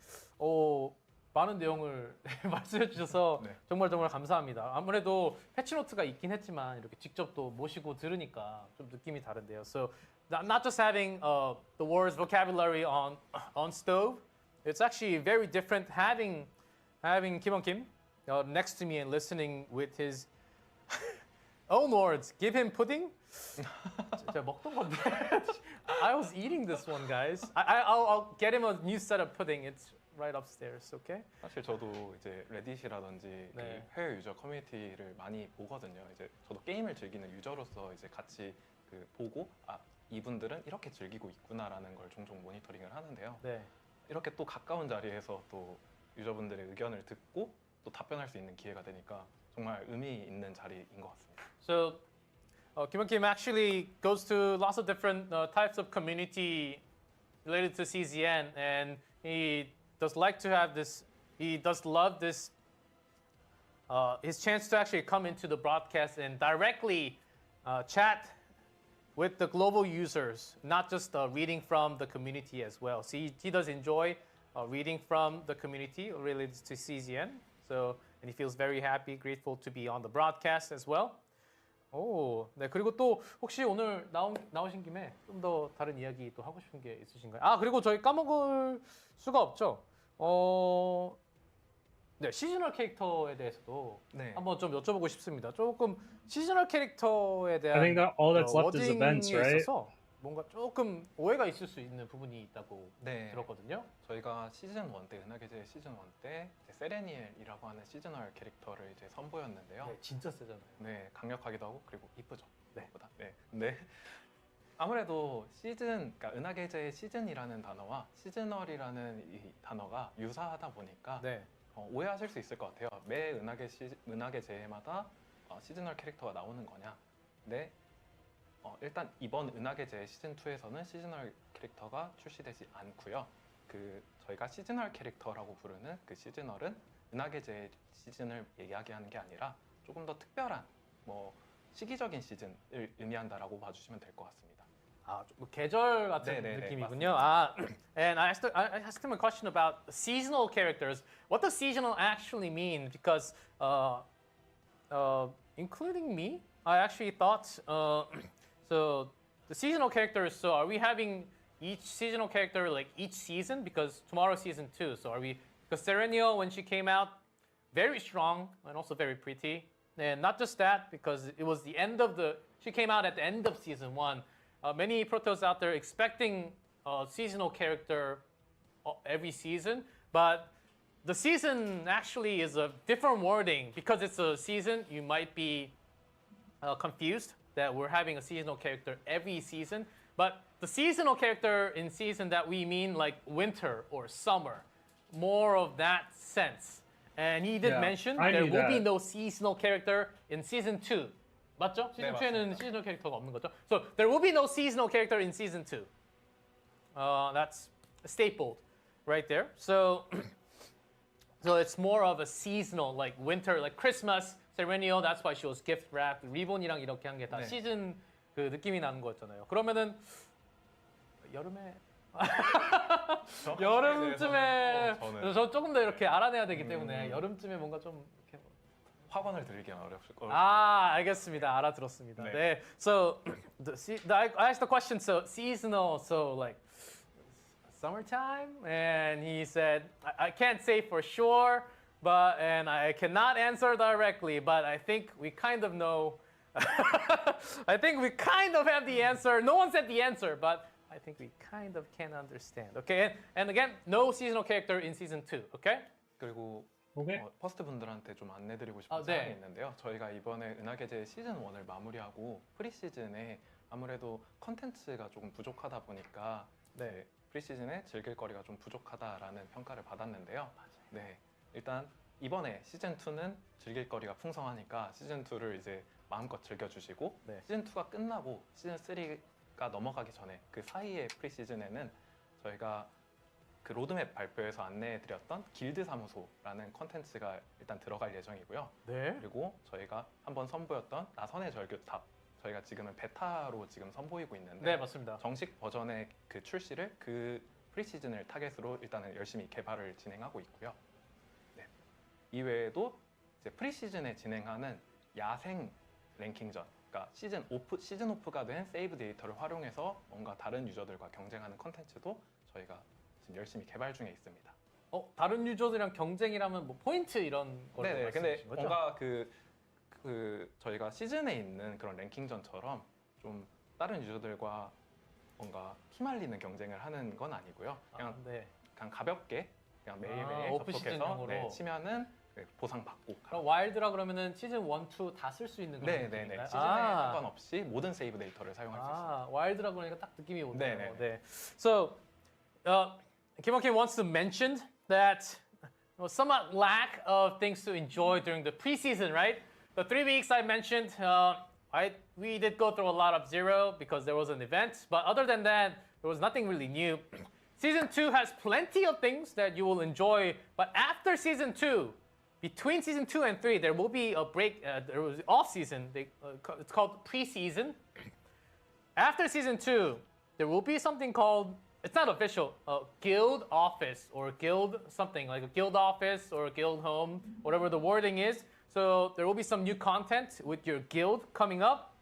많은 내용을 말씀해 주셔서 네. 정말 감사합니다. 아무래도 패치노트가 있긴 했지만 이렇게 직접 또 모시고 들으니까 좀 느낌이 다른데요. So not just having the words vocabulary on stove, it's actually very different having Kim Kim next to me and listening with his own words. Give him pudding. 제가 먹던 건데. I was eating this one, guys. I'll get him a new set of pudding. It's right upstairs. Okay. 사실 저도 이제 레딧이라든지 네. 그 해외 유저 커뮤니티를 많이 보거든요. 이제 저도 게임을 즐기는 유저로서 이제 같이 그 보고 이분들은 이렇게 즐기고 있구나라는 걸 종종 모니터링을 하는데요. 네. 이렇게 또 가까운 자리에서 또 유저분들의 의견을 듣고 또 답변할 수 있는 기회가 되니까 정말 의미 있는 자리인 것 같습니다. So, Kim Kim actually goes to lots of different types of community related to CZN, and he does like to have this. He does love this. His chance to actually come into the broadcast and directly chat with the global users, not just reading from the community as well. So he does enjoy reading from the community related to CZN. So, and he feels very happy, grateful to be on the broadcast as well. 오, 네. 그리고 또 혹시 오늘 나오신 김에 좀 더 다른 이야기 또 하고 싶은 게 있으신가요? 아, 그리고 저희 까먹을 수가 없죠. 네, 시즈널 캐릭터에 대해서도 네. 한번 좀 여쭤보고 싶습니다. 조금 시즈널 캐릭터에 대한 I think that all that's left is 워딩에 events, right? 있어서 뭔가 조금 오해가 있을 수 있는 부분이 있다고 네. 들었거든요. 저희가 시즌 1 때 은하계제 시즌 1 때 세레니엘이라고 하는 시즈널 캐릭터를 이제 선보였는데요. 네, 진짜 세잖아요. 네, 강력하기도 하고 그리고 이쁘죠. 네. 보다. 네. 네. 아무래도 그러니까 은하계제의 시즌이라는 단어와 시즈널이라는 이 단어가 유사하다 보니까 네. 오해하실 수 있을 것 같아요. 매 은하계제마다 시즈널 캐릭터가 나오는 거냐? 네. 일단 이번 은하계제 시즌 2에서는 시즈널 캐릭터가 출시되지 않고요. 저희가 시즈널 캐릭터라고 부르는 그 시즈널은 은하계제 시즌을 이야기하는 게 아니라 조금 더 특별한 시기적인 시즌을 의미한다라고 봐주시면 될 것 같습니다. 아, 뭐 계절 같은 네네네, 느낌이군요. 아, and I asked him a question about seasonal characters. What does seasonal actually mean? Because including me, I actually thought so the seasonal characters. So are we having each seasonal character like each season? Because tomorrow season 2. So are we? Because Serenio, when she came out, very strong and also very pretty. And not just that, because it was the end of she came out at the end of season 1. Many protos out there expecting a seasonal character every season, but the season actually is a different wording. Because it's a season, you might be confused that we're having a seasonal character every season. But the seasonal character in season that we mean like winter or summer, more of that sense. And he did Yeah, mention I there knew will be that. no seasonal character in season 2. 맞죠? 시즌 2에는 맞습니다. 시즈널 캐릭터가 없는 거죠. So there will be no seasonal character in season 2. That's stapled right there. So so it's more of a seasonal, like winter, like Christmas, Serenio. That's why she was gift wrapped. 리본이랑 이렇게 한 게 다 네. 시즌 그 느낌이 나는 거였잖아요. 그러면은 여름에 여름쯤에 저는 저 조금 더 이렇게 알아내야 되기 때문에 여름쯤에 뭔가 좀 이렇게 확언을 드리기는 어렵을 거예요. 아, 알겠습니다. 알아들었습니다. 네. 네. So I asked the question. So seasonal. So like summertime, and he said I can't say for sure, and I cannot answer directly. But I think we kind of know. I think we kind of have the answer. No one said the answer, but I think we kind of can understand. Okay, and again, no seasonal character in season 2. Okay. 그리고 오케이. 퍼스트 분들한테 좀 안내드리고 싶은 아, 사항이 네. 있는데요. 저희가 이번에 은하계제 시즌 1을 마무리하고 프리시즌에 아무래도 컨텐츠가 조금 부족하다 보니까 네. 프리시즌에 즐길 거리가 좀 부족하다라는 평가를 받았는데요. 네, 일단 이번에 시즌 2는 즐길 거리가 풍성하니까 시즌 2를 이제 마음껏 즐겨주시고 네. 시즌 2가 끝나고 시즌 3가 넘어가기 전에 그 사이의 프리시즌에는 저희가 그 로드맵 발표에서 안내해드렸던 길드 사무소라는 컨텐츠가 일단 들어갈 예정이고요. 네. 그리고 저희가 한번 선보였던 나선의 절규탑, 저희가 지금은 베타로 지금 선보이고 있는데 네, 맞습니다. 정식 버전의 그 출시를 그 프리시즌을 타겟으로 일단은 열심히 개발을 진행하고 있고요. 네. 이외에도 이제 프리시즌에 진행하는 야생 랭킹전, 그러니까 시즌 오프가 된 세이브 데이터를 활용해서 뭔가 다른 유저들과 경쟁하는 컨텐츠도 저희가 지금 열심히 개발 중에 있습니다. 다른 유저들이랑 경쟁이라면 뭐 포인트 이런 걸 네네. 근데 말씀하신 거죠? 뭔가 그 저희가 시즌에 있는 그런 랭킹전처럼 좀 다른 유저들과 뭔가 피말리는 경쟁을 하는 건 아니고요. 그냥 네. 그냥 가볍게 그냥 매일매일 오프 접속해서 시즌용으로. 치면은 보상 받고. 그럼 와일드라 그러면은 시즌 1, 2 다 쓸 수 있는 그런 네네네. 느낌인가요? 시즌에 상관없이 모든 세이브 데이터를 사용할 수 있습니다. 와일드라 그러니까 딱 느낌이 오네요. 네네네. 네. So, Kim wants to mention that somewhat lack of things to enjoy during the preseason, right? The 3 weeks I mentioned, we did go through a lot of zero because there was an event, but other than that, there was nothing really new. Season 2 has plenty of things that you will enjoy, but after Season 2, between Season 2 and 3, there will be a break, there was off season, it's called preseason. After Season 2, there will be something called, it's not official, guild office or guild something, like a guild office or a guild home, whatever the wording is. So there will be some new content with your guild coming up.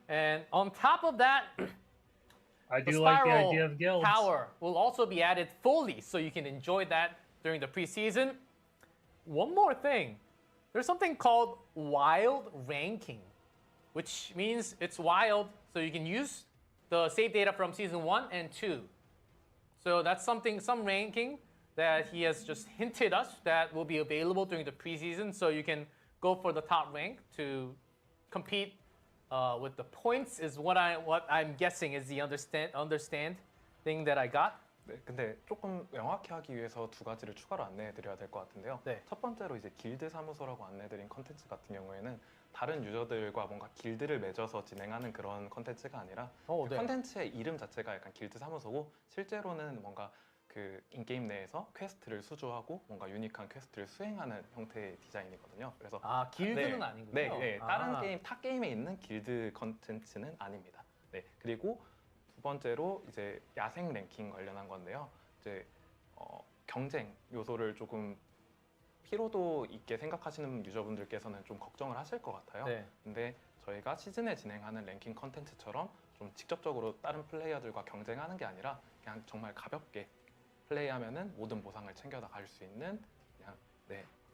And on top of that, I the do like the Spiral idea of guilds. Tower will also be added fully, so you can enjoy that during the preseason. One more thing, there's something called wild ranking, which means it's wild, so you can use the save data from season 1 and 2. So that's some ranking that he has just hinted us that will be available during the preseason, so you can go for the top rank to compete with the points is what I'm guessing is the understand thing that I got. 네, 근데 조금 명확히 하기 위해서 두 가지를 추가로 안내해드려야 될 것 같은데요. 네. 첫 번째로 이제 길드 사무소라고 안내드린 컨텐츠 같은 경우에는 다른 유저들과 뭔가 길드를 맺어서 진행하는 그런 컨텐츠가 아니라 그 네. 컨텐츠의 이름 자체가 약간 길드 사무소고 실제로는 뭔가 그 인게임 내에서 퀘스트를 수주하고 뭔가 유니크한 퀘스트를 수행하는 형태의 디자인이거든요. 그래서 길드는 네, 아니군요. 네, 다른 게임, 타 게임에 있는 길드 컨텐츠는 아닙니다. 네, 그리고 두 번째로 이제 야생 랭킹 관련한 건데요. 이제 경쟁 요소를 조금 피로도 있게 생각하시는 유저분들께서는 좀 걱정을 하실 것 같아요. 네. 근데 저희가 시즌에 진행하는 랭킹 컨텐츠처럼 좀 직접적으로 다른 플레이어들과 경쟁하는 게 아니라 그냥 정말 가볍게 플레이하면은 모든 보상을 챙겨다 갈 수 있는 그냥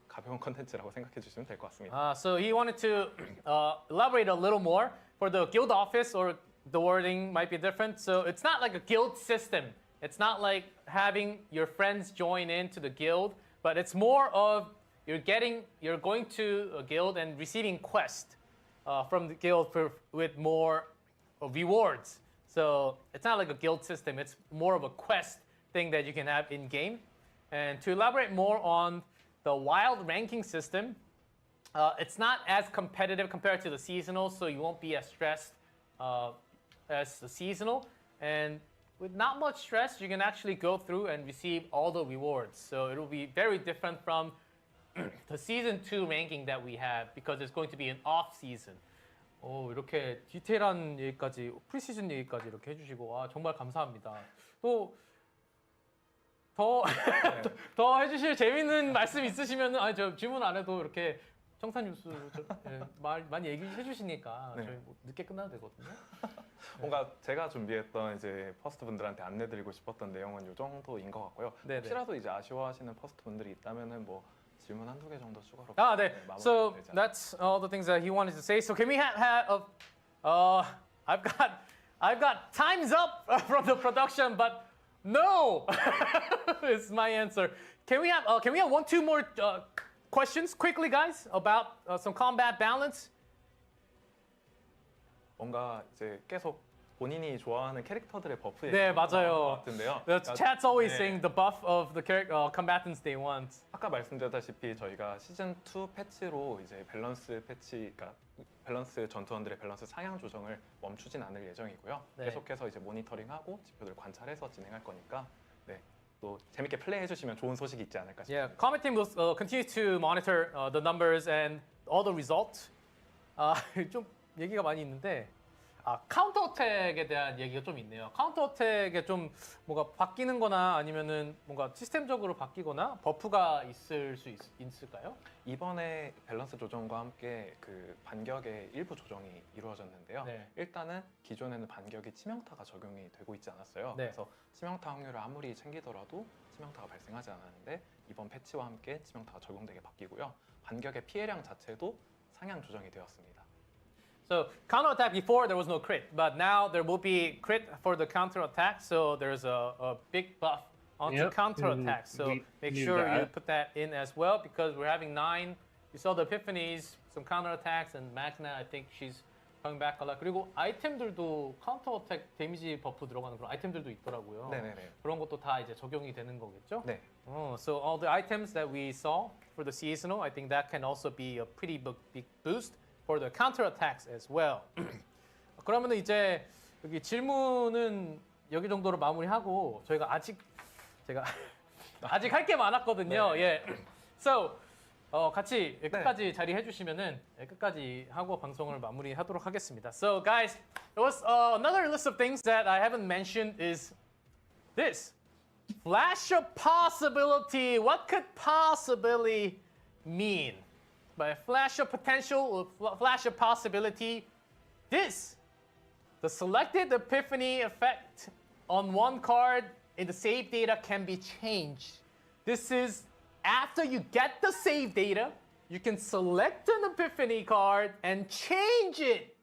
가벼운 컨텐츠라고 생각해 주시면 될 것 같습니다. So he wanted to elaborate a little more for the guild office, or the wording might be different. So it's not like a guild system. It's not like having your friends join into the guild, but it's more of you're going to a guild and receiving quests from the guild with more rewards. So it's not like a guild system. It's more of a quest thing that you can have in game. And to elaborate more on the wild ranking system, it's not as competitive compared to the seasonal, so you won't be as stressed as the seasonal. And with not much stress, you can actually go through and receive all the rewards. So it will be very different from the season 2 ranking that we have, because it's going to be an off season. 이렇게 디테일한 얘기까지, 프리시즌 얘기까지 이렇게 해주시고 정말 감사합니다. 또 더 해주실 재밌는 말씀 있으시면은 저 질문 안 해도 이렇게 청산 뉴스 말 많이 얘기해 주시니까 네. 저희 뭐 늦게 끝나도 되거든요. 뭔가 제가 준비했던 이제 퍼스트 분들한테 안내드리고 싶었던 내용은 이 정도인 것 같고요. 네네. 혹시라도 이제 아쉬워하시는 퍼스트 분들이 있다면은 뭐 질문 한두 개 정도 추가로. 네. So that's all the things that he wanted to say. So can we have I've got time's up from the production, but no, is my answer. Can we have 1, 2 more questions quickly, guys, about some combat balance? 뭔가 이제 계속 본인이 좋아하는 캐릭터들의 버프 네, 맞아요. 것 같은데요. The chat's always 네. saying the buff of the combatants they want. 아까 말씀드렸다시피 저희가 시즌 2 패치로 이제 밸런스 패치, 그러니까 밸런스 전투원들의 밸런스 상향 조정을 멈추진 않을 예정이고요. 네. 계속해서 이제 모니터링하고 지표들 관찰해서 진행할 거니까 네, 또 재밌게 플레이해 주시면 좋은 소식이 있지 않을까 싶습니다. Yeah, combat team will continue to monitor the numbers and all the results. 좀 얘기가 많이 있는데 카운터 어택에 대한 얘기가 좀 있네요. 카운터 어택에 좀 뭔가 바뀌는 거나 아니면은 뭔가 시스템적으로 바뀌거나 버프가 있을 수 있을까요? 이번에 밸런스 조정과 함께 그 반격의 일부 조정이 이루어졌는데요. 네. 일단은 기존에는 반격이 치명타가 적용이 되고 있지 않았어요. 네. 그래서 치명타 확률을 아무리 챙기더라도 치명타가 발생하지 않았는데 이번 패치와 함께 치명타가 적용되게 바뀌고요. 반격의 피해량 자체도 상향 조정이 되었습니다. So counter attack before there was no crit, but now there will be crit for the counter attack. So there's a big buff onto Yep, counter attack. So we make knew sure you that. put that in as well because we're having 9. You saw the epiphanies, some counter attacks, and Magna. I think she's coming back a lot. 그리고 아이템들도 counter attack 데미지 버프 들어가는 그런 아이템들도 있더라고요. 네네네. 그런 것도 다 이제 적용이 되는 거겠죠? 네. So all the items that we saw for the seasonal, I think that can also be a pretty big boost for the counter attacks as well. 그러면은 이제 여기 질문은 여기 정도로 마무리하고 저희가 제가 아직 할 게 많았거든요. 네. 예. So 같이 끝까지 자리해 주시면은 끝까지 하고 방송을 마무리하도록 하겠습니다. So guys, there was another list of things that I haven't mentioned is this. Flash of possibility. What could possibly mean? By flash of potential or flash of possibility, the selected epiphany effect on one card in the save data can be changed. This is after you get the save data, you can select an epiphany card and change it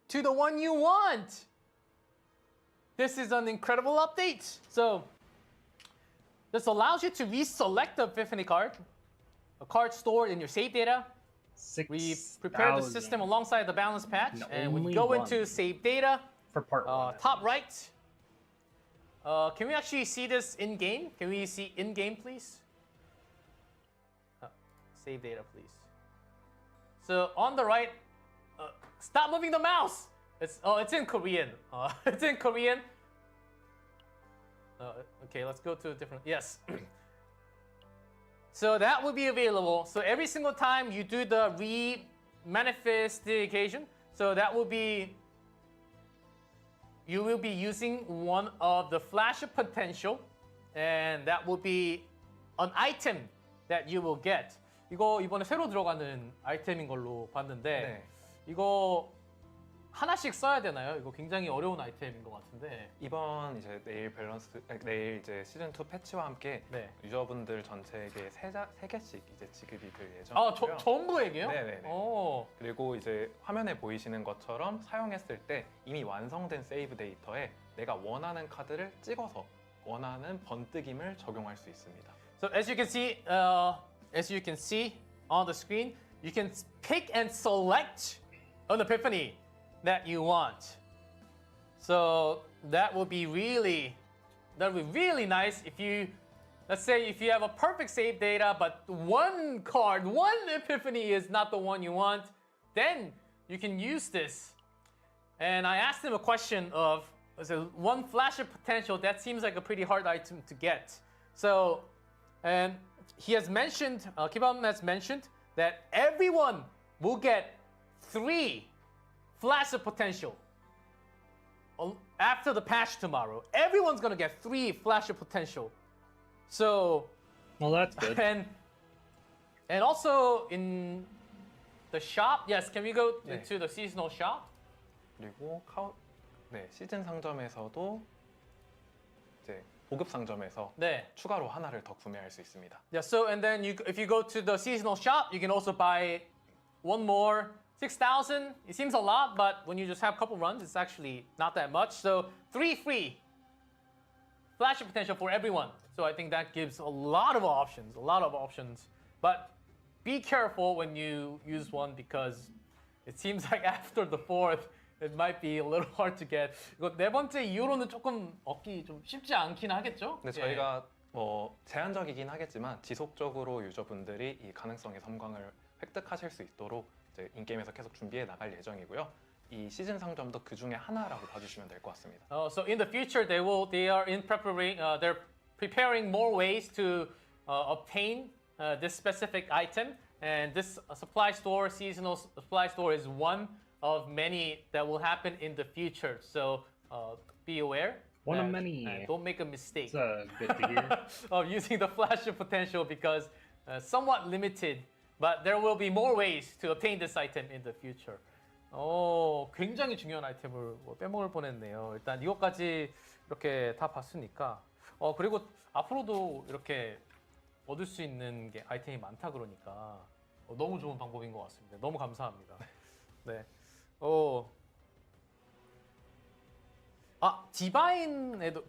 to the one you want. This is an incredible update. So this allows you to reselect the epiphany card, a card stored in your save data. We prepared the 6,000 system alongside the balance patch, And and we only go one. into save data, for part one. top right. Can we actually see this in game? Can we see in game, please? Save data, please. So on the right, stop moving the mouse. It's in Korean. It's in Korean. Okay, let's go to a different. Yes. So that will be available. So every single time you do the re-manifestation, so that will be, you will be using one of the flash of potential, and that will be an item that you will get. 이거 이번에 새로 들어가는 아이템인 걸로 봤는데 네. 이거 하나씩 써야 되나요? 이거 굉장히 어려운 아이템인 것 같은데. 이번 이제 내일 이제 시즌 2 패치와 함께 네. 유저분들 전체에게 세 개씩 이제 지급이 될 예정이고요. 전부에게요? 네네네. 오. 그리고 이제 화면에 보이시는 것처럼 사용했을 때 이미 완성된 세이브 데이터에 내가 원하는 카드를 찍어서 원하는 번뜩임을 적용할 수 있습니다. So as you can see on the screen, you can pick and select an epiphany that you want. So that would be really nice if you, let's say if you have a perfect save data, but one epiphany is not the one you want, then you can use this. And I asked him a question of, one flash of potential, that seems like a pretty hard item to get. So, and he has mentioned, Kibam has mentioned that everyone will get 3 flash of potential after the patch tomorrow. Everyone's gonna get 3 flash of potential. So, Well, that's good. and also in the shop, yes, can we go 네. to the seasonal shop? 그리고 시즌 상점에서도 이제 보급 상점에서 네. 추가로 하나를 더 구매할 수 있습니다. Yeah, so and then if you go to the seasonal shop, you can also buy one more 6,000. It seems a lot, but when you just have a couple runs, it's actually not that much. So 3 free flash of potential for everyone. So I think that gives a lot of options, But be careful when you use one because it seems like after the fourth, it might be a little hard to get. 이거 네 번째 이후로는 조금 얻기 좀 쉽지 않긴 하겠죠? 근데 저희가 뭐 제한적이긴 하겠지만 지속적으로 유저분들이 이 가능성의 섬광을 획득하실 수 있도록 이제 인게임에서 계속 준비해 나갈 예정이고요. 이 시즌 상점도 그 중에 하나라고 봐주시면 될 것 같습니다. So in the future, they are in preparing. They're preparing more ways to obtain this specific item, and this supply store, seasonal supply store, is one of many that will happen in the future. So be aware. One of many. Don't make a mistake It's good to hear. of using the flash of potential because somewhat limited, but there will be more ways to obtain this item in the future. 굉장히 중요한 아이템을 빼먹을 뻔했네요. 일단 이것까지 이렇게 다 봤으니까 그리고 앞으로도 이렇게 얻을 수 있는 게 아이템이 많다 그러니까 너무 좋은 방법인 것 같습니다. 너무 감사합니다. 네. 디바인에도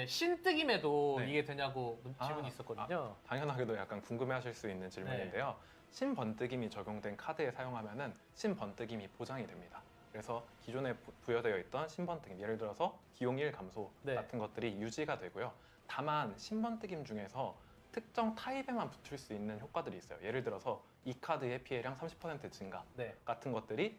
신뜨김에도 네. 이게 되냐고 질문이 있었거든요. 당연하게도 약간 궁금해하실 수 있는 질문인데요. 신번뜩임이 적용된 카드에 사용하면은 신번뜩임이 보장이 됩니다. 그래서 기존에 부여되어 있던 신번뜩임, 예를 들어서 기용 1 감소 네. 같은 것들이 유지가 되고요. 다만 신번뜩임 중에서 특정 타입에만 붙을 수 있는 효과들이 있어요. 예를 들어서 이 카드의 피해량 30% 증가 네. 같은 것들이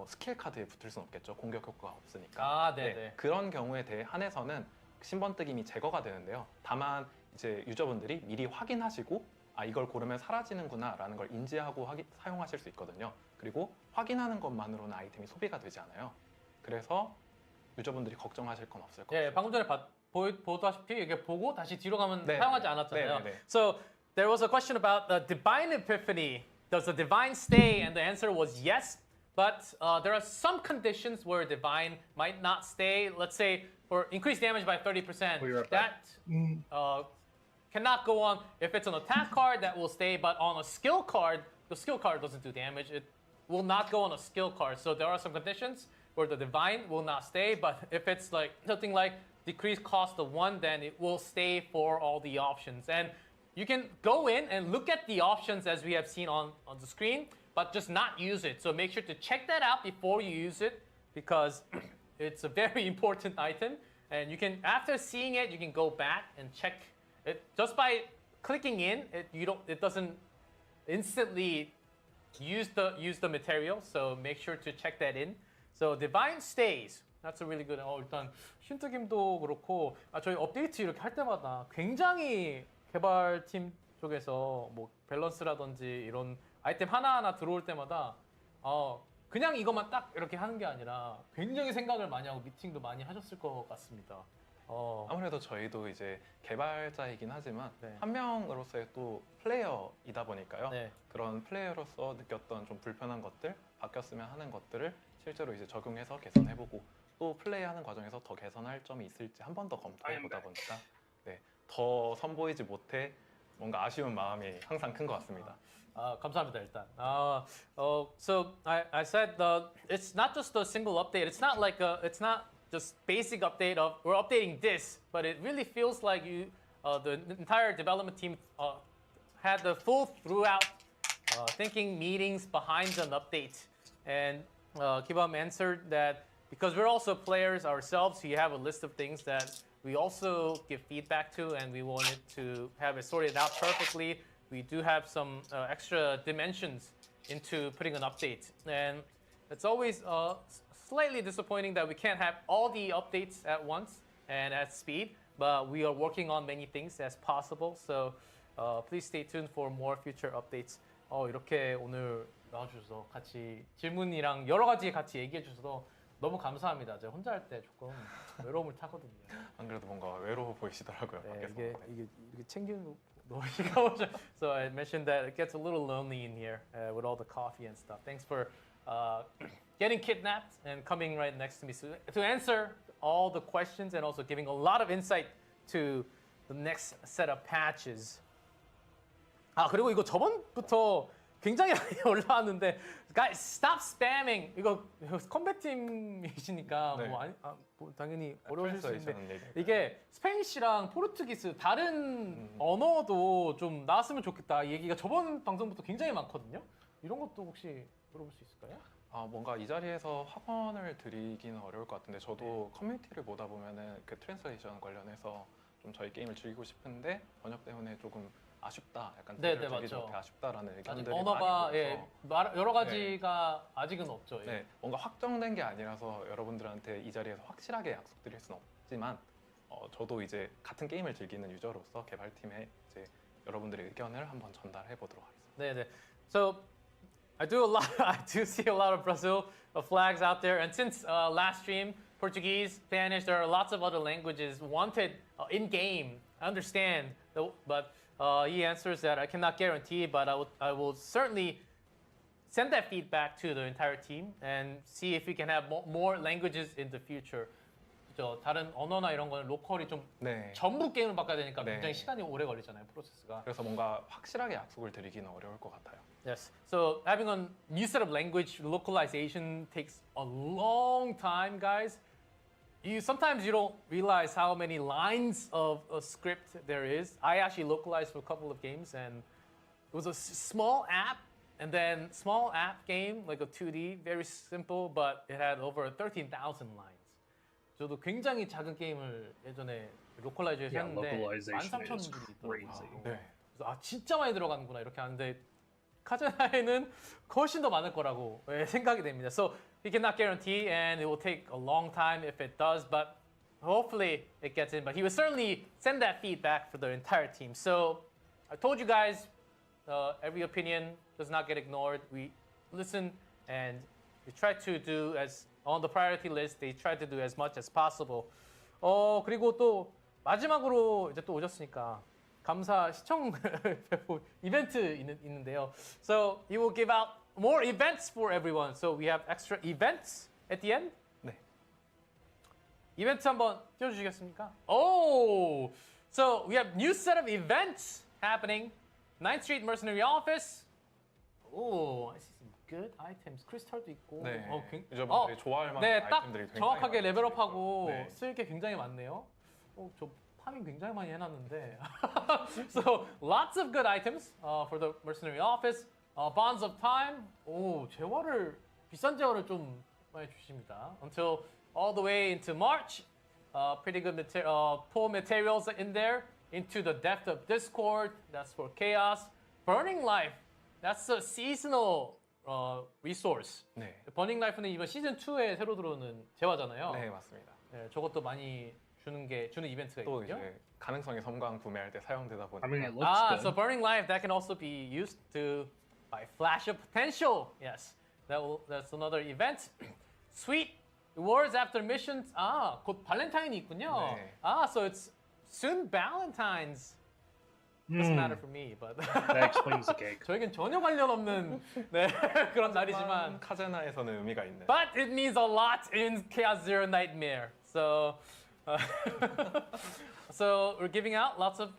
스킬 카드에 붙을 수는 없겠죠. 공격 효과가 없으니까. 네네. 그런 경우에 대해 한해서는 신번뜩임이 제거가 되는데요. 다만 이제 유저분들이 미리 확인하시고 이걸 고르면 사라지는구나 라는 걸 인지하고 사용하실 수 있거든요. 그리고 확인하는 것만으로는 아이템이 소비가 되지 않아요. 그래서 유저분들이 걱정하실 건 없을 것 같아요. 방금 전에 보다시피 이게 보고 다시 뒤로 가면 네. 사용하지 않았잖아요. 네. So there was a question about the divine epiphany. Does the divine stay? And the answer was yes. But there are some conditions where divine might not stay. Let's say for increased damage by 30%. We'll be right That cannot go on. If it's an attack card, that will stay. But on a skill card, the skill card doesn't do damage. It will not go on a skill card. So there are some conditions where the divine will not stay. But if it's like something like decreased cost of 1, then it will stay for all the options. And you can go in and look at the options as we have seen on the screen, but just not use it. So make sure to check that out before you use it because it's a very important item. And you can, after seeing it, you can go back and check it. Just by clicking in, it doesn't instantly use the material. So make sure to check that in. So divine stays. That's a really good. 일단 신특임도 그렇고 저희 업데이트 이렇게 할 때마다 굉장히 개발팀 쪽에서 뭐 밸런스라든지 이런 아이템 하나하나 들어올 때마다 그냥 이것만 딱 이렇게 하는 게 아니라 굉장히 생각을 많이 하고 미팅도 많이 하셨을 것 같습니다. 아무래도 저희도 이제 개발자이긴 하지만 네. 한 명으로서의 또 플레이어이다 보니까요. 네. 그런 플레이어로서 느꼈던 좀 불편한 것들, 바뀌었으면 하는 것들을 실제로 이제 적용해서 개선해보고 또 플레이하는 과정에서 더 개선할 점이 있을지 한 번 더 검토해보다 보니까 더 선보이지 못해 뭔가 아쉬운 마음이 항상 큰 것 같습니다. 감사합니다 일단. So I said it's not just a single update. It's not like it's not just basic update of we're updating this, but it really feels like the entire development team had the full throughout thinking meetings behind an update. And Kibam answered that because we're also players ourselves, we have a list of things that we also give feedback to, and we wanted to have it sorted out perfectly. We do have some extra dimensions into putting an update. And it's always slightly disappointing that we can't have all the updates at once and at speed, but we are working on many things as possible. So please stay tuned for more future updates. 이렇게 오늘 나와주셔서 같이 질문이랑 여러 가지 같이 얘기해 주셔서 너무 감사합니다. 제가 혼자 할 때 조금 외로움을 타거든요. 안 그래도 뭔가 외로워 보이시더라고요. 네, 밖에서. 이게 챙기는 너무 시끄러워져. So I mentioned that it gets a little lonely in here with all the coffee and stuff. Thanks for getting kidnapped and coming right next to me to answer all the questions and also giving a lot of insight to the next set of patches. 그리고 이거 저번부터 굉장히 많이 올라왔는데 guys stop spamming. 이거 컴백 팀이시니까 네. 뭐 당연히 어려우실 수 있는데 트랜스레이션 얘기할까요? 이게 스페니쉬랑 포르투기스 다른 언어도 좀 나왔으면 좋겠다 이 얘기가 저번 방송부터 굉장히 많거든요. 이런 것도 혹시 물어볼 수 있을까요? 뭔가 이 자리에서 학원을 드리기는 어려울 것 같은데 저도 커뮤니티를 보다 보면은 그 트랜스레이션 관련해서 좀 저희 게임을 즐기고 싶은데 번역 때문에 조금 아쉽다, 약간 네, 제대로 즐기지 맞죠. 못해 아쉽다라는 아직 의견들이 언어가 많이 예, 보여서 여러 가지가 아직은 없죠. 예. 네, 뭔가 확정된 게 아니라서 여러분들한테 이 자리에서 확실하게 약속드릴 수는 없지만 저도 이제 같은 게임을 즐기는 유저로서 개발팀에 이제 여러분들의 의견을 한번 전달해 보도록 하겠습니다. 네, 네. So I do see a lot of Brazil flags out there, and since last stream, Portuguese, Spanish, there are lots of other languages wanted in game. I understand, but he answers that I cannot guarantee, but I will certainly send that feedback to the entire team and see if we can have more languages in the future. 저 다른 언어나 이런 거는 로컬이 좀 네. 전부 게임을 바꿔야 되니까 네. 굉장히 시간이 오래 걸리잖아요, 프로세스가. 그래서 뭔가 확실하게 약속을 드리기는 어려울 것 같아요. Yes. So having a new set of language localization takes a long time, guys. Sometimes you don't realize how many lines of a script there is. I actually localized for a couple of games, and it was a small app, and then small app game, like a 2D, very simple, but it had over 13,000 lines. 저도 굉장히 작은 게임을 예전에 로컬라이즈해서 Yeah, 했는데 localization is 13,000 분이 crazy. 있더라고요. 네. 그래서 진짜 많이 들어가는구나 이렇게 하는데 카제나에는 훨씬 더 많을 거라고 생각이 됩니다. So we cannot guarantee, and it will take a long time if it does, but hopefully it gets in. But he will certainly send that feedback for the entire team. So I told you guys, every opinion does not get ignored. We listen and we try to do as on the priority list. They try to do as much as possible. 그리고 또 마지막으로 이제 또 오셨으니까. 감사 시청 이벤트 있는데요. So he will give out more events for everyone. So we have extra events at the end. 네. 이벤트 한번 띄워주시겠습니까? Oh, so we have new set of events happening. 9th Street Mercenary Office. Oh, I see some good items. 크리스탈도 있고. 네. 유저분들이 좋아할 만한 네, 딱 아이템들이 굉장히 정확하게 많이 레벨업하고 네. 쓸 게 굉장히 많네요. 저 파밍 굉장히 많이 해놨는데. So lots of good items for the mercenary office. Bonds of time. 오, 재화를 비싼 재화를 좀 많이 주십니다. Until all the way into March. Pretty good pull materials in there. Into the depth of Discord. That's for chaos. Burning life. That's a seasonal resource. 네. 버닝 라이프는 이번 시즌 2에 새로 들어오는 재화잖아요. 네, 맞습니다. 네, 저것도 많이 주는 이벤트가 또 있거든요. 이제 가능성의 섬광 구매할 때 사용되다 보니까 I mean, it looks So good. burning life that can also be used to buy flash of potential. Yes, that's another event. Sweet rewards after missions. 곧 발렌타인이 있군요. 네. So it's soon Valentine's. Doesn't matter for me, but That explains the cake. 저에겐 전혀 관련 없는 네, 그런 날이지만. 카제나에서는 의미가 있는. But it means a lot in Chaos Zero Nightmare. So, so we're giving out lots of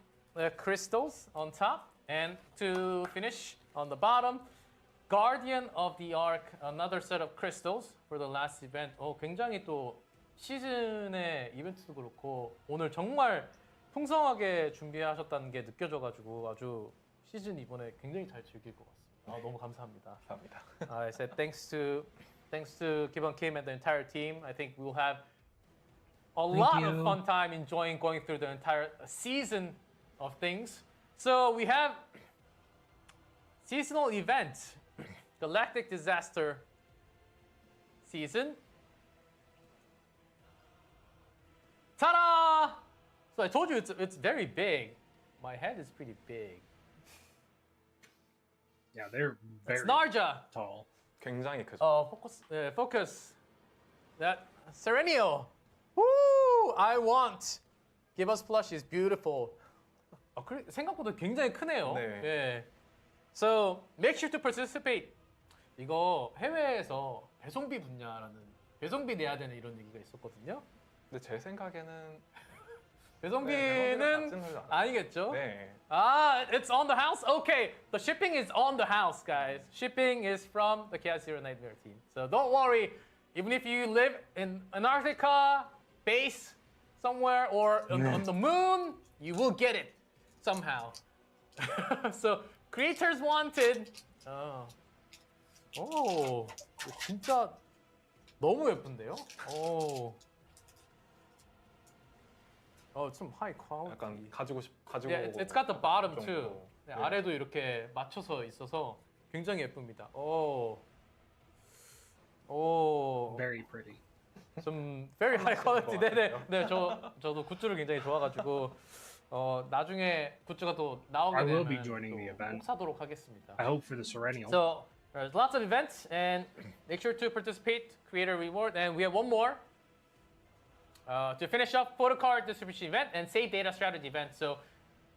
crystals on top, and to finish on the bottom, Guardian of the Ark, another set of crystals for the last event. 굉장히 또 시즌의 이벤트도 그렇고 오늘 정말 풍성하게 준비하셨다는 게 느껴져가지고 아주 시즌 이번에 굉장히 잘 즐길 것 같습니다. 너무 감사합니다. 감사합니다. I said thanks to Gibbon Kim and the entire team. I think we'll have a lot of fun time enjoying going through the entire season of things. So we have seasonal event, Galactic Disaster season. Ta-da! So I told you it's very big. My head is pretty big. Yeah, they're It's very Narja. tall. 굉장히 크죠. Focus. That Serenio. Woo! I want. Give us plush is beautiful. 생각보다 굉장히 크네요. 네. 예. So make sure to participate. 이거 해외에서 배송비 분야라는 배송비 내야 되는 이런 얘기가 있었거든요. 근데 제 생각에는 배송비는 낮은 줄 알았어요. 아니겠죠? 네. Ah, it's on the house? Okay, the shipping is on the house, guys. Shipping is from the Chaos Zero Nightmare team. So don't worry, even if you live in Antarctica, base, somewhere, or on the moon, you will get it somehow. So, creators wanted. 오, 진짜 너무 예쁜데요? 오. 좀 high quality. 약간 가지고 Yeah, it's got the bottom 정도. too. 네, 네. 아래도 이렇게 맞춰서 있어서 굉장히 예쁩니다. 오. Very pretty. 좀 very high quality. 네네. 저도 굿즈를 굉장히 좋아가지고 나중에 굿즈가 또 나오게 I will 되면 be joining the 또 event. 꼭 사도록 하겠습니다. I hope for the Serenial. So there's lots of events, and make sure to participate, create a reward, and we have one more to finish up photo card distribution event and save data strategy event. So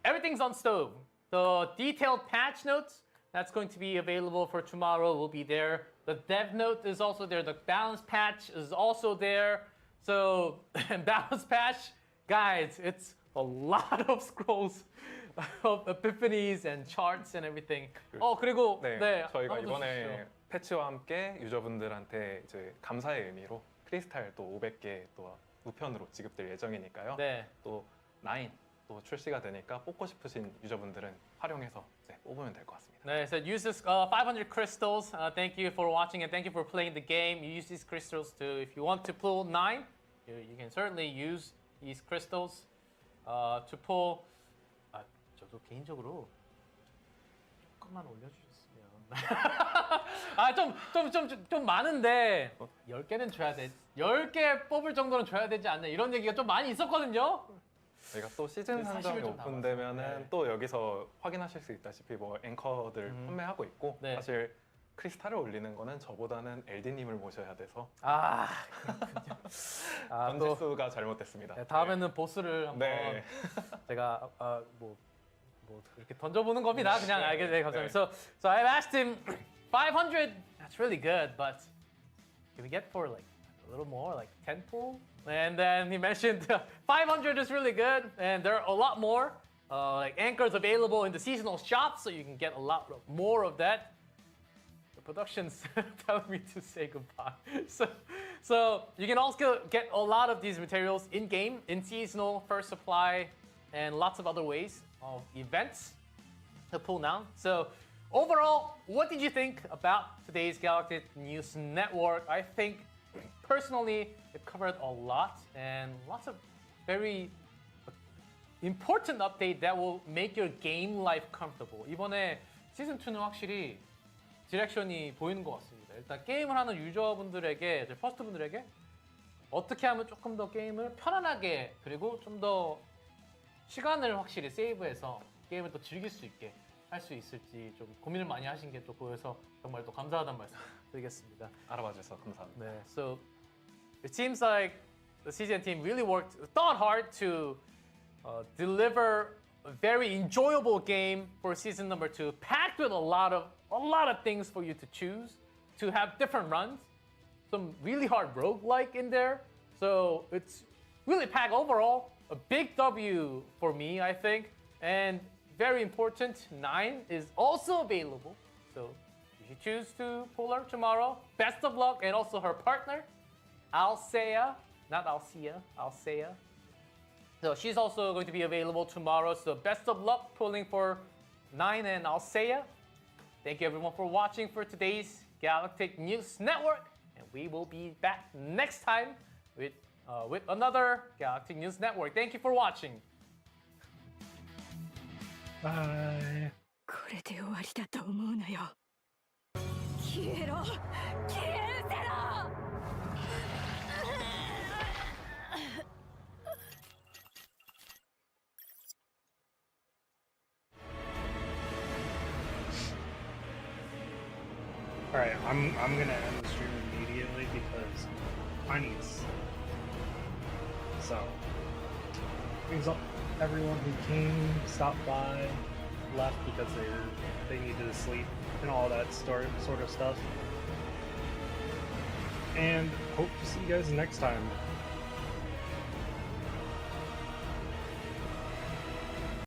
everything's on Stove. The detailed patch notes that's going to be available for tomorrow will be there. The dev note is also there. The balance patch is also there. So balance patch, guys, it's a lot of scrolls of epiphanies and charts and everything. 그리고 네, 저희가 한번 더 이번에 주시죠. 패치와 함께 유저분들한테 이제 감사의 의미로 크리스탈 또 500개 또 우편으로 지급될 예정이니까요. 네. 또 9 또 출시가 되니까 뽑고 싶으신 유저분들은 활용해서 이제 뽑으면 될 것 같습니다. 네, so use this 500 crystals. Thank you for watching and thank you for playing the game. You use these crystals to, if you want to pull 9, you can certainly use these crystals to pull. 저도 개인적으로 조금만 올려주셨으면. 좀 많은데 10개는 줘야 돼. 10개 뽑을 정도는 줘야 되지 않나 이런 얘기가 좀 많이 있었거든요. 저희가 또 시즌 사실을 상점이 좀 오픈되면은 담아서. 네. 또 여기서 확인하실 수 있다시피 뭐 앵커들 판매하고 있고 네. 사실 크리스탈을 올리는 거는 저보다는 LD님을 모셔야 돼서 또 전지수가 잘못됐습니다. 네, 다음에는 보스를 한번 네. 제가 뭐 이렇게 던져보는 겁니다. 그냥 알게 돼 감사합니다. 네. So I've asked him 500. That's really good, but can we get for like a little more, like 10 pull? And then he mentioned 500 is really good, and there are a lot more like anchors available in the seasonal shop, so you can get a lot more of that. The production's telling me to say goodbye. So you can also get a lot of these materials in game, in seasonal, first supply, and lots of other ways of events to pull now. So overall, what did you think about today's Galactic News Network? I think personally it covered a lot and lots of very important update that will make your game life comfortable. 이번에 시즌 2는 확실히 디렉션이 보이는 것 같습니다. 일단 게임을 하는 유저분들에게, 퍼스트 분들에게 어떻게 하면 조금 더 게임을 편안하게 그리고 좀 더 시간을 확실히 세이브해서 게임을 또 즐길 수 있게 할 수 있을지 좀 고민을 많이 하신 게 또 보여서 정말 또 감사하다는 말씀 드리겠습니다. 알아봐 주셔서 감사합니다. 네, so it seems like the CGN team really thought hard to deliver a very enjoyable game for season number 2, packed with a lot of things for you to choose, to have different runs, some really hard roguelike in there. So it's really packed overall. A big W for me, I think. And very important, 9 is also available. So if you choose to pull her tomorrow, best of luck. And also her partner, Alsea, not Alcea, Alsea. So she's also going to be available tomorrow. So best of luck pulling for 9 and Alsea. Thank you everyone for watching for today's Galactic News Network. And we will be back next time with another Galactic News Network. Thank you for watching. Bye. これで終わりだと思うなよ。消えろ、消え失せろ。All right, I'm gonna end the stream immediately because I need sleep. So, thanks all everyone who came, stopped by, left because they needed to sleep and all that sort of stuff. And hope to see you guys next time.